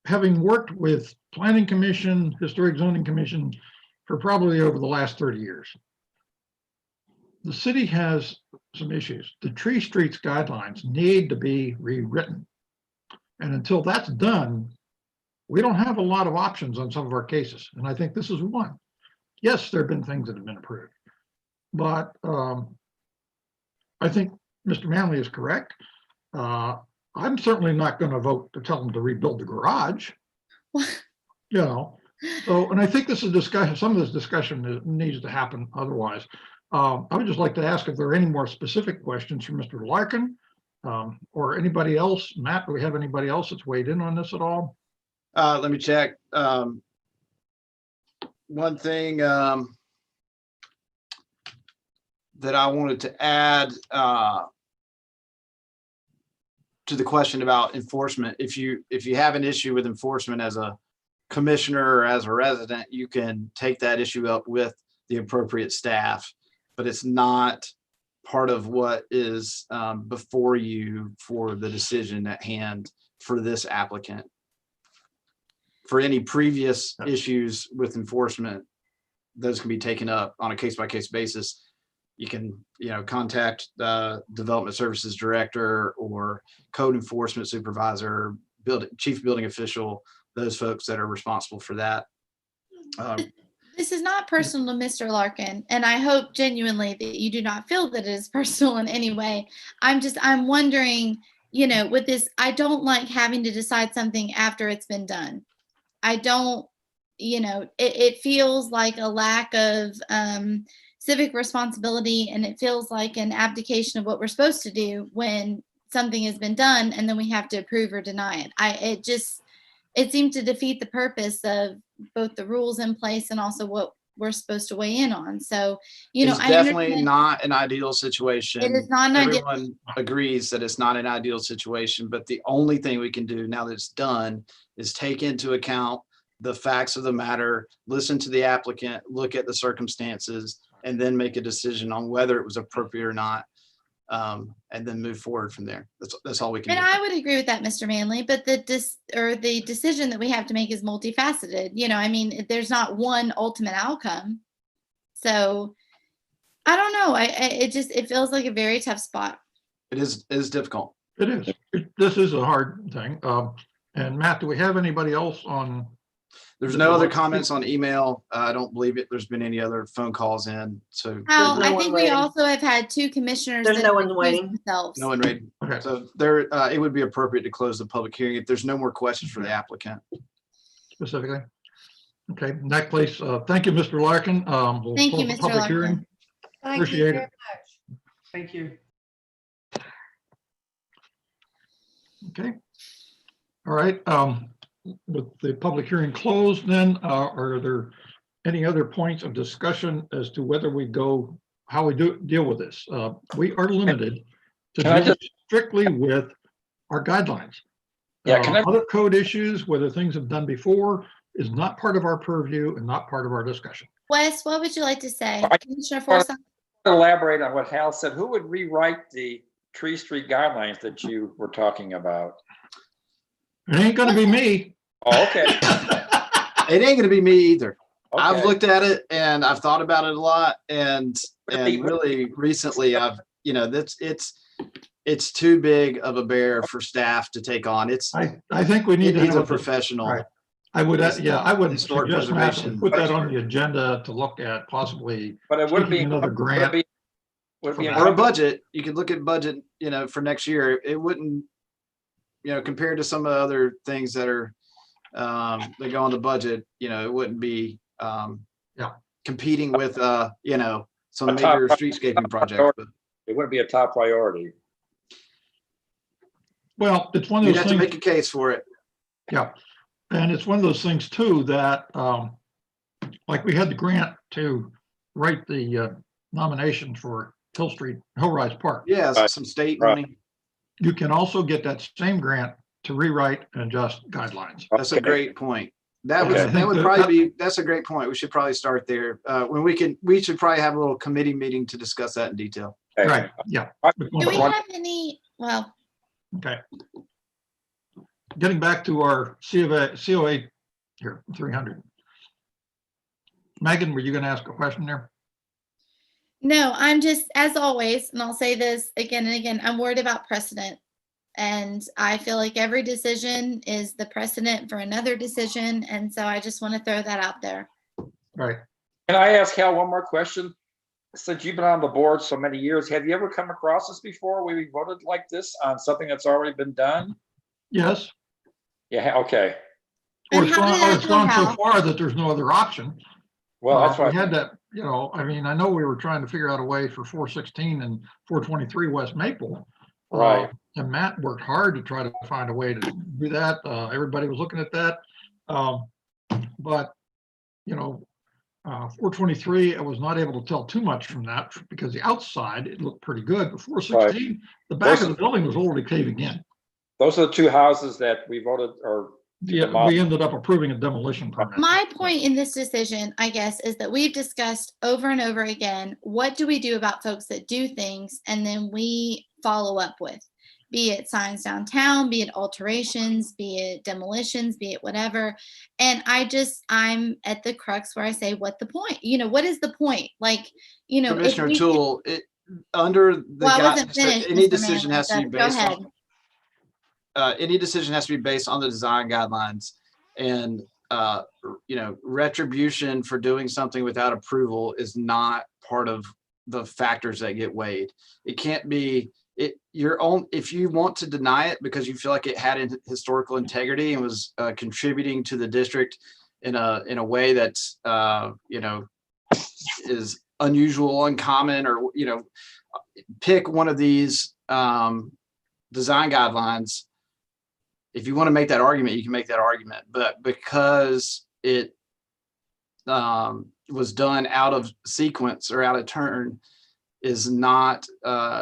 having worked with Planning Commission, Historic Zoning Commission for probably over the last 30 years, the city has some issues. The Tree Streets guidelines need to be rewritten. And until that's done, we don't have a lot of options on some of our cases. And I think this is one. Yes, there have been things that have been approved, but I think Mr. Manley is correct. I'm certainly not going to vote to tell them to rebuild the garage. You know, so, and I think this is discussion, some of this discussion needs to happen otherwise. I would just like to ask if there are any more specific questions from Mr. Larkin or anybody else. Matt, do we have anybody else that's weighed in on this at all? Let me check. One thing that I wanted to add to the question about enforcement, if you have an issue with enforcement as a commissioner or as a resident, you can take that issue up with the appropriate staff, but it's not part of what is before you for the decision at hand for this applicant. For any previous issues with enforcement, those can be taken up on a case-by-case basis you can, contact the development services director or code enforcement supervisor, chief building official, those folks that are responsible for that. This is not personal to Mr. Larkin, and I hope genuinely that you do not feel that it is personal in any way. I'm wondering, with this, I don't like having to decide something after it's been done. I don't, it feels like a lack of civic responsibility, and it feels like an abdication of what we're supposed to do when something has been done and then we have to approve or deny it. It seemed to defeat the purpose of both the rules in place and also what we're supposed to weigh in on. So, it's I definitely understand not an ideal situation. it is not an ideal. Everyone agrees that it's not an ideal situation, but the only thing we can do now that it's done is take into account the facts of the matter, listen to the applicant, look at the circumstances, and then make a decision on whether it was appropriate or not. And then move forward from there. That's all we can And do. I would agree with that, Mr. Manley, but the decision that we have to make is multifaceted. There's not one ultimate outcome. So I don't know. It feels like a very tough spot. It is difficult. It is. This is a hard thing. And Matt, do we have anybody else on? There's no other comments on email. I don't believe there's been any other phone calls in. So Hal, no I one think we waiting. also have had two commissioners. There's that no one recused waiting. themselves. no one read. Okay. So it would be appropriate to close the public hearing if there's no more questions for the applicant. Specifically. Okay, in that case, thank you, Mr. Larkin. We'll Thank you, close the Mr. public Larkin. hearing. Thank you Appreciate very it. much. Thank you. Okay. All right. With the public hearing closed, then are there any other points of discussion as to whether we go, how we deal with this? We are limited to Can I deal strictly with our guidelines. Yeah, can I- Other code issues, whether things have done before, is not part of our purview and not part of our discussion. Wes, what would you like to say? I- Commissioner Forsyth? Elaborate on what Hal said. Who would rewrite the Tree Street guidelines that you were talking about? It ain't gonna be me. Oh, okay. It ain't going to be me either. I've Okay. looked at it and I've thought about it a lot, and Really? really recently it's too big of a bear for staff to take on. I think we need It to needs have a professional. Right. I would Historic suggest Matt, preservation. put that on the agenda to look at possibly But it would be seeking another grant. Would it be Or a budget. You could look at budget, for next year. It wouldn't, compared to some of the other things that are that go on the budget, it wouldn't be competing with some A top major streetscaping projects. But It wouldn't be a top priority. Well, it's one of you'd those have to things. make a case for it. Yeah, and it's one of those things too that, like we had the grant to write the nomination for Hill Street, Hillrise Park. Yeah, Right. some state Right. money. You can also get that same grant to rewrite and adjust guidelines. That's a Okay. great point. That Okay. would probably be, that's a great point. We should probably start there. We should probably have a little committee meeting to discuss that in detail. Okay. Right, yeah. Do we have any, well, Okay. Getting back to our COA here, 300. Megan, were you going to ask a question there? no, I'm just, as always, and I'll say this again and again, I'm worried about precedent. And I feel like every decision is the precedent for another decision. And so I just want to throw that out there. Right. Can I ask Hal one more question? Since you've been on the board so many years, have you ever come across this before? We voted like this on something that's already been done? Yes. Yeah, okay. Or And it's how gone, did that it's gone go, so Hal? far that there's no other option. Well, that's We what had that, I know we were trying to figure out a way for 416 and 423 West Maple. Right. And Matt worked hard to try to find a way to do that. Everybody was looking at that. But 423, I was not able to tell too much from that because the outside, it looked pretty good. But 416, the back of the building was already caving in. Those are the two houses that we voted or. Yeah, we ended up approving a demolition permit. My point in this decision, I guess, is that we've discussed over and over again, what do we do about folks that do things and then we follow up with? be it signs downtown, be it alterations, be it demolitions, be it whatever. And I'm at the crux where I say, what the point? What is the point? Like, if Commissioner we Toole, under the well, I guide, wasn't so finished, any Mr. decision Manley, has to be but go based ahead. on, any decision has to be based on the design guidelines. And, retribution for doing something without approval is not part of the factors that get weighed. It can't be your own. If you want to deny it because you feel like it had historical integrity and was contributing to the district in a way that's is unusual, uncommon, or pick one of these design guidelines. If you want to make that argument, you can make that argument. But because it was done out of sequence or out of turn is not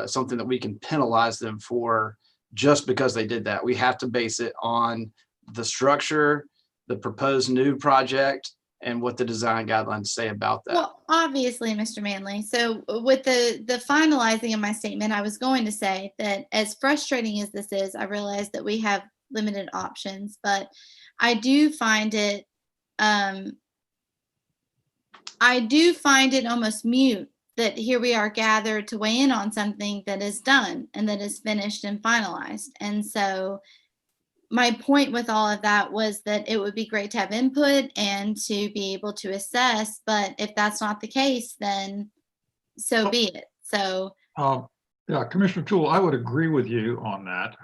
something that we can penalize them for just because they did that. We have to base it on the structure, the proposed new project, and what the design guidelines say about that. Well, obviously, Mr. Manley. So with the finalizing of my statement, I was going to say that as frustrating as this is, I realize that we have limited options, but I do find it almost mute that here we are gathered to weigh in on something that is done and that is finished and finalized. And so my point with all of that was that it would be great to have input and to be able to assess, but if that's not the case, then so be it. So yeah, Commissioner Toole, I would agree with you on that.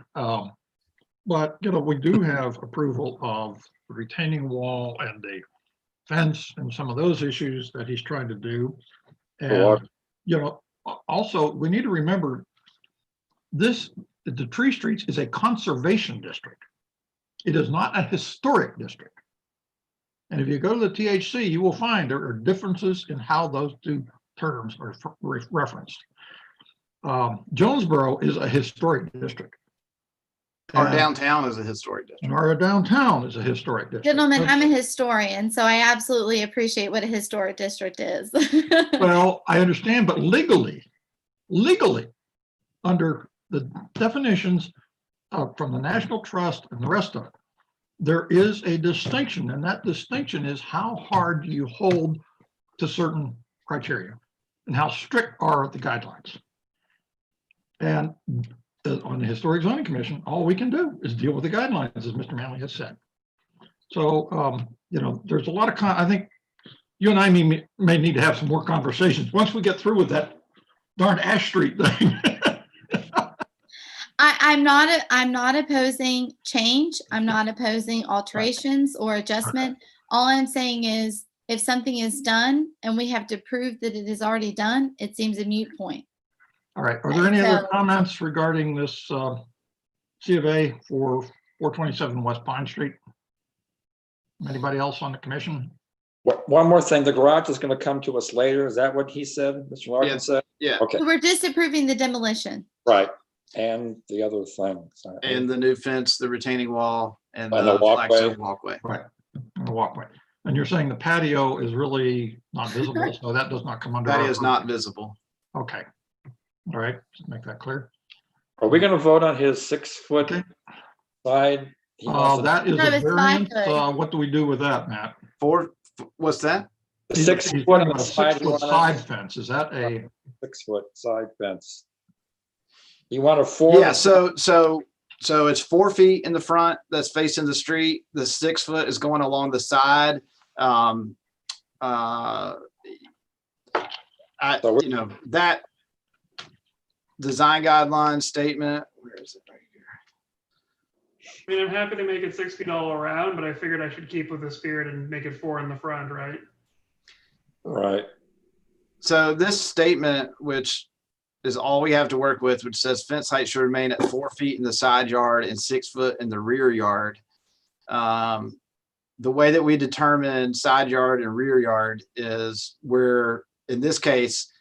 But we do have approval of the retaining wall and the fence and some of those issues that he's trying to do. And also we need to remember the Tree Streets is a conservation district. It is not a historic district. And if you go to the THC, you will find there are differences in how those two terms are referenced. Jonesboro is a historic district. Our downtown is a historic district. And our downtown is a historic district. gentlemen, I'm a historian, so I absolutely appreciate what a historic district is. Well, I understand, but legally, under the definitions from the National Trust and the rest of it, there is a distinction, and that distinction is how hard do you hold to certain criteria and how strict are the guidelines. And on the Historic Zoning Commission, all we can do is deal with the guidelines, as Mr. Manley has said. So, there's a lot of, I think you and I may need to have some more conversations once we get through with that darn Ash Street thing. I'm not opposing change. I'm not opposing alterations or adjustment. All I'm saying is if something is done and we have to prove that it is already done, it seems a moot point. All right. Are there any other comments regarding this C of A for 427 West Pine Street? Anybody else on the commission? One more thing, the garage is going to come to us later. Is that what he said, Mr. Larkin said? Yeah. Okay. We're disapproving the demolition. Right. And the other thing. Sorry. And the new fence, the retaining wall, and the the walkway. flagstone walkway. Right. And the walkway. And you're saying the patio is really not visible, so that does not come under. Patio is not visible. Okay. All right. Just make that clear. Are we going to vote on his 6-foot side? That is No, a it's variance. 5 foot. What do we do with that, Matt? What's that? The He's 6 putting foot on a the side. 6-foot side fence. Is that a 6-foot side fence. You want a 4? Yeah. So it's 4 feet in the front that's facing the street. The 6 foot is going along the side. That design guideline statement. Where is it? Right here. I mean, I'm happy to make it 6 feet all around, but I figured I should keep with the spirit and make it 4 in the front, right? Right. So this statement, which is all we have to work with, which says fence height should remain at 4 feet in the side yard and 6 foot in the rear yard. The way that we determine side yard and rear yard is where, in this case,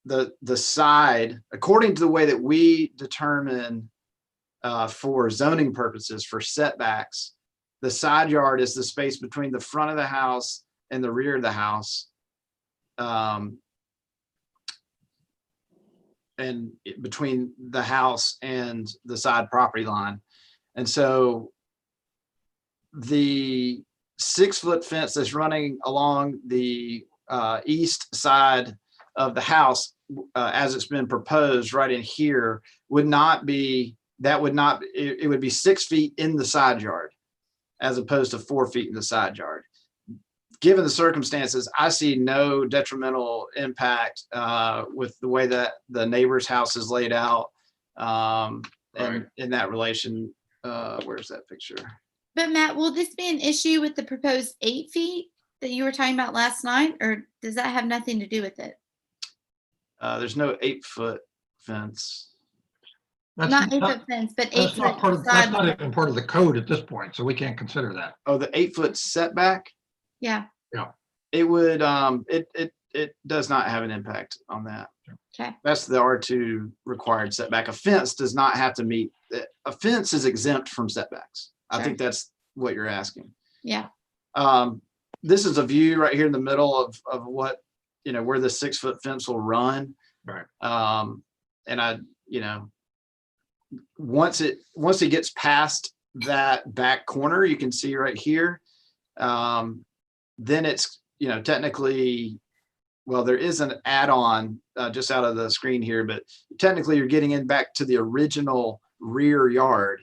the side, according to the way that we determine for zoning purposes for setbacks, the side yard is the space between the front of the house and the rear of the house. and between the house and the side property line. And so the 6-foot fence that's running along the east side of the house, as it's been proposed right in here, would not be, it would be 6 feet in the side yard as opposed to 4 feet in the side yard. Given the circumstances, I see no detrimental impact with the way that the neighbor's house is laid out. And in that relation, where's that picture? But Matt, will this be an issue with the proposed 8 feet that you were talking about last night, or does that have nothing to do with it? There's no 8-foot fence. That's Not 8-foot fence, but 8 That's not foot part of, that's not sidewalk. even part of the code at this point, so we can't consider that. Oh, the 8-foot setback? Yeah. It would, it does not have an impact on that. Okay. That's the R2 required setback. A fence does not have to meet, a fence is exempt from setbacks. I Sure. think that's what you're asking. Yeah. This is a view right here in the middle of what, where the 6-foot fence will run. Right. And I, once it gets past that back corner, you can see right here, then it's, technically, well, there is an add-on just out of the screen here, but technically you're getting in back to the original rear yard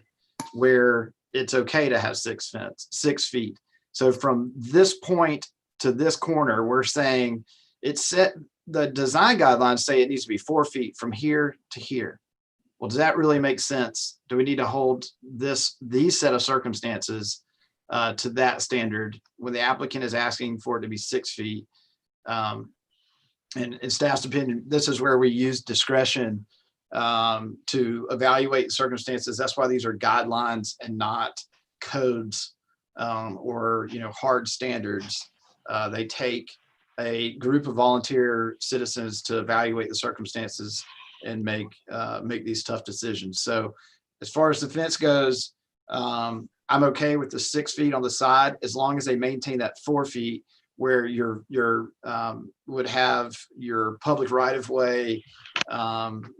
where it's okay to have 6 feet. So from this point to this corner, we're saying it's set, the design guidelines say it needs to be 4 feet from here to here. Well, does that really make sense? Do we need to hold these set of circumstances to that standard when the applicant is asking for it to be 6 feet? And in staff's opinion, this is where we use discretion to evaluate circumstances. That's why these are guidelines and not codes or hard standards. They take a group of volunteer citizens to evaluate the circumstances and make these tough decisions. So as far as the fence goes, I'm okay with the 6 feet on the side as long as they maintain that 4 feet where your would have your public right of way,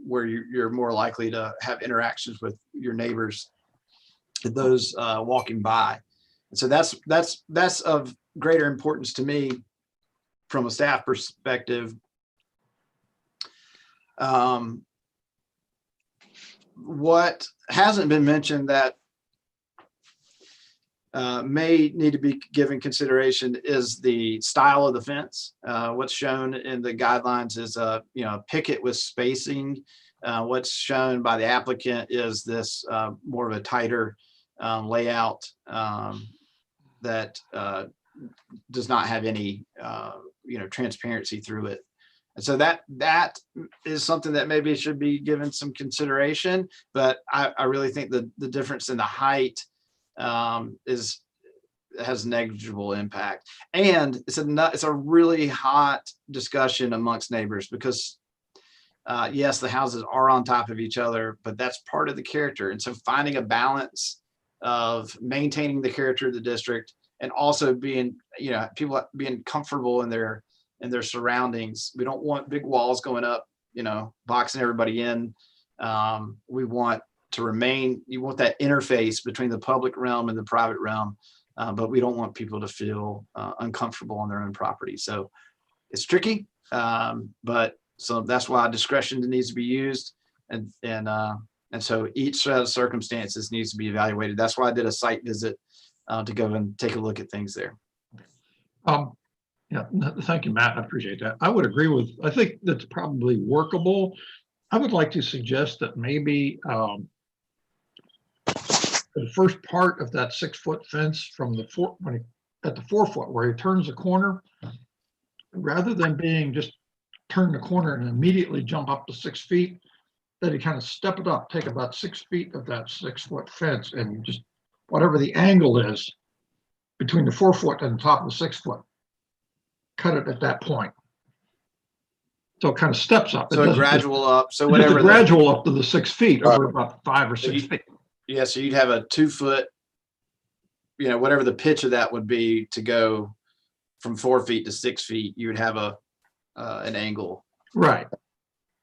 where you're more likely to have interactions with your neighbors, those walking by. And so that's of greater importance to me from a staff perspective. What hasn't been mentioned that may need to be given consideration is the style of the fence. What's shown in the guidelines is a picket with spacing. What's shown by the applicant is this more of a tighter layout that does not have any transparency through it. And so that is something that maybe should be given some consideration, but I really think the difference in the height has negligible impact. And it's a really hot discussion amongst neighbors because yes, the houses are on top of each other, but that's part of the character. And so finding a balance of maintaining the character of the district and also being, people being comfortable in their surroundings. We don't want big walls going up, boxing everybody in. We want to remain, you want that interface between the public realm and the private realm, but we don't want people to feel uncomfortable on their own property. So it's tricky, but so that's why discretion needs to be used. And so each set of circumstances needs to be evaluated. That's why I did a site visit to go and take a look at things there. Yeah, thank you, Matt. I appreciate that. I would agree with, I think that's probably workable. I would like to suggest that maybe the first part of that 6-foot fence from the at the 4 foot where he turns the corner, rather than being just turn the corner and immediately jump up to 6 feet, that he kind of step it up, take about 6 feet of that 6-foot fence and just whatever the angle is between the 4 foot and the top of the 6 foot. Cut it at that point. So it kind of steps up. So a gradual up. So whatever. Gradual up to the 6 feet over about 5 or 6 feet. Yeah. So you'd have a 2 foot, whatever the pitch of that would be to go from 4 feet to 6 feet, you would have an angle. Right.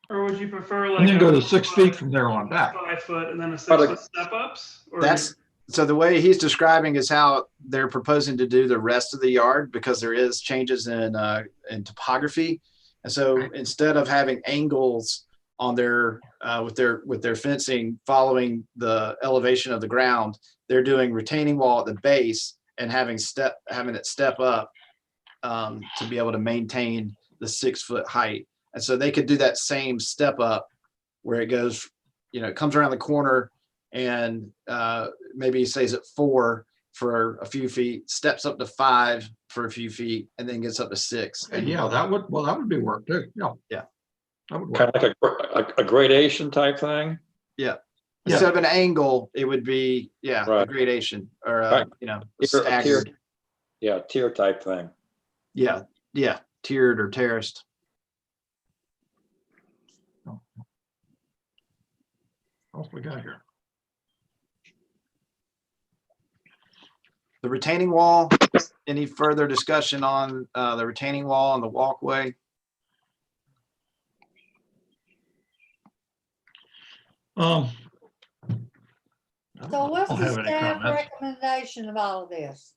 Or would you prefer like? And then go to a 6 feet from there on back. 5 foot and then a 6 But foot step ups? Or That's, so the way he's describing is how they're proposing to do the rest of the yard, because there is changes in topography. And so instead of having angles on their with their fencing following the elevation of the ground, they're doing retaining wall at the base and having it step up to be able to maintain the 6 foot height. And so they could do that same step up where it goes, it comes around the corner and maybe he stays at 4 for a few feet, steps up to 5 for a few feet, and then gets up to 6. Yeah, that would be work too. Yeah. Yeah. That would work. Kind of like a gradation type thing. Yeah. Yeah. Instead of an angle, it would be, a Right. gradation or, Right. staggered. Yeah, tier type thing. Yeah. Yeah. Tiered or terraced. What else we got here? The retaining wall, any further discussion on the retaining wall on the walkway? So what's I'll the have any staff comments. recommendation of all of this?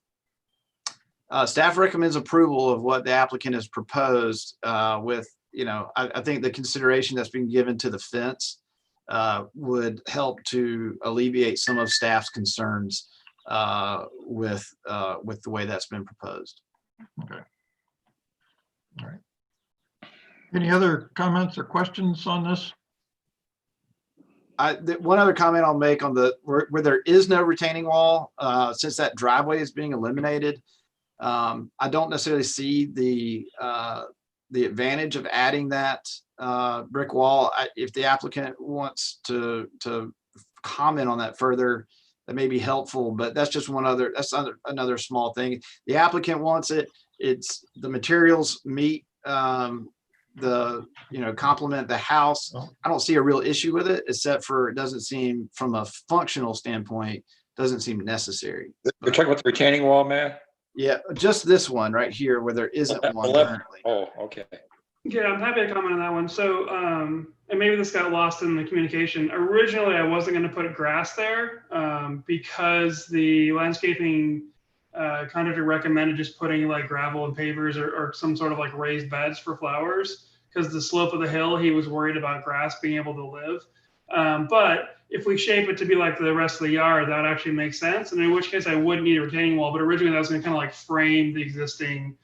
Staff recommends approval of what the applicant has proposed with, I think the consideration that's been given to the fence would help to alleviate some of staff's concerns with the way that's been proposed. Okay. All right. Any other comments or questions on this? One other comment I'll make on where there is no retaining wall, since that driveway is being eliminated, I don't necessarily see the advantage of adding that brick wall. If the applicant wants to comment on that further, that may be helpful, but that's just another small thing. The applicant wants it. It's the materials meet complement the house. I don't see a real issue with it, except for it doesn't seem, from a functional standpoint, doesn't seem necessary. You're talking about the retaining wall, man? Yeah, just this one right here where there isn't one 11. currently. Oh, okay. Yeah, I'm happy to comment on that one. So, and maybe this got lost in the communication. Originally, I wasn't going to put grass there because the landscaping contractor recommended just putting like gravel and pavers or some sort of like raised beds for flowers, because the slope of the hill, he was worried about grass being able to live. But if we shape it to be like the rest of the yard, that actually makes sense. And in which case I would need a retaining wall, but originally that was going to kind of like frame the existing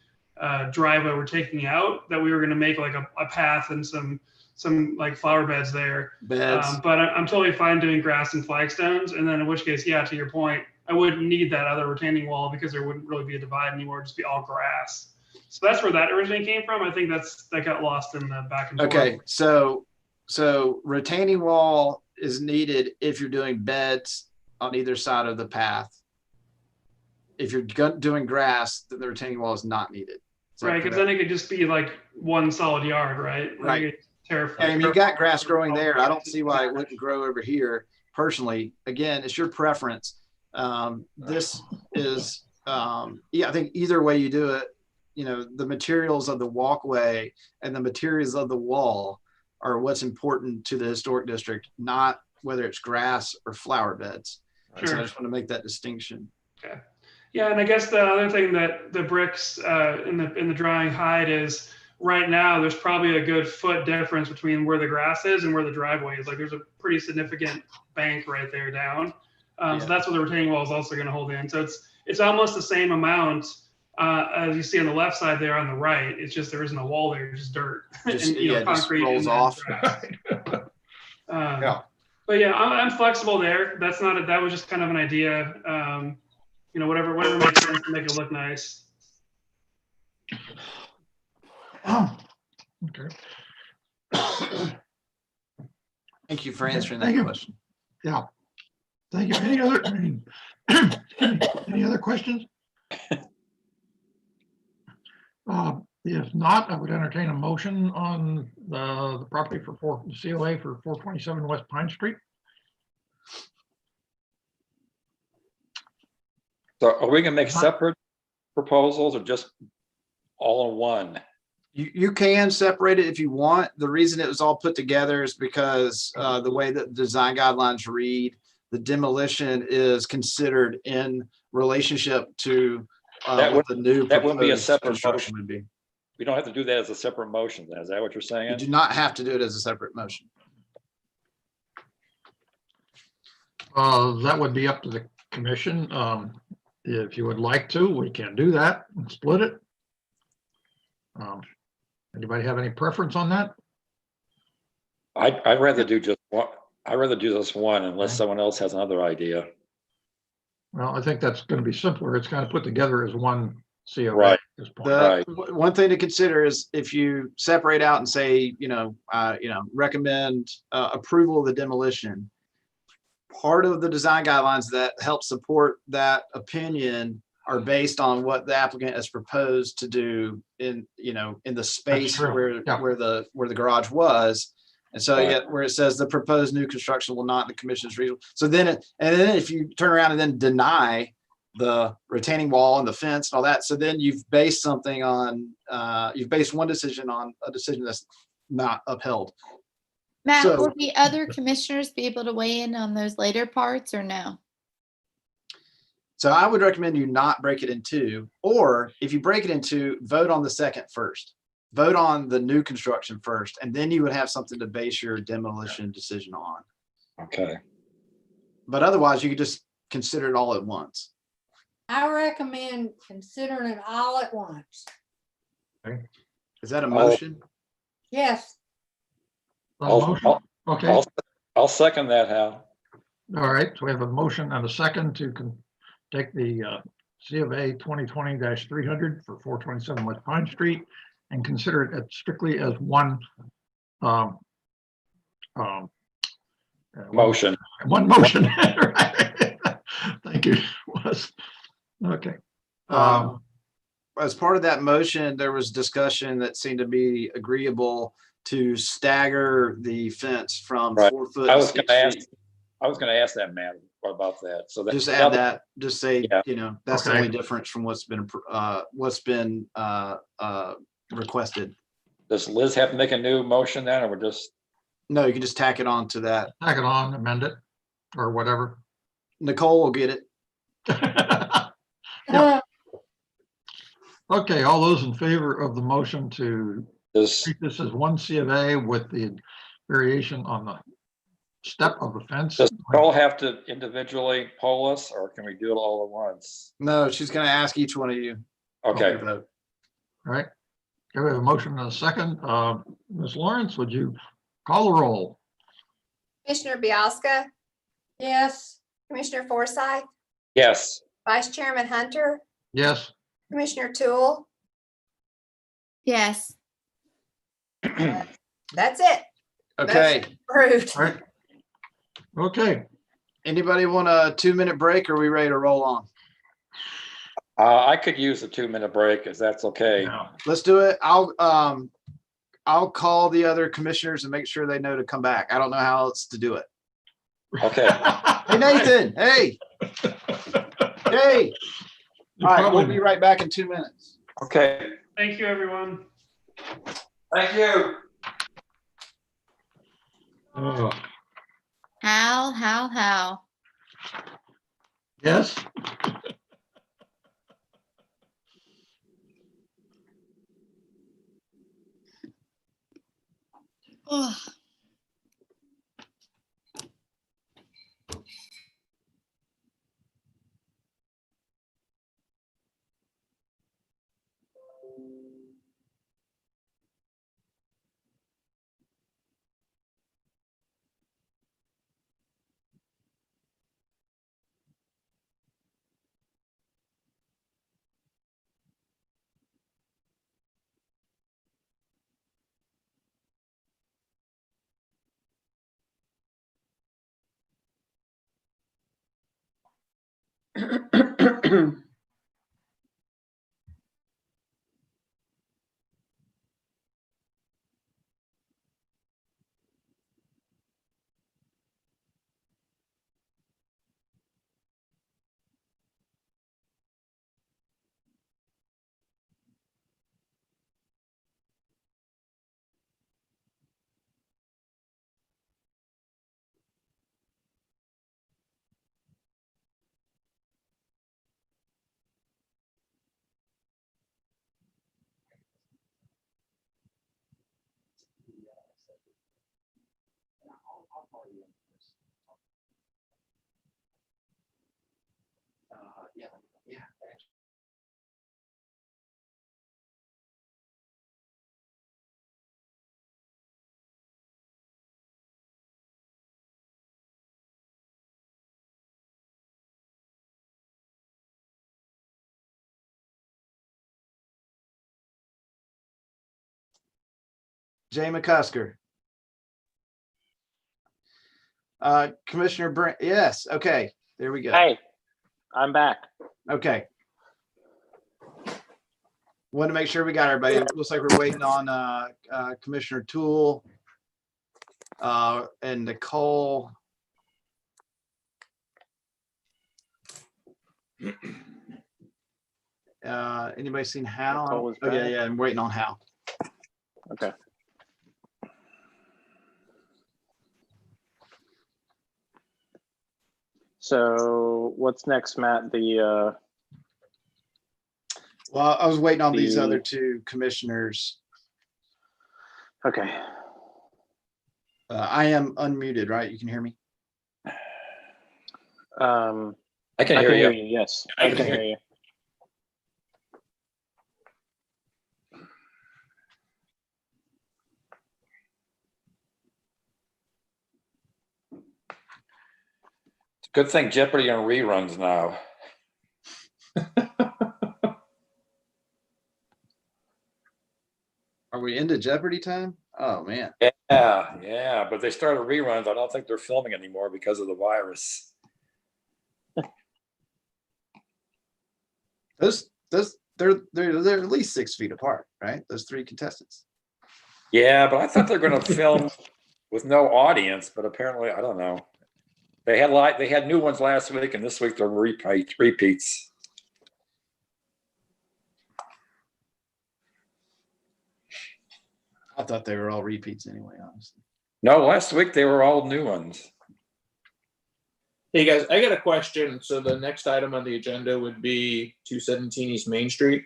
driveway we're taking out, that we were going to make like a path and some like flower beds there. But I'm totally fine doing grass and flagstones. And then in which case, yeah, to your point, I wouldn't need that other retaining wall because there wouldn't really be a divide anymore, just be all grass. So that's where that originally came from. I think that got lost in the back and forth. Okay, so retaining wall is needed if you're doing beds on either side of the path. If you're doing grass, then the retaining wall is not needed. Right, because then it could just be like one solid yard, right? Right. Terrifying. And you got grass growing there. I don't see why it wouldn't grow over here. Personally, again, it's your preference. This is, I think either way you do it, the materials of the walkway and the materials of the wall are what's important to the historic district, not whether it's grass or flower beds. Sure. So I just want to make that distinction. Okay. Yeah, and I guess the other thing that the bricks in the drawing hide is right now there's probably a good foot difference between where the grass is and where the driveway is. Like there's a pretty significant bank right there down. So that's what the retaining wall is also going to hold in. So it's almost the same amount as you see on the left side there on the right. It's just there isn't a wall there, just dirt. Just, and, concrete just rolls and off. Yeah. But yeah, I'm flexible there. That was just kind of an idea. Whatever makes sense to make it look nice. Oh, okay. Thank you for answering Thank that you. question. Yeah. Thank you. Any other questions? If not, I would entertain a motion on the property for COA for 427 West Pine Street. So are we gonna make separate proposals or just all in one? You can separate it if you want. The reason it was all put together is because the way that the design guidelines read, the demolition is considered in relationship to That what the new that wouldn't be a proposed separate construction motion. would be. We don't have to do that as a separate motion. Then. Is that what you're You saying? do not have to do it as a separate motion. That would be up to the commission. If you would like to, we can do that and split it. Anybody have any preference on that? I'd rather do just one. I'd rather do just one unless Okay. someone else has another idea. Well, I think that's going to be simpler. It's kind of put together as one COA Right. at this point. Right. One thing to consider is if you separate out and say, recommend approval of the demolition, part of the design guidelines that help support that opinion are based on what the applicant has proposed to do in the space true. Yeah. where the garage was. And so Right. yet where it says the proposed new construction will not in the commission's reasonable. So then if you turn around and then deny the retaining wall and the fence and all that, so then you've based one decision on a decision that's not upheld. Matt, So- will the other commissioners be able to weigh in on those later parts or no? So I would recommend you not break it in two, or if you break it in two, vote on the second first. Vote on the new construction first, and then you would have something to base your demolition decision on. Okay. But otherwise, you could just consider it all at once. I recommend considering it all at once. Is that a motion? Yes, Motion? Okay, I'll second that, Hal. all right. So we have a motion and a second to take the C of A 2020-300 for 427 West Pine Street and consider it strictly as one Motion. One motion. Right. Thank you, Wes. Okay. As part of that motion, there was discussion that seemed to be agreeable to stagger the fence from Right. 4 foot. I to was 6 going to ask. feet. I was going to ask that, Matt. What about that? So Just add that, just say, Yeah. that's the Okay. only difference from what's been requested. Does Liz have to make a new motion then, or we're just? No, you can just tack it on to that. Tack it on, amend it, or whatever. Nicole will get it. Yeah. Okay, all those in favor of the motion to Does treat this as one C of A with the variation on the step of the fence? does Nicole have to individually poll us, or can we do it all at once? No, she's gonna ask each one of you. Okay. to vote. All right. Okay, we have a motion and a second. Ms. Lawrence, would you call the roll? Commissioner Biasca, yes, Commissioner Forsyth, Yes. Vice Chairman Hunter, Yes. Commissioner Tool. Yes. That's it. Okay, Motion Approved. All right. Okay. anybody want a 2-minute break? Or are we ready to roll on? I could use a 2-minute break if that's okay. Now, Let's do it. I'll call the other commissioners and make sure they know to come back. I don't know how else to do it. Okay. Hey, Nathan, hey, hey. You All right, we'll probably- be right back in 2 minutes. Okay. Thank you, everyone. Thank you. Oh, How? yes. Oh. Jay McCusker. Commissioner Brent, yes, okay, there we go. Hey, I'm back. Okay. Want to make sure we got everybody. It looks like we're waiting on Commissioner Toole and Nicole. Anybody seen Hal? Nicole is Oh, yeah, back. yeah, I'm waiting on Hal. Okay. So what's next, Matt? Well, I was waiting on these The- other two commissioners. Okay. I am unmuted, right? You can hear me? I I can can hear hear you. you. Yes, I I can can hear hear you. Good thing Jeopardy on reruns now. Are we into Jeopardy time? Oh, man. Yeah, but they started reruns. I don't think they're filming anymore because of the virus. They're at least 6 feet apart, right? Those three contestants. Yeah, but I thought they're going to film with no audience, but apparently, I don't know. They had new ones last week, and this week they're repeats. I thought they were all repeats anyway, honestly. No, last week they were all new ones. Hey guys, I got a question. So the next item on the agenda would be 217 East Main Street.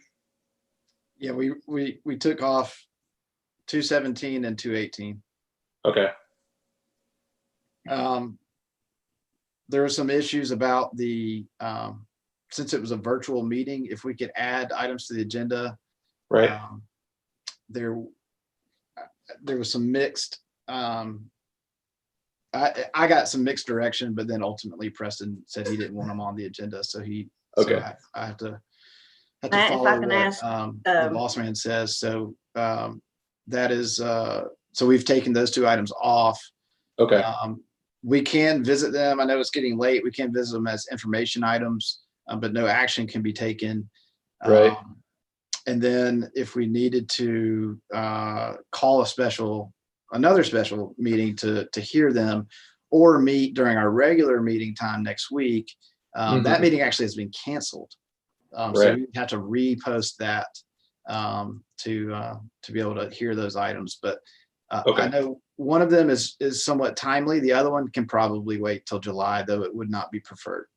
Yeah, we took off 217 and 218. Okay. There were some issues about the since it was a virtual meeting, if we could add items to the agenda. Right. There was some mixed I got some mixed direction, but then ultimately Preston said he didn't want them on the agenda, so Okay. I have to Matt, if I follow can what ask, the boss man says. So that is so we've taken those two items off. Okay. We can visit them. I know it's getting late. We can visit them as information items, but no action can be taken. Right. And then if we needed to call another special meeting to hear them, or meet during our regular meeting time next week, that meeting actually has been canceled. So Right. we have to repost that to be able to hear those items. But Okay. I know one of them is somewhat timely. The other one can probably wait till July, though it would not be preferred.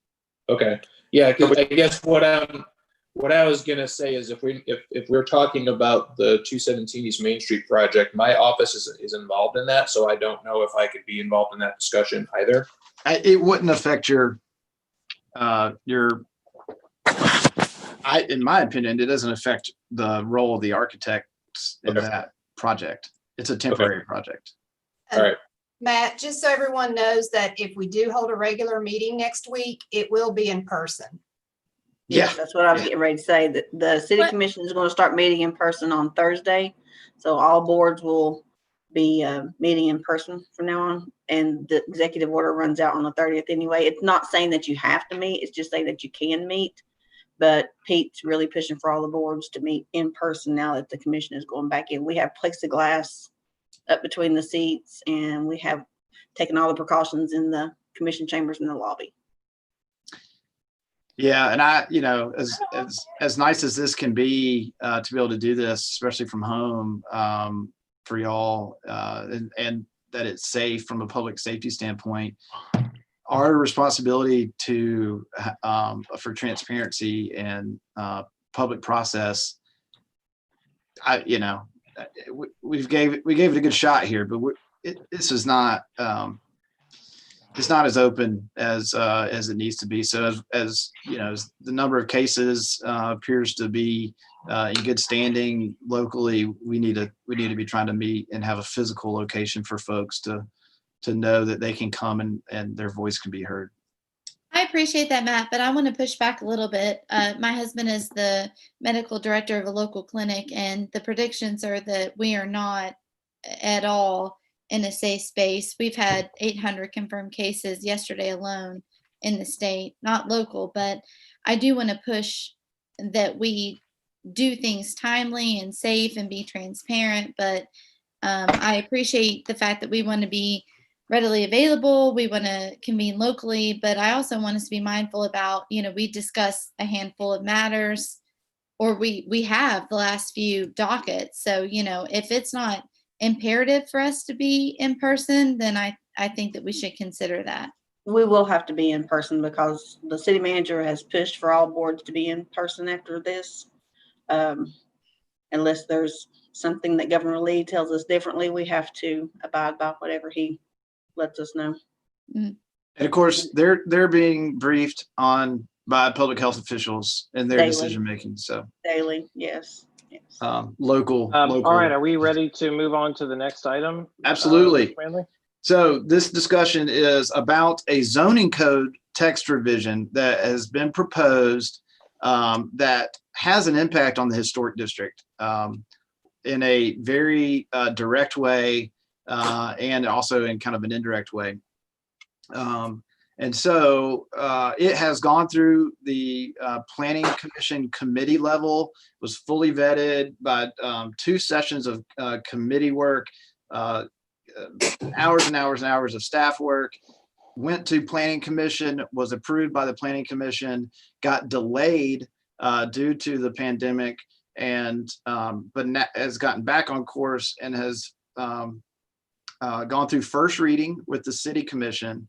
Okay. Yeah, because I guess what I was gonna say is if we're talking about the 217 East Main Street project, my office is involved in that, so I don't know if I could be involved in that discussion either. It wouldn't affect in my opinion, it doesn't affect the role of the architects in Okay. that project. It's a temporary project. All right. Matt, just so everyone knows that if we do hold a regular meeting next week, it will be in person. Yeah. Yes, that's what I was getting ready to say. That the city What- commission is going to start meeting in person on Thursday. So all boards will be meeting in person from now on. And the executive order runs out on the 30th anyway. It's not saying that you have to meet. It's just saying that you can meet. But Pete's really pushing for all the boards to meet in person now that the commission is going back in. We have plexiglass up between the seats, and we have taken all the precautions in the commission chambers in the lobby. Yeah, and as nice as this can be to be able to do this, especially from home, for y'all, and that it's safe from a public safety standpoint, our responsibility for transparency and public process. We gave it a good shot here, but this is not it's not as open as it needs to be. So as you know, as the number of cases appears to be in good standing locally, we need to be trying to meet and have a physical location for folks to know that they can come and their voice can be heard. I appreciate that, Matt, but I want to push back a little bit. My husband is the medical director of a local clinic, and the predictions are that we are not at all in a safe space. We've had 800 confirmed cases yesterday alone in the state, not local, but I do want to push that we do things timely and safe and be transparent. But I appreciate the fact that we want to be readily available. We want to convene locally, but I also want us to be mindful about, we discuss a handful of matters, or we have the last few dockets. So, if it's not imperative for us to be in person, then I think that we should consider that. We will have to be in person because the city manager has pushed for all boards to be in person after this. Unless there's something that Governor Lee tells us differently, we have to abide by whatever he lets us know. And of course, they're being briefed on by public health officials in their Daily. decision making. So Daily, yes. Local. All right, are we ready to move on to the next item? Absolutely. Manley? So this discussion is about a zoning code text revision that has been proposed that has an impact on the historic district in a very direct way and also in kind of an indirect way. And so it has gone through the Planning Commission committee level, was fully vetted by 2 sessions of committee work, hours and hours and hours of staff work, went to Planning Commission, was approved by the Planning Commission, got delayed due to the pandemic, and but has gotten back on course and has gone through first reading with the City Commission.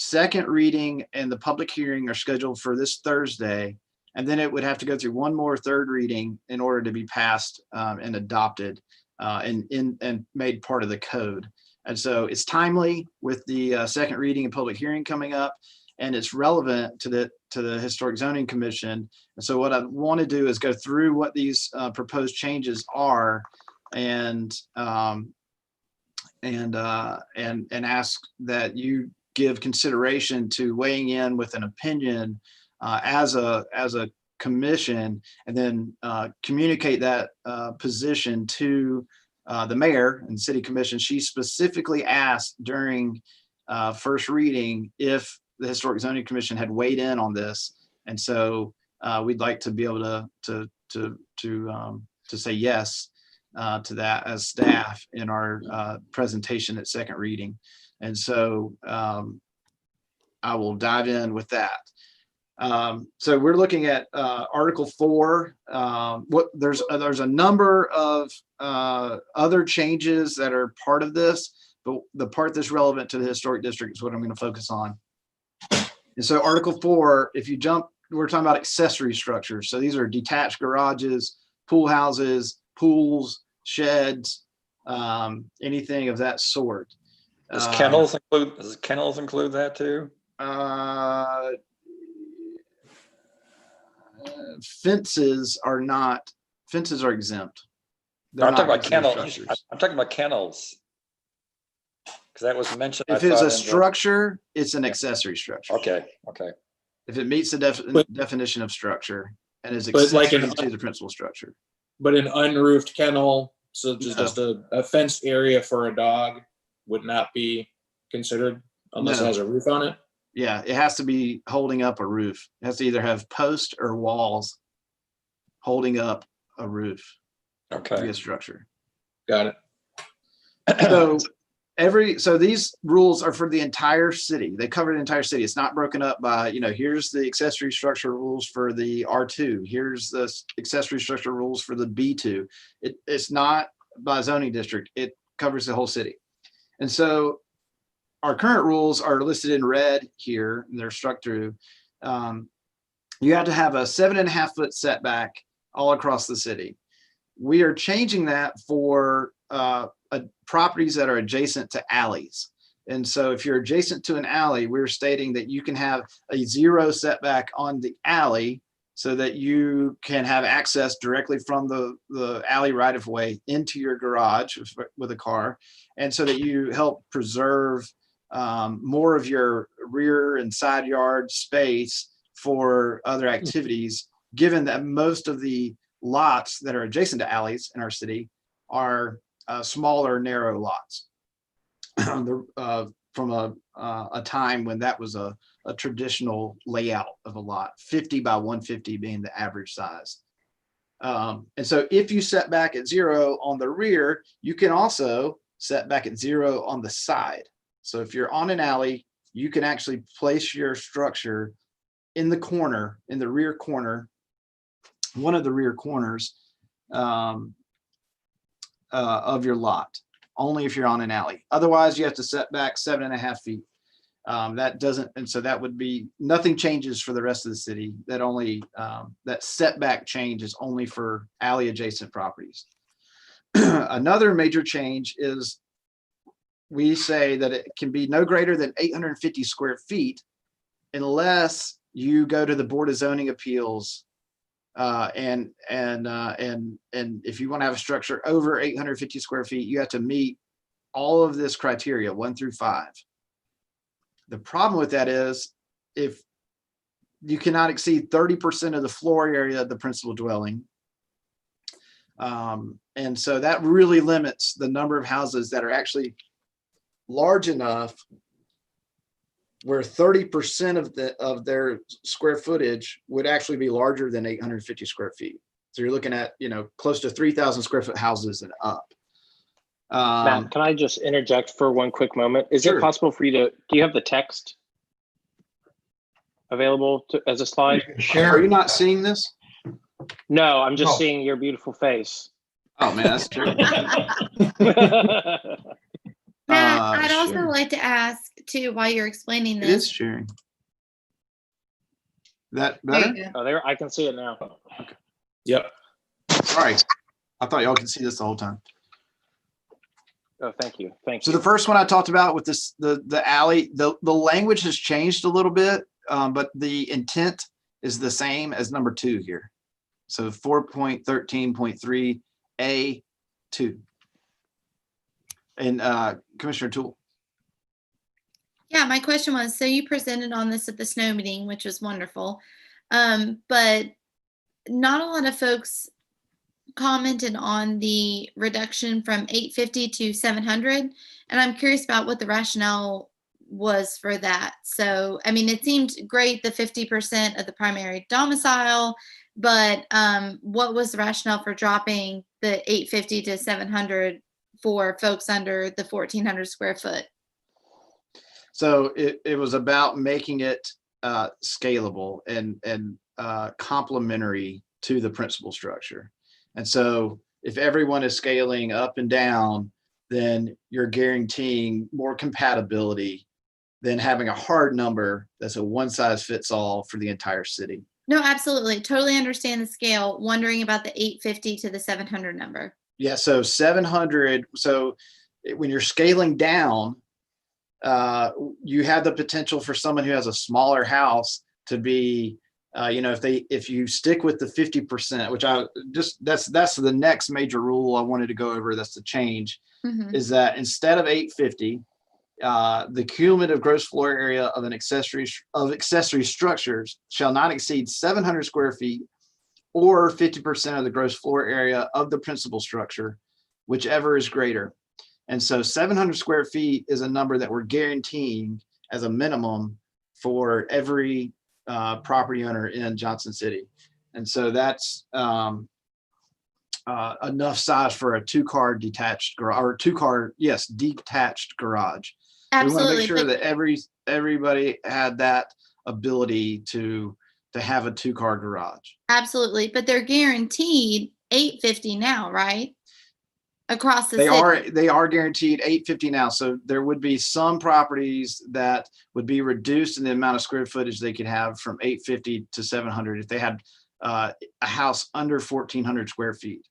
Second reading and the public hearing are scheduled for this Thursday, and then it would have to go through one more third reading in order to be passed and adopted and made part of the code. And so it's timely with the second reading and public hearing coming up, and it's relevant to the Historic Zoning Commission. And so what I want to do is go through what these proposed changes are and ask that you give consideration to weighing in with an opinion as a commission, and then communicate that position to the mayor and city commission. She specifically asked during first reading if the Historic Zoning Commission had weighed in on this, and so we'd like to be able to say yes to that as staff in our presentation at second reading. And so I will dive in with that. So we're looking at Article 4. There's a number of other changes that are part of this, but the part that's relevant to the historic district is what I'm going to focus on. And so Article 4, if you jump, we're talking about accessory structures. So these are detached garages, pool houses, pools, sheds, anything of that sort. Does kennels include that too? Fences are exempt. I'm talking about kennels. I'm talking about kennels. Because that was mentioned. If it's a structure, it's an accessory structure. Okay. If it meets the definition of structure and is accessory to the principal structure. But an unroofed kennel, so just a fenced area for a dog, would not be considered unless it has a roof on it? Yeah, it has to be holding up a roof. It has to either have posts or walls holding up a roof. Okay. To be a structure. Got it. So these rules are for the entire city. They cover the entire city. It's not broken up by, here's the accessory structure rules for the R2. Here's the accessory structure rules for the B2. It's not by zoning district. It covers the whole city. And so our current rules are listed in red here, and they're struck through. You have to have a 7.5 foot setback all across the city. We are changing that for properties that are adjacent to alleys. And so if you're adjacent to an alley, we're stating that you can have a 0 setback on the alley so that you can have access directly from the alley right of way into your garage with a car. And so that you help preserve more of your rear and side yard space for other activities, given that most of the lots that are adjacent to alleys in our city are smaller, narrow lots. From a time when that was a traditional layout of a lot, 50 by 150 being the average size. And so if you set back at 0 on the rear, you can also set back at 0 on the side. So if you're on an alley, you can actually place your structure in the corner, in the rear corner, one of the rear corners of your lot, only if you're on an alley. Otherwise, you have to set back 7.5 feet. That doesn't, and so that would be, nothing changes for the rest of the city. That only, that setback change is only for alley adjacent properties. Another major change is we say that it can be no greater than 850 square feet unless you go to the Board of Zoning Appeals. And if you want to have a structure over 850 square feet, you have to meet all of this criteria 1 through 5. The problem with that is if you cannot exceed 30% of the floor area of the principal dwelling. And so that really limits the number of houses that are actually large enough where 30% of their square footage would actually be larger than 850 square feet. So you're looking at, close to 3,000 square foot houses and up. Matt, can I just interject for one quick moment? Is Sure. it possible for you to, do you have the text available as a slide? Are you not seeing this? No, I'm just No. seeing your beautiful face. Oh man, that's true. Matt, I'd also Sure. like to ask too, while you're explaining It is this. sharing. That There better? you go. Oh, there, I can see it now. Yep. Sorry. I thought y'all could see this the whole time. Oh, thank you. Thank So you. the first one I talked about with this, the alley, the language has changed a little bit, but the intent is the same as number 2 here. So 4.13.3 A2. And Commissioner Toole. Yeah, my question was, so you presented on this at the snow meeting, which was wonderful. But not a lot of folks commented on the reduction from 850 to 700. And I'm curious about what the rationale was for that. So, I mean, it seemed great, the 50% of the primary domicile, but what was the rationale for dropping the 850 to 700 for folks under the 1,400 square foot? So it was about making it scalable and complementary to the principal structure. And so if everyone is scaling up and down, then you're guaranteeing more compatibility than having a hard number that's a one size fits all for the entire city. No, absolutely. Totally understand the scale. Wondering about the 850 to the 700 number. Yeah, so 700. So when you're scaling down, you have the potential for someone who has a smaller house to be, if you stick with the 50%, which that's the next major rule I wanted to go over. That's the change, is that instead of 850, the cumulative gross floor area of an accessory structures shall not exceed 700 square feet or 50% of the gross floor area of the principal structure, whichever is greater. And so 700 square feet is a number that we're guaranteeing as a minimum for every property owner in Johnson City. And so that's enough size for a two-car detached garage, or detached garage. Absolutely. We want to make sure that everybody had that ability to have a two-car garage. Absolutely. But they're guaranteed 850 now, right? Across the They city. are guaranteed 850 now. So there would be some properties that would be reduced in the amount of square footage they could have from 850 to 700 if they had a house under 1,400 square feet.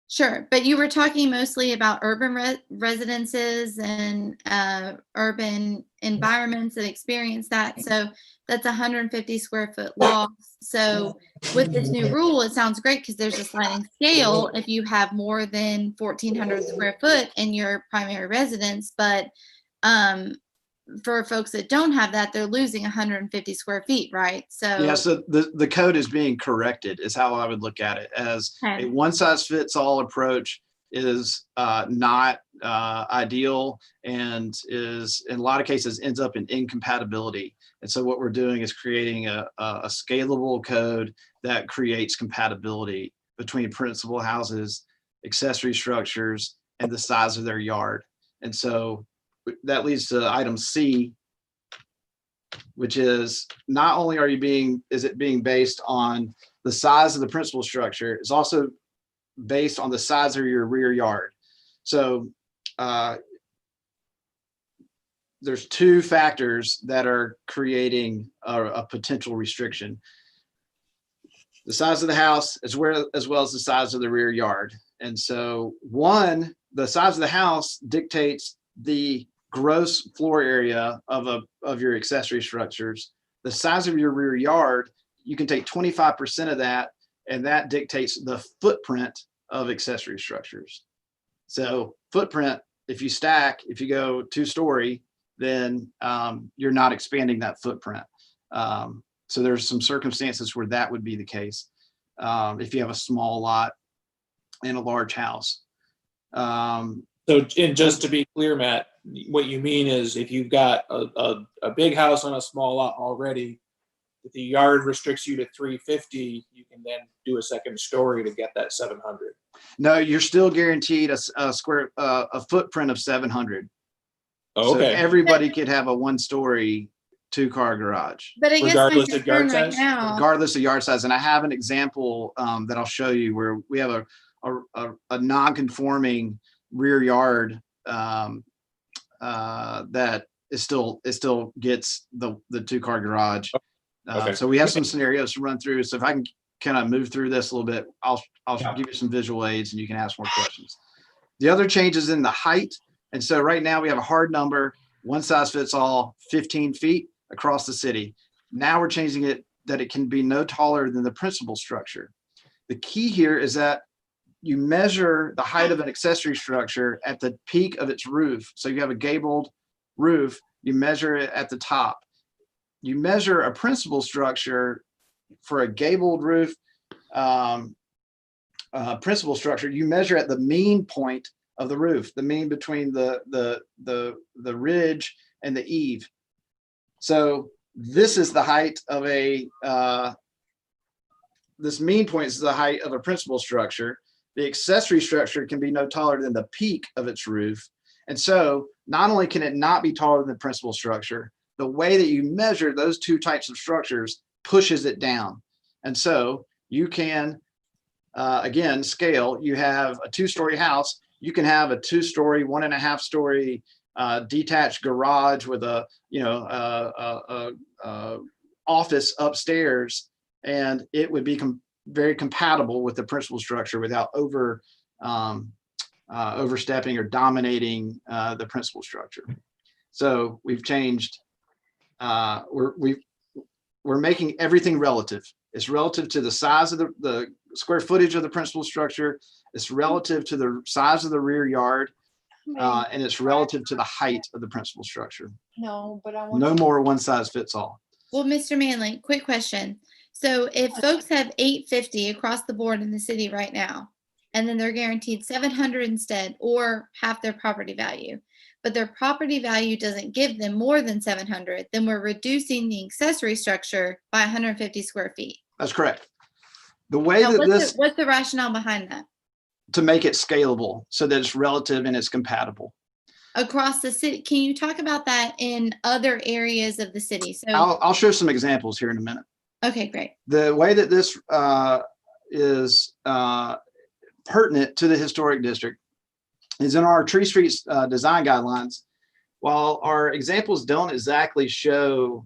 Sure, but you were talking mostly about urban residences and urban environments that experience that. So that's 150 square foot law. So with this new rule, it sounds great because there's a sliding scale if you have more than 1,400 square foot in your primary residence. But for folks that don't have that, they're losing 150 square feet, right? So Yeah, so the code is being corrected is how I would look at it, as a one size fits all approach is not ideal, and is in a lot of cases ends up in incompatibility. And so what we're doing is creating a scalable code that creates compatibility between principal houses, accessory structures, and the size of their yard. And so that leads to item C, which is not only is it being based on the size of the principal structure, it's also based on the size of your rear yard. So there's two factors that are creating a potential restriction: the size of the house as well as the size of the rear yard. And so the size of the house dictates the gross floor area of your accessory structures. The size of your rear yard, you can take 25% of that, and that dictates the footprint of accessory structures. So footprint, if you go 2-story, then you're not expanding that footprint. So there's some circumstances where that would be the case if you have a small lot and a large house. So, and just to be clear, Matt, what you mean is if you've got a big house on a small lot already, if the yard restricts you to 350, you can then do a second story to get that 700. No, you're still guaranteed a footprint of 700. Oh, okay. So everybody could have a 1-story 2-car garage. But I guess regardless of yard right size? now, Regardless of yard size. And I have an example that I'll show you where we have a non-conforming rear yard that still gets the 2-car garage. Okay. So we have some scenarios to run through. So if I can kind of move through this a little bit, I'll give you some visual aids and you can ask more questions. The other change is in the height. And so right now we have a hard number, one size fits all, 15 feet across the city. Now we're changing it that it can be no taller than the principal structure. The key here is that you measure the height of an accessory structure at the peak of its roof. So you have a gabled roof, you measure it at the top. You measure a principal structure for a gabled roof, principal structure, you measure at the mean point of the roof, the mean between the ridge and the eave. So this is the height of this mean point is the height of a principal structure. The accessory structure can be no taller than the peak of its roof. And so not only can it not be taller than the principal structure, the way that you measure those two types of structures pushes it down. And so you can, again, scale. You have a 2-story house, you can have a 2-story, 1.5-story detached garage with a office upstairs, and it would be very compatible with the principal structure without overstepping or dominating the principal structure. So we've changed. We're making everything relative. It's relative to the size of the square footage of the principal structure. It's relative to the size of the rear yard, and it's relative to the height of the principal structure. No, but I want No more one size fits all. well, Mr. Manley, quick question. So if folks have 850 across the board in the city right now, and then they're guaranteed 700 instead, or half their property value, but their property value doesn't give them more than 700, then we're reducing the accessory structure by 150 square feet. That's correct. The way Now, that what's the rationale behind that? to make it scalable so that it's relative and it's compatible. Across the city, can you talk about that in other areas of the city? So I'll show some examples here in a minute. okay, great. The way that this is pertinent to the historic district is in our Tree Streets design guidelines. While our examples don't exactly show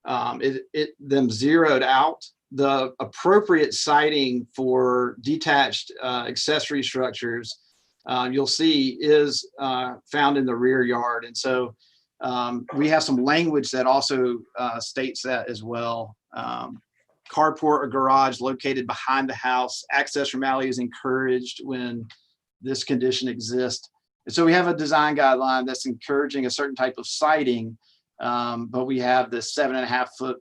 them zeroed out the appropriate siting for detached accessory structures, you'll see is found in the rear yard. And so we have some language that also states that as well. Carport or garage located behind the house, access from alley is encouraged when this condition exists. And so we have a design guideline that's encouraging a certain type of siting, but we have this 7.5 foot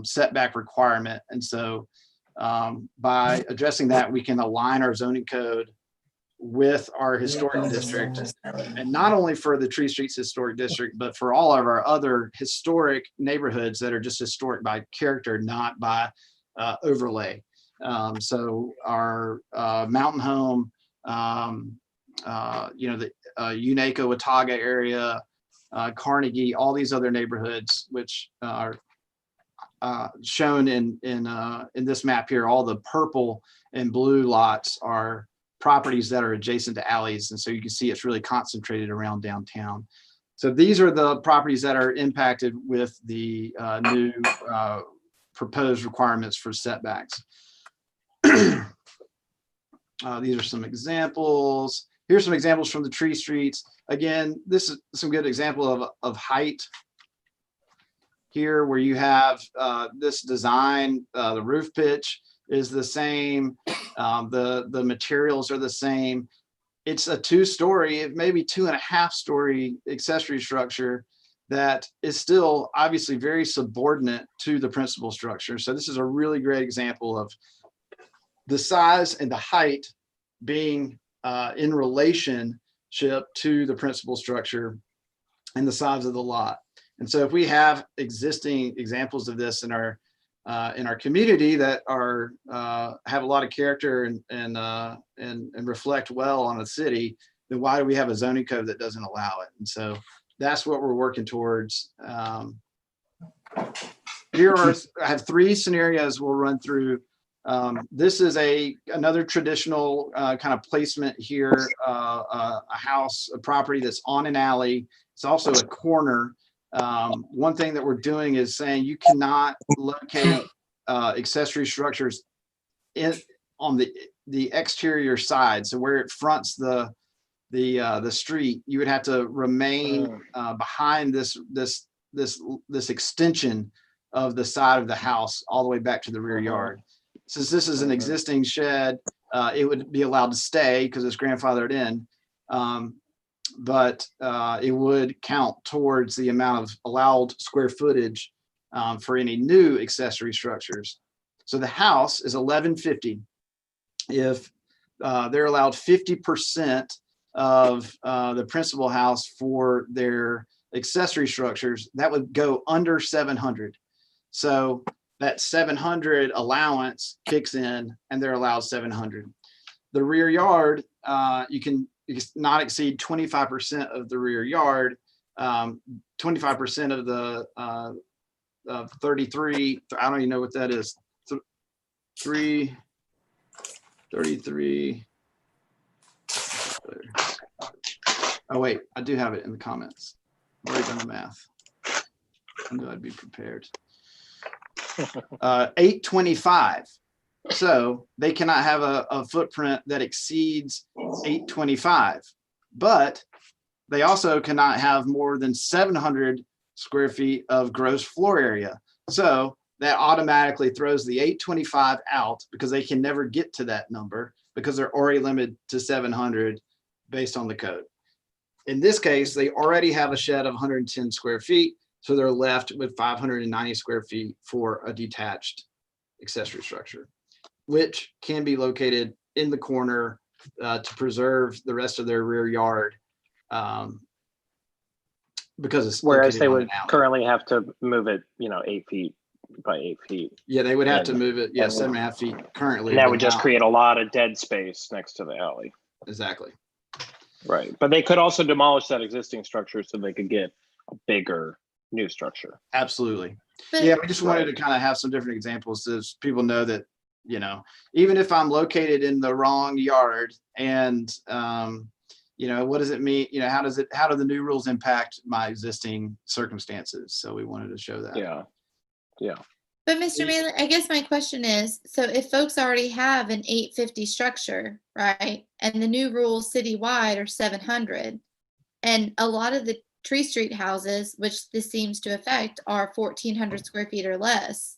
setback requirement. And so by addressing that, we can align our zoning code with our historic district, and not only for the Tree Streets Historic District, but for all of our other historic neighborhoods that are just historic by character, not by overlay. So our Mountain Home, the Unaco, Watauga area, Carnegie, all these other neighborhoods, which are shown in this map here, all the purple and blue lots are properties that are adjacent to alleys. And so you can see it's really concentrated around downtown. So these are the properties that are impacted with the new proposed requirements for setbacks. These are some examples. Here's some examples from the Tree Streets. Again, this is some good example of height here, where you have this design, the roof pitch is the same. The materials are the same. It's a 2-story, maybe 2.5-story accessory structure that is still obviously very subordinate to the principal structure. So this is a really great example of the size and the height being in relationship to the principal structure and the size of the lot. And so if we have existing examples of this in our community that are have a lot of character and reflect well on a city, then why do we have a zoning code that doesn't allow it? And so that's what we're working towards. Here are, I have 3 scenarios we'll run through. This is another traditional kind of placement here, a house, a property that's on an alley. It's also a corner. One thing that we're doing is saying you cannot locate accessory structures on the exterior side. So where it fronts the street, you would have to remain behind this extension of the side of the house all the way back to the rear yard. Since this is an existing shed, it would be allowed to stay because it's grandfathered in. But it would count towards the amount of allowed square footage for any new accessory structures. So the house is 1150. If they're allowed 50% of the principal house for their accessory structures, that would go under 700. So that 700 allowance kicks in and they're allowed 700. The rear yard, you can not exceed 25% of the rear yard, 25% of the 33, I don't even know what that is, 33. Oh wait, I do have it in the comments. I've already done the math. I knew I'd be prepared. 825. So they cannot have a footprint that exceeds 825, but they also cannot have more than 700 square feet of gross floor area. So that automatically throws the 825 out because they can never get to that number because they're already limited to 700 based on the code. In this case, they already have a shed of 110 square feet. So they're left with 590 square feet for a detached accessory structure, which can be located in the corner to preserve the rest of their rear yard. Because it's whereas they located on would an alley. currently have to move it, 8 feet by 8 feet. Yeah, they would have to move it. Yeah, 7.5 feet currently. And that but would just now- create a lot of dead space next to the alley. Exactly. Right. But they could also demolish that existing structure so they could get a bigger new structure. Absolutely. But- Yeah, we just wanted to kind of have some different examples so people know that, even if I'm located in the wrong yard and, what does it mean? How do the new rules impact my existing circumstances? So we wanted to show that. Yeah. But Mr. Bailey, I guess my question is, so if folks already have an 850 structure, right? And the new rules citywide are 700, and a lot of the Tree Street houses, which this seems to affect, are 1,400 square feet or less.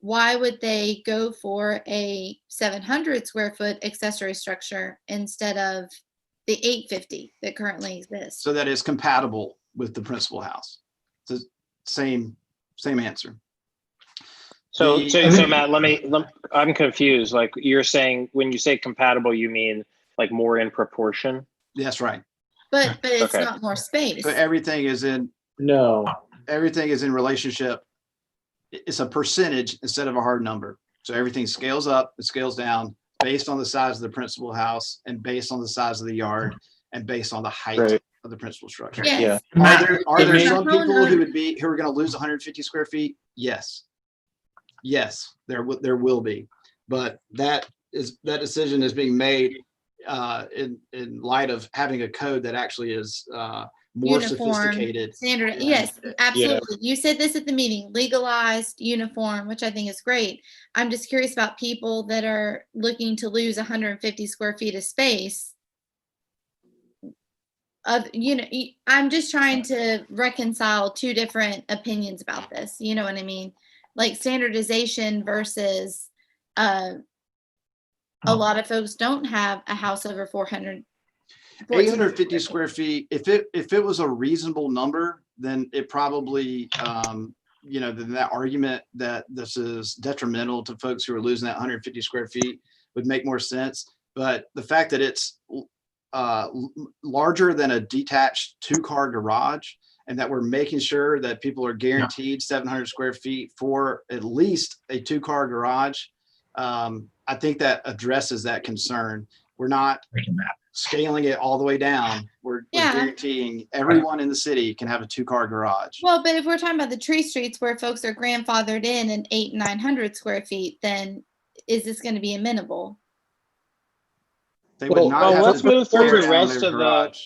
Why would they go for a 700 square foot accessory structure instead of the 850 that currently exists? So that is compatible with the principal house. It's the same answer. So, The- so Matt, I'm confused. Like you're saying, when you say compatible, you mean like more in proportion? That's right. But it's Okay. not more space. So everything is in relationship. It's a percentage instead of a hard number. So everything scales up, it scales down based on the size of the principal house and based on the size of the yard and based on the height of the principal structure. Yes. Are there some Hold people on. who are going to lose 150 square feet? Yes. Yes, there will be, but that decision is being made in light of having a code that actually is more Uniform, sophisticated. standard. and- Yes, absolutely. You said this at the meeting, legalized, uniform, which I think is great. I'm just curious about people that are looking to lose 150 square feet of space. I'm just trying to reconcile two different opinions about this. You know what I mean? Like standardization versus a lot of folks don't have a house over 400. 850 square feet. If it was a reasonable number, then it probably, then that argument that this is detrimental to folks who are losing that 150 square feet would make more sense. But the fact that it's larger than a detached 2-car garage, and that we're making sure that people are guaranteed 700 square feet for at least a 2-car garage, I think that addresses that concern. We're not scaling it all the way down. We're guaranteeing everyone in the city can have a 2-car garage. Well, but if we're talking about the tree streets where folks are grandfathered in 800 and 900 square feet, then is this going to be amenable? They would not have let's to move through tear the down rest their of garage.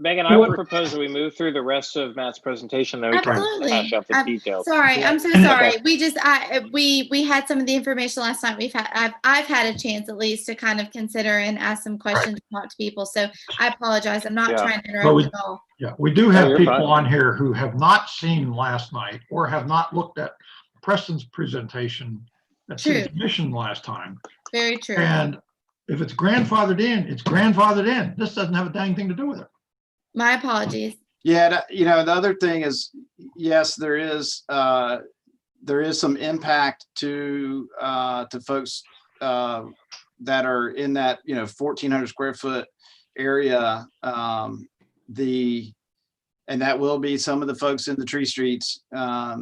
Megan, I would propose that we move through the rest of Matt's presentation, then we can Absolutely. hash out the details. Sorry, I'm so sorry. We had some of the information last night. I've had a chance at least to kind of consider and ask some questions, talk to people. So I apologize. I'm not trying to interrupt at all. Yeah, we do have you're people fine. on here who have not seen last night or have not looked at Preston's presentation at True. City Commission last time. Very true. And if it's grandfathered in, it's grandfathered in. This doesn't have a dang thing to do with it. My apologies. Yeah, the other thing is, yes, there is some impact to folks that are in that 1,400 square foot area. And that will be some of the folks in the tree streets. But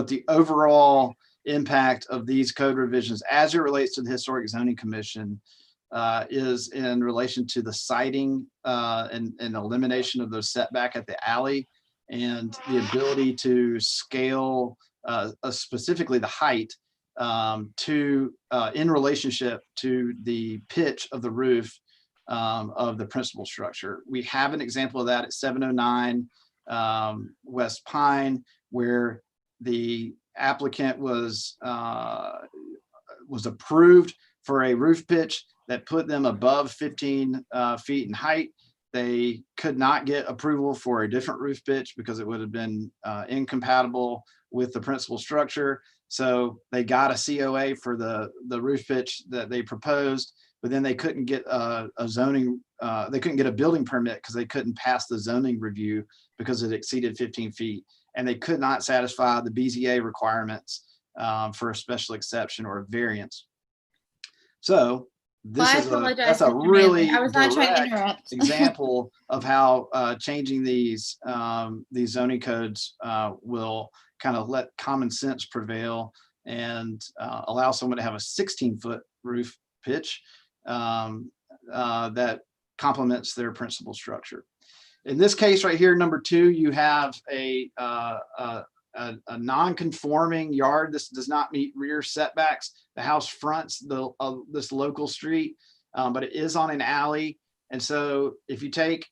the overall impact of these code revisions as it relates to the Historic Zoning Commission is in relation to the siting and elimination of those setback at the alley and the ability to scale specifically the height in relationship to the pitch of the roof of the principal structure. We have an example of that at 709 West Pine, where the applicant was approved for a roof pitch that put them above 15 feet in height. They could not get approval for a different roof pitch because it would have been incompatible with the principal structure. So they got a COA for the roof pitch that they proposed, but then they couldn't get a zoning, they couldn't get a building permit because they couldn't pass the zoning review because it exceeded 15 feet. And they could not satisfy the BZA requirements for a special exception or a variance. So that's a really I was not trying to direct interrupt. example of how changing these zoning codes will kind of let common sense prevail and allow someone to have a 16-foot roof pitch that complements their principal structure. In this case right here, number 2, you have a non-conforming yard. This does not meet rear setbacks. The house fronts this local street, but it is on an alley. And so if you take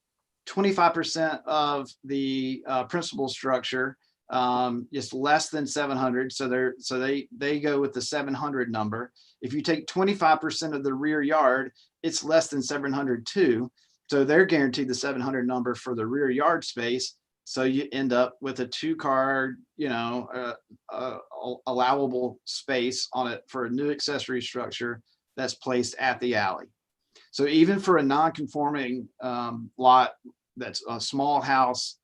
25% of the principal structure It's less than 700. So they go with the 700 number. If you take 25% of the rear yard, it's less than 700 too. So they're guaranteed the 700 number for the rear yard space. So you end up with a 2-car, allowable space on it for a new accessory structure that's placed at the alley. So even for a non-conforming lot, that's a small house,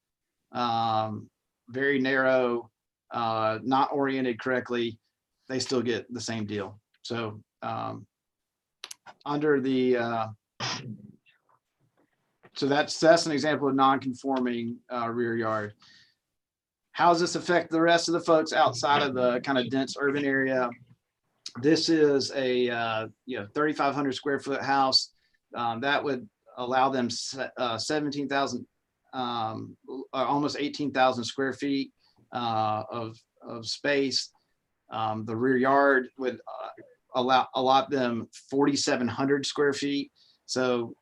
very narrow, not oriented correctly, they still get the same deal. So under the so that's an example of non-conforming rear yard. How does this affect the rest of the folks outside of the kind of dense urban area? This is a 3,500 square foot house that would allow them 17,000, almost 18,000 square feet of space. The rear yard would allot them 4,700 square feet. So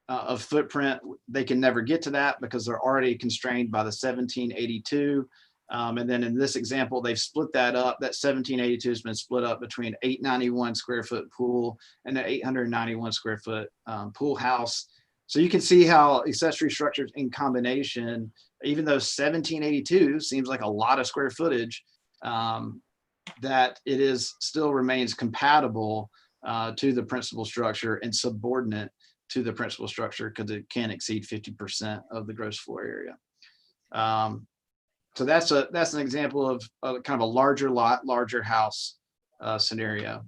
of footprint, they can never get to that because they're already constrained by the 1782. And then in this example, they've split that up. That 1782 has been split up between 891 square foot pool and an 891 square foot pool house. So you can see how accessory structures in combination, even though 1782 seems like a lot of square footage, that it is still remains compatible to the principal structure and subordinate to the principal structure because it can exceed 50% of the gross floor area. So that's an example of kind of a larger lot, larger house scenario.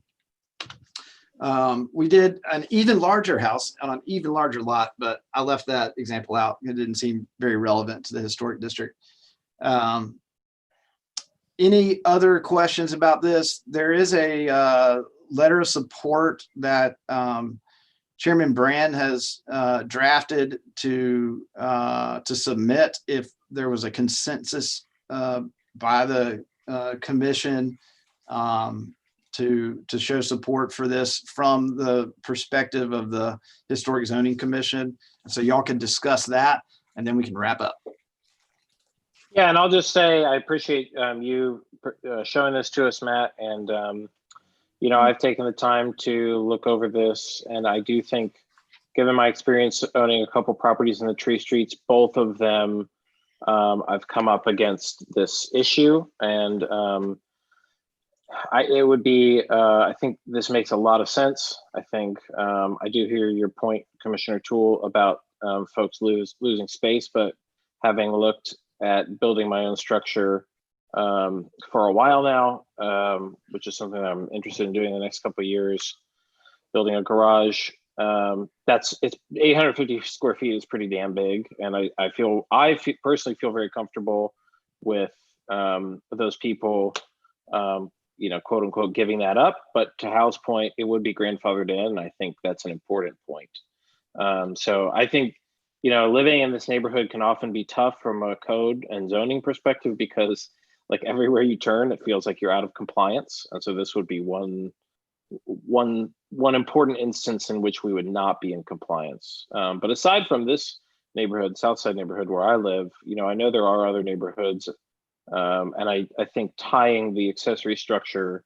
We did an even larger house on an even larger lot, but I left that example out. It didn't seem very relevant to the historic district. Any other questions about this? There is a letter of support that Chairman Brand has drafted to submit if there was a consensus by the commission to show support for this from the perspective of the Historic Zoning Commission. So y'all can discuss that and then we can wrap up. Yeah, and I'll just say I appreciate you showing this to us, Matt. And I've taken the time to look over this, and I do think, given my experience owning a couple properties in the Tree Streets, both of them, I've come up against this issue, and it would be. I think this makes a lot of sense. I think I do hear your point, Commissioner Toole, about folks losing space, but having looked at building my own structure for a while now, which is something that I'm interested in doing in the next couple of years, building a garage. It's 850 square feet is pretty damn big. And I personally feel very comfortable with those people, quote unquote, giving that up. But to Hal's point, it would be grandfathered in. And I think that's an important point. So I think, living in this neighborhood can often be tough from a code and zoning perspective because like everywhere you turn, it feels like you're out of compliance. And so this would be one important instance in which we would not be in compliance. But aside from this neighborhood, Southside neighborhood where I live, I know there are other neighborhoods. And I think tying the accessory structure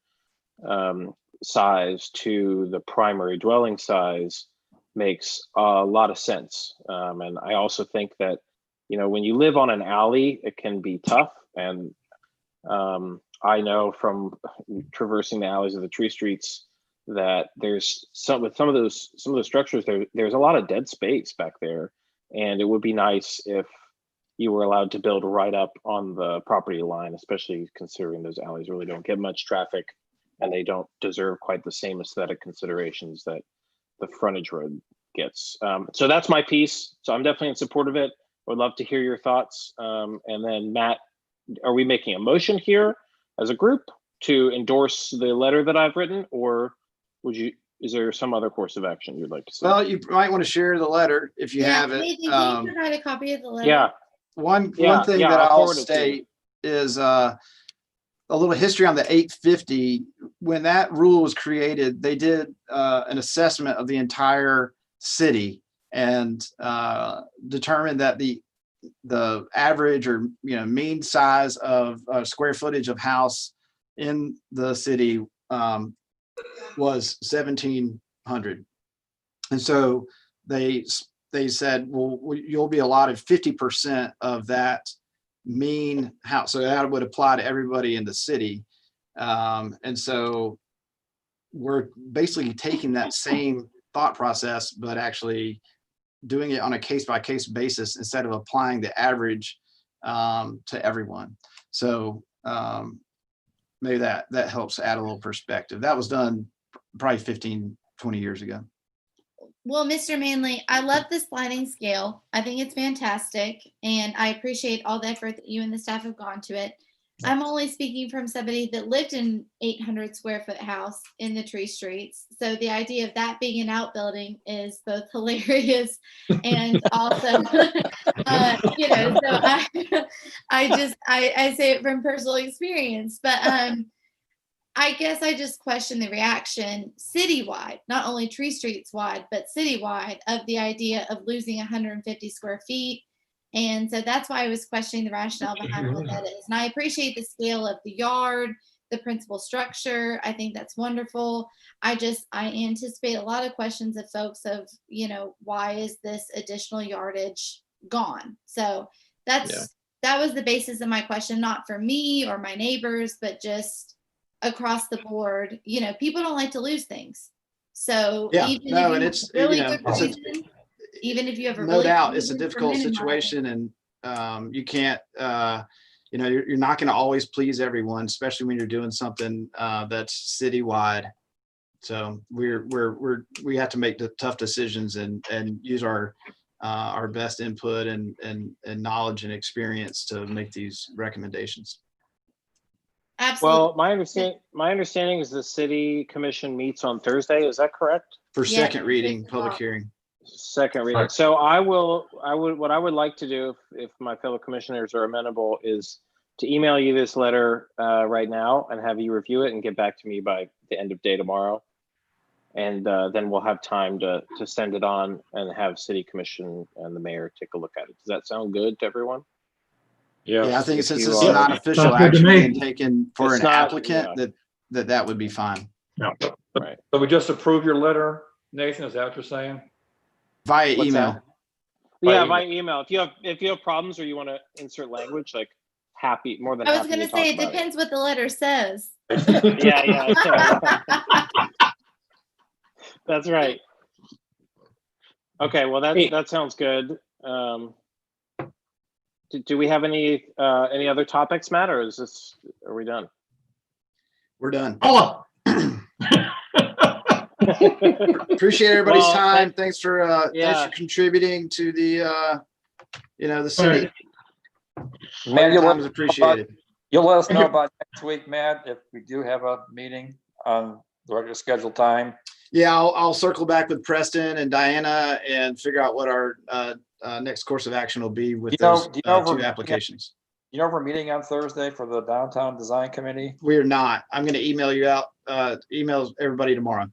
size to the primary dwelling size makes a lot of sense. And I also think that, when you live on an alley, it can be tough. And I know from traversing the alleys of the Tree Streets that there's some of those structures, there's a lot of dead space back there. And it would be nice if you were allowed to build right up on the property line, especially considering those alleys really don't get much traffic and they don't deserve quite the same aesthetic considerations that the frontage road gets. So that's my piece. So I'm definitely in support of it. Would love to hear your thoughts. And then Matt, are we making a motion here as a group to endorse the letter that I've written, or is there some other course of action you'd like to see? Well, you might want to share the letter if you have it. Nathan, can you provide a copy of the letter? Yeah. One thing that I'll state is a little history on the 850. When that rule was created, they did an assessment of the entire city and determined that the the average or, mean size of square footage of house in the city was 1,700. And so they said, well, you'll be allotted 50% of that mean house. So that would apply to everybody in the city. And so we're basically taking that same thought process, but actually doing it on a case-by-case basis instead of applying the average to everyone. So maybe that helps add a little perspective. That was done probably 15, 20 years ago. Well, Mr. Manley, I love the sliding scale. I think it's fantastic, and I appreciate all the effort that you and the staff have gone to it. I'm only speaking from somebody that lived in 800 square foot house in the tree streets. So the idea of that being an outbuilding is both hilarious and also, so I say it from personal experience, but I guess I just question the reaction citywide, not only tree streets wide, but citywide, of the idea of losing 150 square feet. And so that's why I was questioning the rationale behind what that is. And I appreciate the scale of the yard, the principal structure. I think that's wonderful. I anticipate a lot of questions of folks of, why is this additional yardage gone? So that was the basis of my question, not for me or my neighbors, but just across the board. People don't like to lose things. So even if you have a no doubt, it's a difficult situation, and you can't, you're not going to always please everyone, especially when you're doing something that's citywide. So we have to make the tough decisions and use our best input and knowledge and experience to make these recommendations. Absolutely. Well, my understanding is the city commission meets on Thursday. Is that correct? For second reading, public hearing. Second reading. Right. So what I would like to do, if my fellow commissioners are amenable, is to email you this letter right now and have you review it and get back to me by the end of day tomorrow. And then we'll have time to send it on and have city commission and the mayor take a look at it. Does that sound good to everyone? Yeah, I think since this is not official action being taken for an applicant, that would be fine. Yeah. Right. So we just approve your letter, Nathan, is that what you're saying? Via What's email. that? Yeah, via email. If you have problems or you want to insert language, like more than happy. I was going to say, it depends what the letter says. Yeah. That's right. Okay, well that sounds good. Do we have any other topics, Matt, or are we done? We're done. Oh. Appreciate everybody's time. Thanks for contributing to the the city. Matt, time is appreciated. You'll let us know about next week, Matt, if we do have a meeting on the regular scheduled time. Yeah, I'll circle back with Preston and Diana and figure out what our next course of action will be with those two applications. You know, if we're meeting on Thursday for the Downtown Design Committee? We are not. I'm going to email you out, email everybody tomorrow.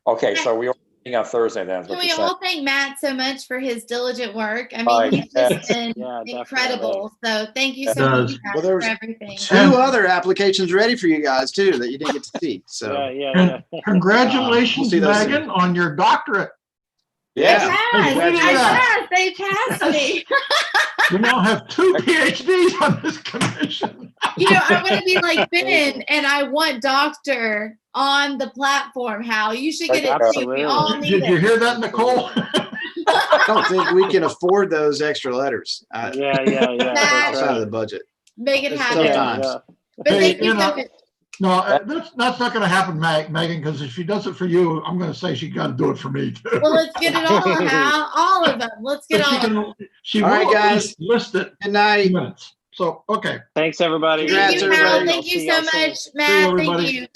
Okay, so we are meeting on Thursday then. Can we all thank Matt so much for his diligent work? I mean, he's just been incredible. So thank you so much, Matt, for everything. 2 other applications ready for you guys too that you didn't get to see. So Congratulations, Megan, on your doctorate. Yeah, they passed me. You now have 2 PhDs on this commission. I want to be like Ben, and I want doctor on the platform. Hal, you should get it too. We all need Did you hear that, Nicole? I don't think we can afford those extra letters. Outside of the budget. Make it It's happen. tough times. But thank you so much. No, that's not going to happen, Megan, because if she does it for you, I'm going to say she got to do it for me too. Well, let's get it all, Hal. All of them. Let's get all of them. She all will right, guys. List it. Good night. So, okay. Thanks, everybody. Thank you, Hal. Thank you so much, Matt. Thank you.